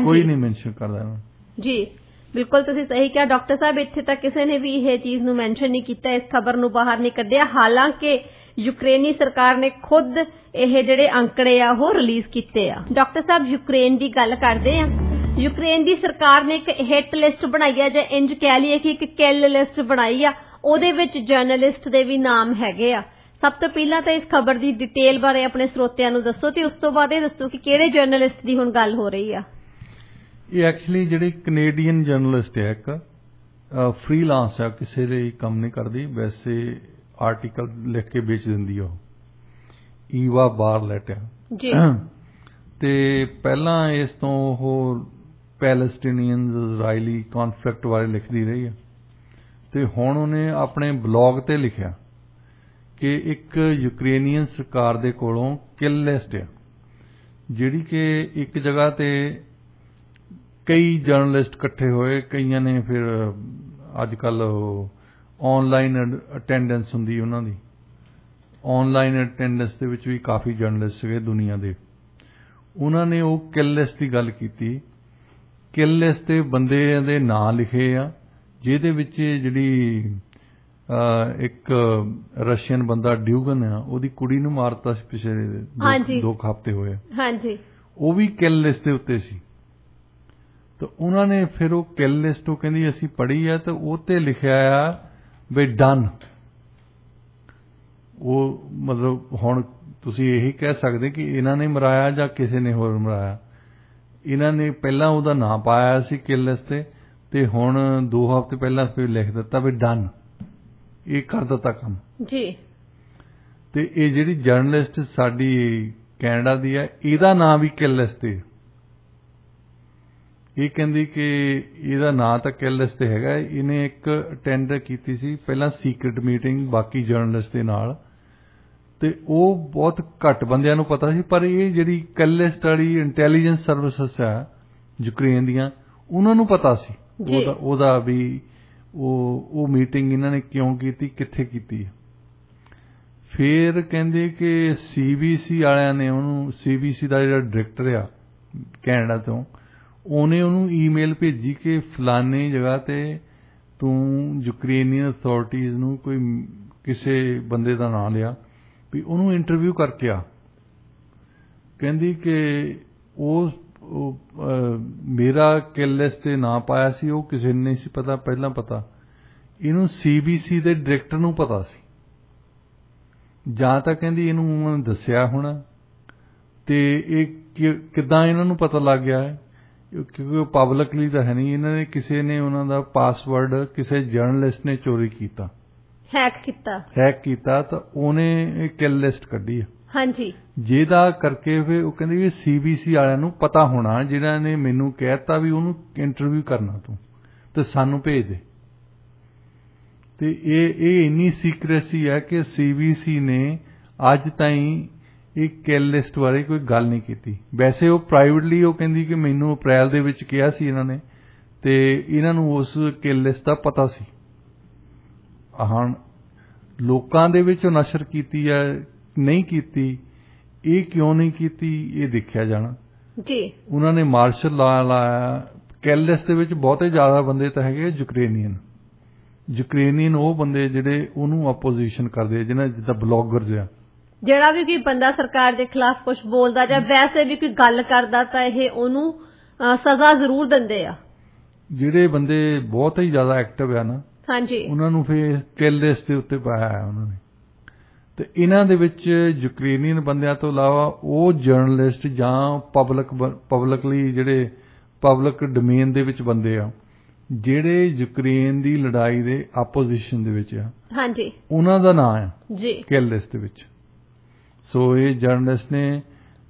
ਕੋਈ ਨਹੀਂ ਮੈਂਸ਼ਨ ਕਰਦਾ ਇਹਨਾਂ ਜੀ। ਬਿਲਕੁਲ ਤੁਸੀਂ ਸਹੀ ਕਿਹਾ ਡਾਕਟਰ ਸਾਹਿਬ। ਇੱਥੇ ਤਾਂ ਕਿਸੇ ਨੇ ਵੀ ਇਹ ਚੀਜ਼ ਨੂੰ ਮੈਂਸ਼ਨ ਨਹੀਂ ਕੀਤਾ, ਇਸ ਖਬਰ ਨੂੰ ਬਾਹਰ ਨਹੀਂ ਕੱਢਿਆ। ਹਾਲਾਂਕਿ ਯੂਕਰੇਨੀ ਸਰਕਾਰ ਨੇ ਖੁਦ ਇਹ ਜਿਹੜੇ ਅੰਕੜੇ ਆ ਉਹ ਰਿਲੀਜ਼ ਕੀਤੇ ਆ। ਡਾਕਟਰ ਸਾਹਿਬ ਯੂਕਰੇਨ ਦੀ ਗੱਲ ਕਰਦੇ ਆ। ਯੂਕਰੇਨ ਦੀ ਸਰਕਾਰ ਨੇ ਇੱਕ ਹਿੱਟ ਲਿਸਟ ਬਣਾਈ ਆ, ਜਾਂ ਇੰਜ ਕਹਿ ਲਈਏ ਕਿ ਇੱਕ ਕਿਲ ਲਿਸਟ ਬਣਾਈ ਆ। ਉਹਦੇ ਵਿੱਚ ਜਰਨਲਿਸਟ ਦੇ ਵੀ ਨਾਮ ਹੈਗੇ ਆ। ਸਭ ਤੋਂ ਪਹਿਲਾਂ ਤਾਂ ਇਸ ਖਬਰ ਦੀ ਡਿਟੇਲ ਬਾਰੇ ਆਪਣੇ ਸਰੋਤਿਆਂ ਨੂੰ ਦੱਸੋ, ਤੇ ਉਸ ਤੋਂ ਬਾਅਦ ਇਹ ਦੱਸੋ ਕਿ ਕਿਹੜੇ ਜਰਨਲਿਸਟ ਦੀ ਹੁਣ ਗੱਲ ਹੋ ਰਹੀ ਆ। ਇਹ ਐਕਚੁਅਲੀ ਜਿਹੜੀ ਕੈਨੇਡੀਅਨ ਜਰਨਲਿਸਟ ਹੈ, ਇੱਕ ਫ੍ਰੀਲਾਂਸ ਹੈ, ਕਿਸੇ ਲਈ ਕੰਮ ਨਹੀਂ ਕਰਦੀ, ਵੈਸੇ ਆਰਟੀਕਲ ਲਿਖ ਕੇ ਵੇਚ ਦਿੰਦੀ ਉਹ, ਈਵਾ ਬਾਰਲੈਟ ਹੈ ਜੀ। ਤੇ ਪਹਿਲਾਂ ਇਸ ਤੋਂ ਉਹ ਪੈਲਸਟੀਨੀਅਨਸ ਇਜ਼ਰਾਈਲੀ ਕਨਫਲਿਕਟ ਬਾਰੇ ਲਿਖਦੀ ਰਹੀ ਹੈ, ਤੇ ਹੁਣ ਉਹਨੇ ਆਪਣੇ ਬਲੌਗ ਤੇ ਲਿਖਿਆ ਕਿ ਇੱਕ ਯੂਕਰੇਨੀਅਨ ਸਰਕਾਰ ਦੇ ਕੋਲੋਂ ਕਿਲ ਲਿਸਟ ਹੈ, ਜਿਹੜੀ ਕਿ ਇੱਕ ਜਗ੍ਹਾ ਤੇ ਕਈ ਜਰਨਲਿਸਟ ਇਕੱਠੇ ਹੋਏ। ਕਈਆਂ ਨੇ ਫਿਰ ਅੱਜ ਕੱਲ ਆਨਲਾਈਨ ਅਟੈਂਡੈਂਸ ਹੁੰਦੀ ਉਹਨਾਂ ਦੀ, ਆਨਲਾਈਨ ਅਟੈਂਡੈਂਸ ਦੇ ਵਿੱਚ ਵੀ ਕਾਫੀ ਜਰਨਲਿਸਟ ਸੀਗੇ ਦੁਨੀਆ ਦੇ। ਉਹਨਾਂ ਨੇ ਉਹ ਕਿਲ ਲਿਸਟ ਦੀ ਗੱਲ ਕੀਤੀ। ਕਿਲ ਲਿਸਟ ਤੇ ਬੰਦੇ ਦੇ ਨਾਂ ਲਿਖੇ ਆ, ਜਿਹਦੇ ਵਿੱਚ ਜਿਹੜੀ ਇੱਕ ਰਸ਼ੀਅਨ ਬੰਦਾ ਡਿਊਗਨ ਆ, ਉਹਦੀ ਕੁੜੀ ਨੂੰ ਮਾਰਤਾ ਸੀ ਪਿਛਲੇ 2 ਹਫ਼ਤੇ ਹੋਏ। ਹਾਂਜੀ, ਉਹ ਵੀ ਕਿਲ ਲਿਸਟ ਦੇ ਉੱਤੇ ਸੀ। ਤਾਂ ਉਹਨਾਂ ਨੇ ਫਿਰ ਉਹ ਕਿਲ ਲਿਸਟ ਉਹ ਕਹਿੰਦੀ ਅਸੀਂ ਪੜ੍ਹੀ ਆ, ਤੇ ਉਹ ਤੇ ਲਿਖਿਆ ਆ ਵੀ ਡਨ। ਉਹ ਮਤਲਬ ਹੁਣ ਤੁਸੀਂ ਇਹੀ ਕਹਿ ਸਕਦੇ ਕਿ ਇਹਨਾਂ ਨੇ ਮਰਾਇਆ ਜਾਂ ਕਿਸੇ ਨੇ ਹੋਰ ਮਰਾਇਆ। ਇਹਨਾਂ ਨੇ ਪਹਿਲਾਂ ਉਹਦਾ ਨਾਂ ਪਾਇਆ ਸੀ ਕਿਲ ਲਿਸਟ ਤੇ ਹੁਣ 2 ਹਫ਼ਤੇ ਪਹਿਲਾਂ ਫਿਰ ਲਿਖ ਦਿੱਤਾ ਵੀ ਡਨ, ਇਹ ਕਰ ਦਿੱਤਾ ਕੰਮ ਜੀ। ਤੇ ਇਹ ਜਿਹੜੀ ਜਰਨਲਿਸਟ ਸਾਡੀ ਕੈਨੇਡਾ ਦੀ ਹੈ, ਇਹਦਾ ਨਾਂ ਵੀ ਕਿਲ ਲਿਸਟ ਤੇ। ਇਹ ਕਹਿੰਦੀ ਕਿ ਇਹਦਾ ਨਾਂ ਤਾਂ ਕਿਲ ਲਿਸਟ ਤੇ ਹੈਗਾ। ਇਹਨੇ ਇੱਕ ਅਟੈਂਡ ਕੀਤੀ ਸੀ ਪਹਿਲਾਂ ਸੀਕ੍ਰੇਟ ਮੀਟਿੰਗ ਬਾਕੀ ਜਰਨਲਿਸਟ ਦੇ ਨਾਲ, ਤੇ ਉਹ ਬਹੁਤ ਘੱਟ ਬੰਦਿਆਂ ਨੂੰ ਪਤਾ ਸੀ। ਪਰ ਇਹ ਜਿਹੜੀ ਕਿਲ ਲਿਸਟ ਵਾਲੀ ਇੰਟੈਲੀਜੈਂਸ ਸਰਵਿਸਿਜ਼ ਆ ਯੂਕਰੇਨ ਦੀਆਂ, ਉਹਨਾਂ ਨੂੰ ਪਤਾ ਸੀ ਉਹਦਾ ਵੀ ਉਹ ਮੀਟਿੰਗ ਇਹਨਾਂ ਨੇ ਕਿਉਂ ਕੀਤੀ, ਕਿੱਥੇ ਕੀਤੀ। ਫਿਰ ਕਹਿੰਦੇ ਕਿ CBC ਵਾਲਿਆਂ ਨੇ ਉਹਨੂੰ, CBC ਦਾ ਜਿਹੜਾ ਡਾਇਰੈਕਟਰ ਆ ਕੈਨੇਡਾ ਤੋਂ, ਉਹਨੇ ਉਹਨੂੰ ਈਮੇਲ ਭੇਜੀ ਕਿ ਫਲਾਨੀ ਜਗ੍ਹਾ ਤੇ ਤੂੰ ਯੂਕਰੇਨੀਅਨ ਅਥਾਰਟੀਜ਼ ਨੂੰ ਕੋਈ ਕਿਸੇ ਬੰਦੇ ਦਾ ਨਾਂ ਲਿਆ ਵੀ ਉਹਨੂੰ ਇੰਟਰਵਿਊ ਕਰਕੇ ਆ। ਕਹਿੰਦੀ ਕਿ ਉਹ ਮੇਰਾ ਕਿਲ ਲਿਸਟ ਤੇ ਨਾਂ ਪਾਇਆ ਸੀ, ਉਹ ਕਿਸੇ ਨੂੰ ਨਹੀਂ ਸੀ ਪਤਾ, ਪਹਿਲਾਂ ਪਤਾ ਇਹਨੂੰ CBC ਦੇ ਡਾਇਰੈਕਟਰ ਨੂੰ ਪਤਾ ਸੀ, ਜਾਂ ਤਾਂ ਕਹਿੰਦੀ ਇਹਨੂੰ ਉਹਨਾਂ ਨੇ ਦੱਸਿਆ ਹੋਣਾ। ਤੇ ਇਹ ਕਿੱਦਾਂ ਇਹਨਾਂ ਨੂੰ ਪਤਾ ਲੱਗ ਗਿਆ ਹੈ, ਕਿਉਂਕਿ ਉਹ ਪਬਲਿਕਲੀ ਤਾਂ ਹੈ ਨਹੀਂ। ਇਹਨਾਂ ਨੇ ਕਿਸੇ ਨੇ ਉਹਨਾਂ ਦਾ ਪਾਸਵਰਡ ਕਿਸੇ ਜਰਨਲਿਸਟ ਨੇ ਚੋਰੀ ਕੀਤਾ हैक ਕੀਤਾ ਤਾਂ ਉਹਨੇ ਕਿਲ ਲਿਸਟ ਕੱਢੀ ਆ। ਹਾਂਜੀ, ਜਿਹਦਾ ਕਰਕੇ ਫਿਰ ਉਹ ਕਹਿੰਦੇ ਵੀ CBC ਵਾਲਿਆਂ ਨੂੰ ਪਤਾ ਹੋਣਾ, ਜਿਹੜਾ ਨੇ ਮੈਨੂੰ ਕਹਿਤਾ ਵੀ ਉਹਨੂੰ ਇੰਟਰਵਿਊ ਕਰਨਾ ਤੂੰ ਤੇ ਸਾਨੂੰ ਭੇਜ ਦੇ। ਤੇ ਇਹ ਇੰਨੀ ਸੀਕ੍ਰੇਸੀ ਹੈ ਕਿ CBC ਨੇ ਅੱਜ ਤਾਈਂ ਇਹ ਕਿਲ ਲਿਸਟ ਬਾਰੇ ਕੋਈ ਗੱਲ ਨਹੀਂ ਕੀਤੀ। ਵੈਸੇ ਉਹ ਪ੍ਰਾਈਵੇਟਲੀ ਉਹ ਕਹਿੰਦੀ ਕਿ ਮੈਨੂੰ ਅਪ੍ਰੈਲ ਦੇ ਵਿੱਚ ਕਿਹਾ ਸੀ ਇਹਨਾਂ ਨੇ, ਤੇ ਇਹਨਾਂ ਨੂੰ ਉਸ ਕਿਲ ਲਿਸਟ ਦਾ ਪਤਾ ਸੀ। ਹੁਣ ਲੋਕਾਂ ਦੇ ਵਿੱਚ ਨਸ਼ਰ ਕੀਤੀ ਹੈ ਨਹੀਂ ਕੀਤੀ, ਇਹ ਕਿਉਂ ਨਹੀਂ ਕੀਤੀ ਇਹ ਦੇਖਿਆ ਜਾਣਾ ਜੀ। ਉਹਨਾਂ ਨੇ ਮਾਰਸ਼ਲ ਲਾ ਲਾਇਆ। ਕਿਲ ਲਿਸਟ ਦੇ ਵਿੱਚ ਬਹੁਤੇ ਜ਼ਿਆਦਾ ਬੰਦੇ ਤਾਂ ਹੈਗੇ ਯੂਕਰੇਨੀਅਨ ਉਹ ਬੰਦੇ ਜਿਹੜੇ ਉਹਨੂੰ ਆਪੋਜੀਸ਼ਨ ਕਰਦੇ ਆ, ਜਿੱਦਾਂ ਬਲੌਗਰਸ ਆ। ਜਿਹੜਾ ਵੀ ਕੋਈ ਬੰਦਾ ਸਰਕਾਰ ਦੇ ਖਿਲਾਫ ਕੁਝ ਬੋਲਦਾ ਜਾਂ ਵੈਸੇ ਵੀ ਕੋਈ ਗੱਲ ਕਰਦਾ ਤਾਂ ਇਹ ਉਹਨੂੰ ਸਜ਼ਾ ਜ਼ਰੂਰ ਦਿੰਦੇ ਆ। ਜਿਹੜੇ ਬੰਦੇ ਬਹੁਤ ਹੀ ਜ਼ਿਆਦਾ ਐਕਟਿਵ ਆ ਨਾ, ਹਾਂਜੀ, ਉਹਨਾਂ ਨੂੰ ਫਿਰ ਕਿਲ ਲਿਸਟ ਦੇ ਉੱਤੇ ਪਾਇਆ ਹੈ ਉਹਨਾਂ ਨੇ। ਤੇ ਇਹਨਾਂ ਦੇ ਵਿੱਚ ਯੂਕਰੇਨੀਅਨ ਬੰਦਿਆਂ ਤੋਂ ਇਲਾਵਾ ਉਹ ਜਰਨਲਿਸਟ ਜਾਂ ਪਬਲਿਕਲੀ ਜਿਹੜੇ ਪਬਲਿਕ ਡੋਮੇਨ ਦੇ ਵਿੱਚ ਬੰਦੇ ਆ, ਜਿਹੜੇ ਯੂਕਰੇਨ ਦੀ ਲੜਾਈ ਦੇ ਆਪੋਜੀਸ਼ਨ ਦੇ ਵਿੱਚ ਆ, ਹਾਂਜੀ, ਉਹਨਾਂ ਦਾ ਨਾਮ ਹੈ ਜੀ ਕਿਲ ਲਿਸਟ ਦੇ ਵਿੱਚ। ਸੋ ਇਹ ਜਰਨਲਿਸਟ ਨੇ,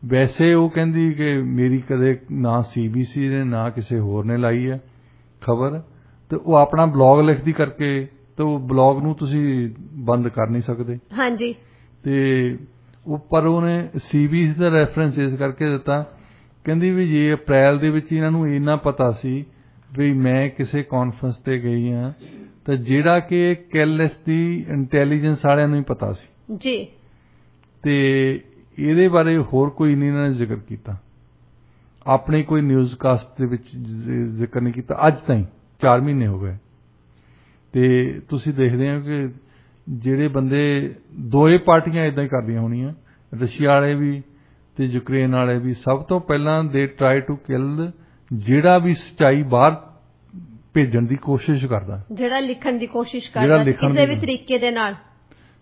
ਵੈਸੇ ਉਹ ਕਹਿੰਦੀ ਕਿ ਮੇਰੀ ਕਦੇ ਨਾ CBC ਨੇ ਨਾ ਕਿਸੇ ਹੋਰ ਨੇ ਲਾਈ ਹੈ ਖਬਰ, ਤੇ ਉਹ ਆਪਣਾ ਬਲੌਗ ਲਿਖਦੀ ਕਰਕੇ, ਤੇ ਉਹ ਬਲੌਗ ਨੂੰ ਤੁਸੀਂ ਬੰਦ ਕਰ ਨਹੀਂ ਸਕਦੇ। ਹਾਂਜੀ, ਤੇ ਪਰ ਉਹਨੇ CBC ਦਾ ਰੈਫਰੈਂਸ ਇਸ ਕਰਕੇ ਦਿੱਤਾ, ਕਹਿੰਦੀ ਵੀ ਜੇ ਅਪ੍ਰੈਲ ਦੇ ਵਿੱਚ ਇਹਨਾਂ ਨੂੰ ਇੰਨਾ ਪਤਾ ਸੀ ਵੀ ਮੈਂ ਕਿਸੇ ਕਾਨਫਰੰਸ ਤੇ ਗਈ ਹਾਂ, ਤਾਂ ਜਿਹੜਾ ਕਿ ਕਿਲ ਲਿਸਟ ਦੀ ਇੰਟੈਲੀਜੈਂਸ ਵਾਲਿਆਂ ਨੂੰ ਹੀ ਪਤਾ ਸੀ ਜੀ, ਤੇ ਇਹਦੇ ਬਾਰੇ ਹੋਰ ਕੋਈ ਨਹੀਂ ਇਹਨਾਂ ਨੇ ਜ਼ਿਕਰ ਕੀਤਾ, ਆਪਣੇ ਕੋਈ ਨਿਊਜ਼ ਕਾਸਟ ਦੇ ਵਿੱਚ ਜ਼ਿਕਰ ਨਹੀਂ ਕੀਤਾ ਅੱਜ ਤਾਈਂ। 4 ਮਹੀਨੇ ਹੋ ਗਏ। ਤੇ ਤੁਸੀਂ ਦੇਖਦੇ ਹੋ ਕਿ ਜਿਹੜੇ ਬੰਦੇ ਦੋਏ ਪਾਰਟੀਆਂ ਇਦਾਂ ਹੀ ਕਰਦੀਆਂ ਹੋਣੀਆਂ, ਰਸ਼ੀਆ ਵਾਲੇ ਵੀ ਤੇ ਯੂਕਰੇਨ ਵਾਲੇ ਵੀ, ਸਭ ਤੋਂ ਪਹਿਲਾਂ ਦੇ ਟਰਾਈ ਟੂ ਕਿਲ ਜਿਹੜਾ ਵੀ ਸੱਚਾਈ ਬਾਹਰ ਭੇਜਣ ਦੀ ਕੋਸ਼ਿਸ਼ ਕਰਦਾ, ਜਿਹੜਾ ਲਿਖਣ ਦੀ ਕੋਸ਼ਿਸ਼ ਕਰਦਾ ਕਿਸੇ ਵੀ ਤਰੀਕੇ ਦੇ ਨਾਲ।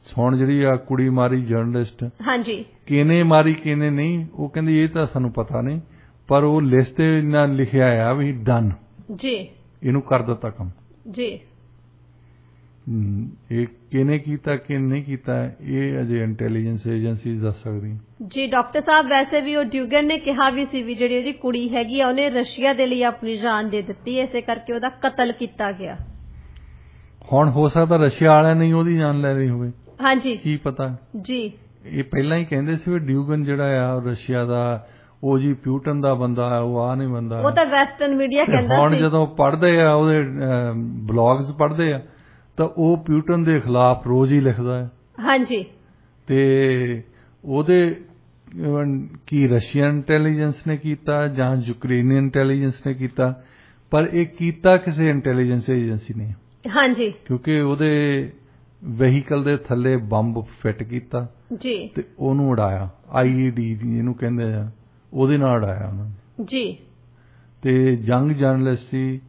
ਹੁਣ ਜਿਹੜੀ ਆ ਕੁੜੀ ਮਾਰੀ ਜਰਨਲਿਸਟ, ਹਾਂਜੀ, ਕਿਹਨੇ ਮਾਰੀ ਕਿਹਨੇ ਨਹੀਂ, ਉਹ ਕਹਿੰਦੀ ਇਹ ਤਾਂ ਸਾਨੂੰ ਪਤਾ ਨਹੀਂ, ਪਰ ਉਹ ਲਿਸਟ ਤੇ ਇੰਨਾ ਲਿਖਿਆ ਆ ਵੀ ਡਨ ਜੀ, ਇਹਨੂੰ ਕਰ ਦਿੱਤਾ ਕੰਮ ਜੀ। ਇਹ ਕਿਹਨੇ ਕੀਤਾ ਕਿਹਨੇ ਨਹੀਂ ਕੀਤਾ ਇਹ ਅਜੇ ਇੰਟੈਲੀਜੈਂਸ ਏਜੰਸੀ ਦੱਸ ਸਕਦੀ ਜੀ। ਡਾਕਟਰ ਸਾਹਿਬ, ਵੈਸੇ ਵੀ ਉਹ ਡਿਊਗਨ ਨੇ ਕਿਹਾ ਵੀ ਸੀ ਵੀ ਜਿਹੜੀ ਉਹਦੀ ਕੁੜੀ ਹੈਗੀ ਆ ਉਹਨੇ ਰਸ਼ੀਆ ਦੇ ਲਈ ਆਪਣੀ ਜਾਨ ਦੇ ਦਿੱਤੀ, ਇਸੇ ਕਰਕੇ ਉਹਦਾ ਕਤਲ ਕੀਤਾ ਗਿਆ। ਹੁਣ ਹੋ ਸਕਦਾ ਰਸ਼ੀਆ ਵਾਲਿਆਂ ਨੇ ਉਹਦੀ ਜਾਨ ਲੈ ਲਈ ਹੋਵੇ, ਹਾਂਜੀ, ਕੀ ਪਤਾ ਜੀ। ਇਹ ਪਹਿਲਾਂ ਹੀ ਕਹਿੰਦੇ ਸੀ ਵੀ ਡਿਊਗਨ ਜਿਹੜਾ ਆ ਰਸ਼ੀਆ ਦਾ, ਉਹ ਜੀ ਪਿਊਟਨ ਦਾ ਬੰਦਾ ਹੈ, ਉਹ ਆ ਨਹੀਂ ਬੰਦਾ, ਉਹ ਤਾਂ ਵੈਸਟਰਨ ਮੀਡੀਆ ਕਹਿੰਦਾ ਸੀ। ਹੁਣ ਜਦੋਂ ਪੜ੍ਹਦੇ ਆ ਉਹਦੇ ਬਲੌਗਸ ਪੜ੍ਹਦੇ ਆ ਤਾਂ ਉਹ ਪਿਊਟਨ ਦੇ ਖਿਲਾਫ ਰੋਜ਼ ਹੀ ਲਿਖਦਾ ਹੈ, ਹਾਂਜੀ, ਤੇ ਉਹਦੇ ਕੀ ਰਸ਼ੀਅਨ ਇੰਟੈਲੀਜੈਂਸ ਨੇ ਕੀਤਾ ਜਾਂ ਯੂਕਰੇਨੀਅਨ ਇੰਟੈਲੀਜੈਂਸ ਨੇ ਕੀਤਾ, ਪਰ ਇਹ ਕੀਤਾ ਕਿਸੇ ਇੰਟੈਲੀਜੈਂਸ ਏਜੰਸੀ ਨੇ, ਹਾਂਜੀ, ਕਿਉਂਕਿ ਉਹਦੇ ਵਹੀਕਲ ਦੇ ਥੱਲੇ ਬੰਬ ਫਿੱਟ ਕੀਤਾ ਜੀ, ਤੇ ਉਹਨੂੰ ਉਡਾਇਆ, IED ਇਹਨੂੰ ਕਹਿੰਦੇ ਆ, ਉਹਦੇ ਨਾਲ ਉਡਾਇਆ ਉਹਨਾਂ ਨੇ ਜੀ। ਤੇ ਯੰਗ ਜਰਨਲਿਸਟ ਸੀ,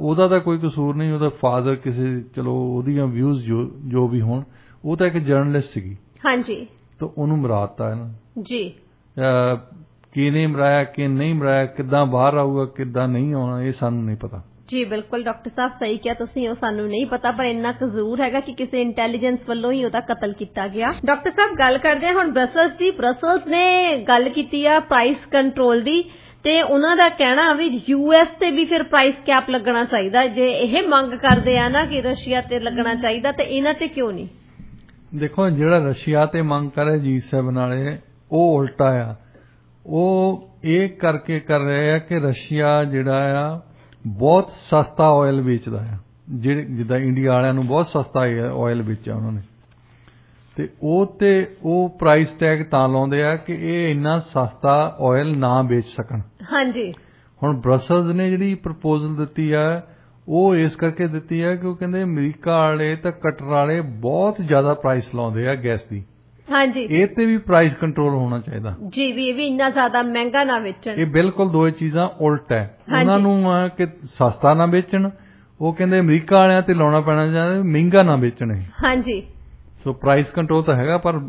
ਉਹਦਾ ਤਾਂ ਕੋਈ ਕਸੂਰ ਨਹੀਂ, ਉਹਦਾ ਫਾਦਰ ਕਿਸੇ, ਚਲੋ ਉਹਦੀਆਂ ਵਿਊਜ਼ ਜੋ ਵੀ ਹੋਣ, ਉਹ ਤਾਂ ਇੱਕ ਜਰਨਲਿਸਟ ਸੀਗੀ, ਹਾਂਜੀ, ਤਾਂ ਉਹਨੂੰ ਮਰਾਤਾ ਇਹਨਾਂ ਜੀ। ਕਿਹਨੇ ਮਰਾਇਆ ਕਿ ਨਹੀਂ ਮਰਾਇਆ, ਕਿੱਦਾਂ ਬਾਹਰ ਆਊਗਾ ਕਿੱਦਾਂ ਨਹੀਂ ਆਉਣਾ, ਇਹ ਸਾਨੂੰ ਨਹੀਂ ਪਤਾ ਜੀ। ਬਿਲਕੁਲ ਡਾਕਟਰ ਸਾਹਿਬ, ਸਹੀ ਕਿਹਾ ਤੁਸੀਂ, ਉਹ ਸਾਨੂੰ ਨਹੀਂ ਪਤਾ, ਪਰ ਇੰਨਾ ਕੁ ਜ਼ਰੂਰ ਹੈਗਾ ਕਿ ਕਿਸੇ ਇੰਟੈਲੀਜੈਂਸ ਵੱਲੋਂ ਹੀ ਉਹਦਾ ਕਤਲ ਕੀਤਾ ਗਿਆ। ਡਾਕਟਰ ਸਾਹਿਬ, ਗੱਲ ਕਰਦੇ ਹਾਂ ਹੁਣ ਬ੍ਰਸਲਸ ਦੀ। ਬ੍ਰਸਲਸ ਨੇ ਗੱਲ ਕੀਤੀ ਆ ਪ੍ਰਾਈਸ ਕੰਟਰੋਲ ਦੀ, ਤੇ ਉਹਨਾਂ ਦਾ ਕਹਿਣਾ ਵੀ US ਤੇ ਵੀ ਫਿਰ ਪ੍ਰਾਈਸ ਕੈਪ ਲੱਗਣਾ ਚਾਹੀਦਾ। ਜੇ ਇਹ ਮੰਗ ਕਰਦੇ ਆ ਨਾ ਕਿ ਰਸ਼ੀਆ ਤੇ ਲੱਗਣਾ ਚਾਹੀਦਾ, ਤੇ ਇਹਨਾਂ ਤੇ ਕਿਉਂ ਨਹੀਂ? ਦੇਖੋ, ਜਿਹੜਾ ਰਸ਼ੀਆ ਤੇ ਮੰਗ ਕਰੇ G7 ਵਾਲੇ, ਉਹ ਉਲਟਾ ਆ, ਉਹ ਇਹ ਕਰਕੇ ਕਰ ਰਹੇ ਆ ਕਿ ਰਸ਼ੀਆ ਜਿਹੜਾ ਆ ਬਹੁਤ ਸਸਤਾ ਆਇਲ ਵੇਚਦਾ ਆ, ਜਿੱਦਾਂ ਇੰਡੀਆ ਵਾਲਿਆਂ ਨੂੰ ਬਹੁਤ ਸਸਤਾ ਆਇਲ ਵੇਚਿਆ ਉਹਨਾਂ ਨੇ, ਤੇ ਉਹ ਪ੍ਰਾਈਸ ਟੈਗ ਤਾਂ ਲਾਉਂਦੇ ਆ ਕਿ ਇਹ ਇੰਨਾ ਸਸਤਾ ਆਇਲ ਨਾ ਵੇਚ ਸਕਣ। ਹਾਂਜੀ, ਹੁਣ ਬ੍ਰਸਲਸ ਨੇ ਜਿਹੜੀ ਪ੍ਰਪੋਜ਼ਲ ਦਿੱਤੀ ਆ, ਉਹ ਇਸ ਕਰਕੇ ਦਿੱਤੀ ਆ ਕਿ ਉਹ ਕਹਿੰਦੇ ਅਮਰੀਕਾ ਵਾਲੇ ਤਾਂ ਕਟਰ ਵਾਲੇ ਬਹੁਤ ਜ਼ਿਆਦਾ ਪ੍ਰਾਈਸ ਲਾਉਂਦੇ ਆ ਗੈਸ ਦੀ, ਹਾਂਜੀ, ਇਹ ਤੇ ਵੀ ਪ੍ਰਾਈਸ ਕੰਟਰੋਲ ਹੋਣਾ ਚਾਹੀਦਾ ਜੀ, ਵੀ ਇਹ ਵੀ ਇੰਨਾ ਜ਼ਿਆਦਾ ਮਹਿੰਗਾ ਨਾ ਵੇਚਣ। ਇਹ ਬਿਲਕੁਲ ਦੋਏ ਚੀਜ਼ਾਂ ਉਲਟ ਹੈ, ਉਹਨਾਂ ਨੂੰ ਆ ਕਿ ਸਸਤਾ ਨਾ ਵੇਚਣ, ਉਹ ਕਹਿੰਦੇ ਅਮਰੀਕਾ ਵਾਲਿਆਂ ਤੇ ਲਾਉਣਾ ਪੈਣਾ ਚਾਹੀਦਾ ਮਹਿੰਗਾ ਨਾ ਵੇਚਣ ਇਹ, ਹਾਂਜੀ। ਸੋ ਪ੍ਰਾਈਸ ਕੰਟਰੋਲ ਤਾਂ ਹੈਗਾ, ਪਰ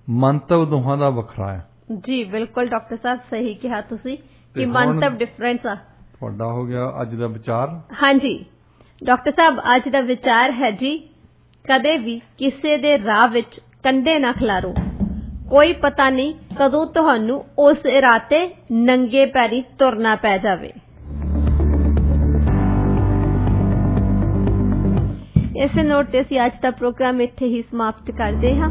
ਮੰਤਵ ਦੋਹਾਂ ਦਾ ਵੱਖਰਾ ਹੈ ਜੀ। ਬਿਲਕੁਲ ਡਾਕਟਰ ਸਾਹਿਬ, ਸਹੀ ਕਿਹਾ ਤੁਸੀਂ ਕਿ ਮੰਤਵ ਡਿਫਰੈਂਸ ਆ। ਤੁਹਾਡਾ ਹੋ ਗਿਆ ਅੱਜ ਦਾ ਵਿਚਾਰ। ਹਾਂਜੀ ਡਾਕਟਰ ਸਾਹਿਬ, ਅੱਜ ਦਾ ਵਿਚਾਰ ਹੈ ਜੀ, ਕਦੇ ਵੀ ਕਿਸੇ ਦੇ ਰਾਹ ਵਿੱਚ ਕੰਡੇ ਨਾ ਖਿਲਾਰੋ। ਕੋਈ ਪਤਾ ਨਹੀਂ ਕਦੋਂ ਤੁਹਾਨੂੰ ਉਸ ਰਾਹ ਤੇ ਨੰਗੇ ਪੈਰੀ ਤੁਰਨਾ ਪੈ ਜਾਵੇ। ਇਸੇ ਨੋਟ ਤੇ ਅਸੀਂ ਅੱਜ ਦਾ ਪ੍ਰੋਗਰਾਮ ਇੱਥੇ ਹੀ ਸਮਾਪਤ ਕਰਦੇ ਹਾਂ।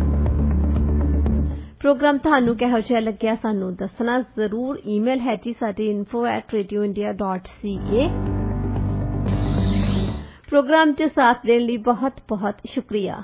ਪ੍ਰੋਗਰਾਮ ਤੁਹਾਨੂੰ ਕਿਹੋ ਜਿਹਾ ਲੱਗਿਆ ਸਾਨੂੰ ਦੱਸਣਾ ਜ਼ਰੂਰ। ਈਮੇਲ ਹੈ ਜੀ ਸਾਡੀ info@radioindia.ca। ਪ੍ਰੋਗਰਾਮ 'ਚ ਸਾਥ ਦੇਣ ਲਈ ਬਹੁਤ ਬਹੁਤ ਸ਼ੁਕਰੀਆ।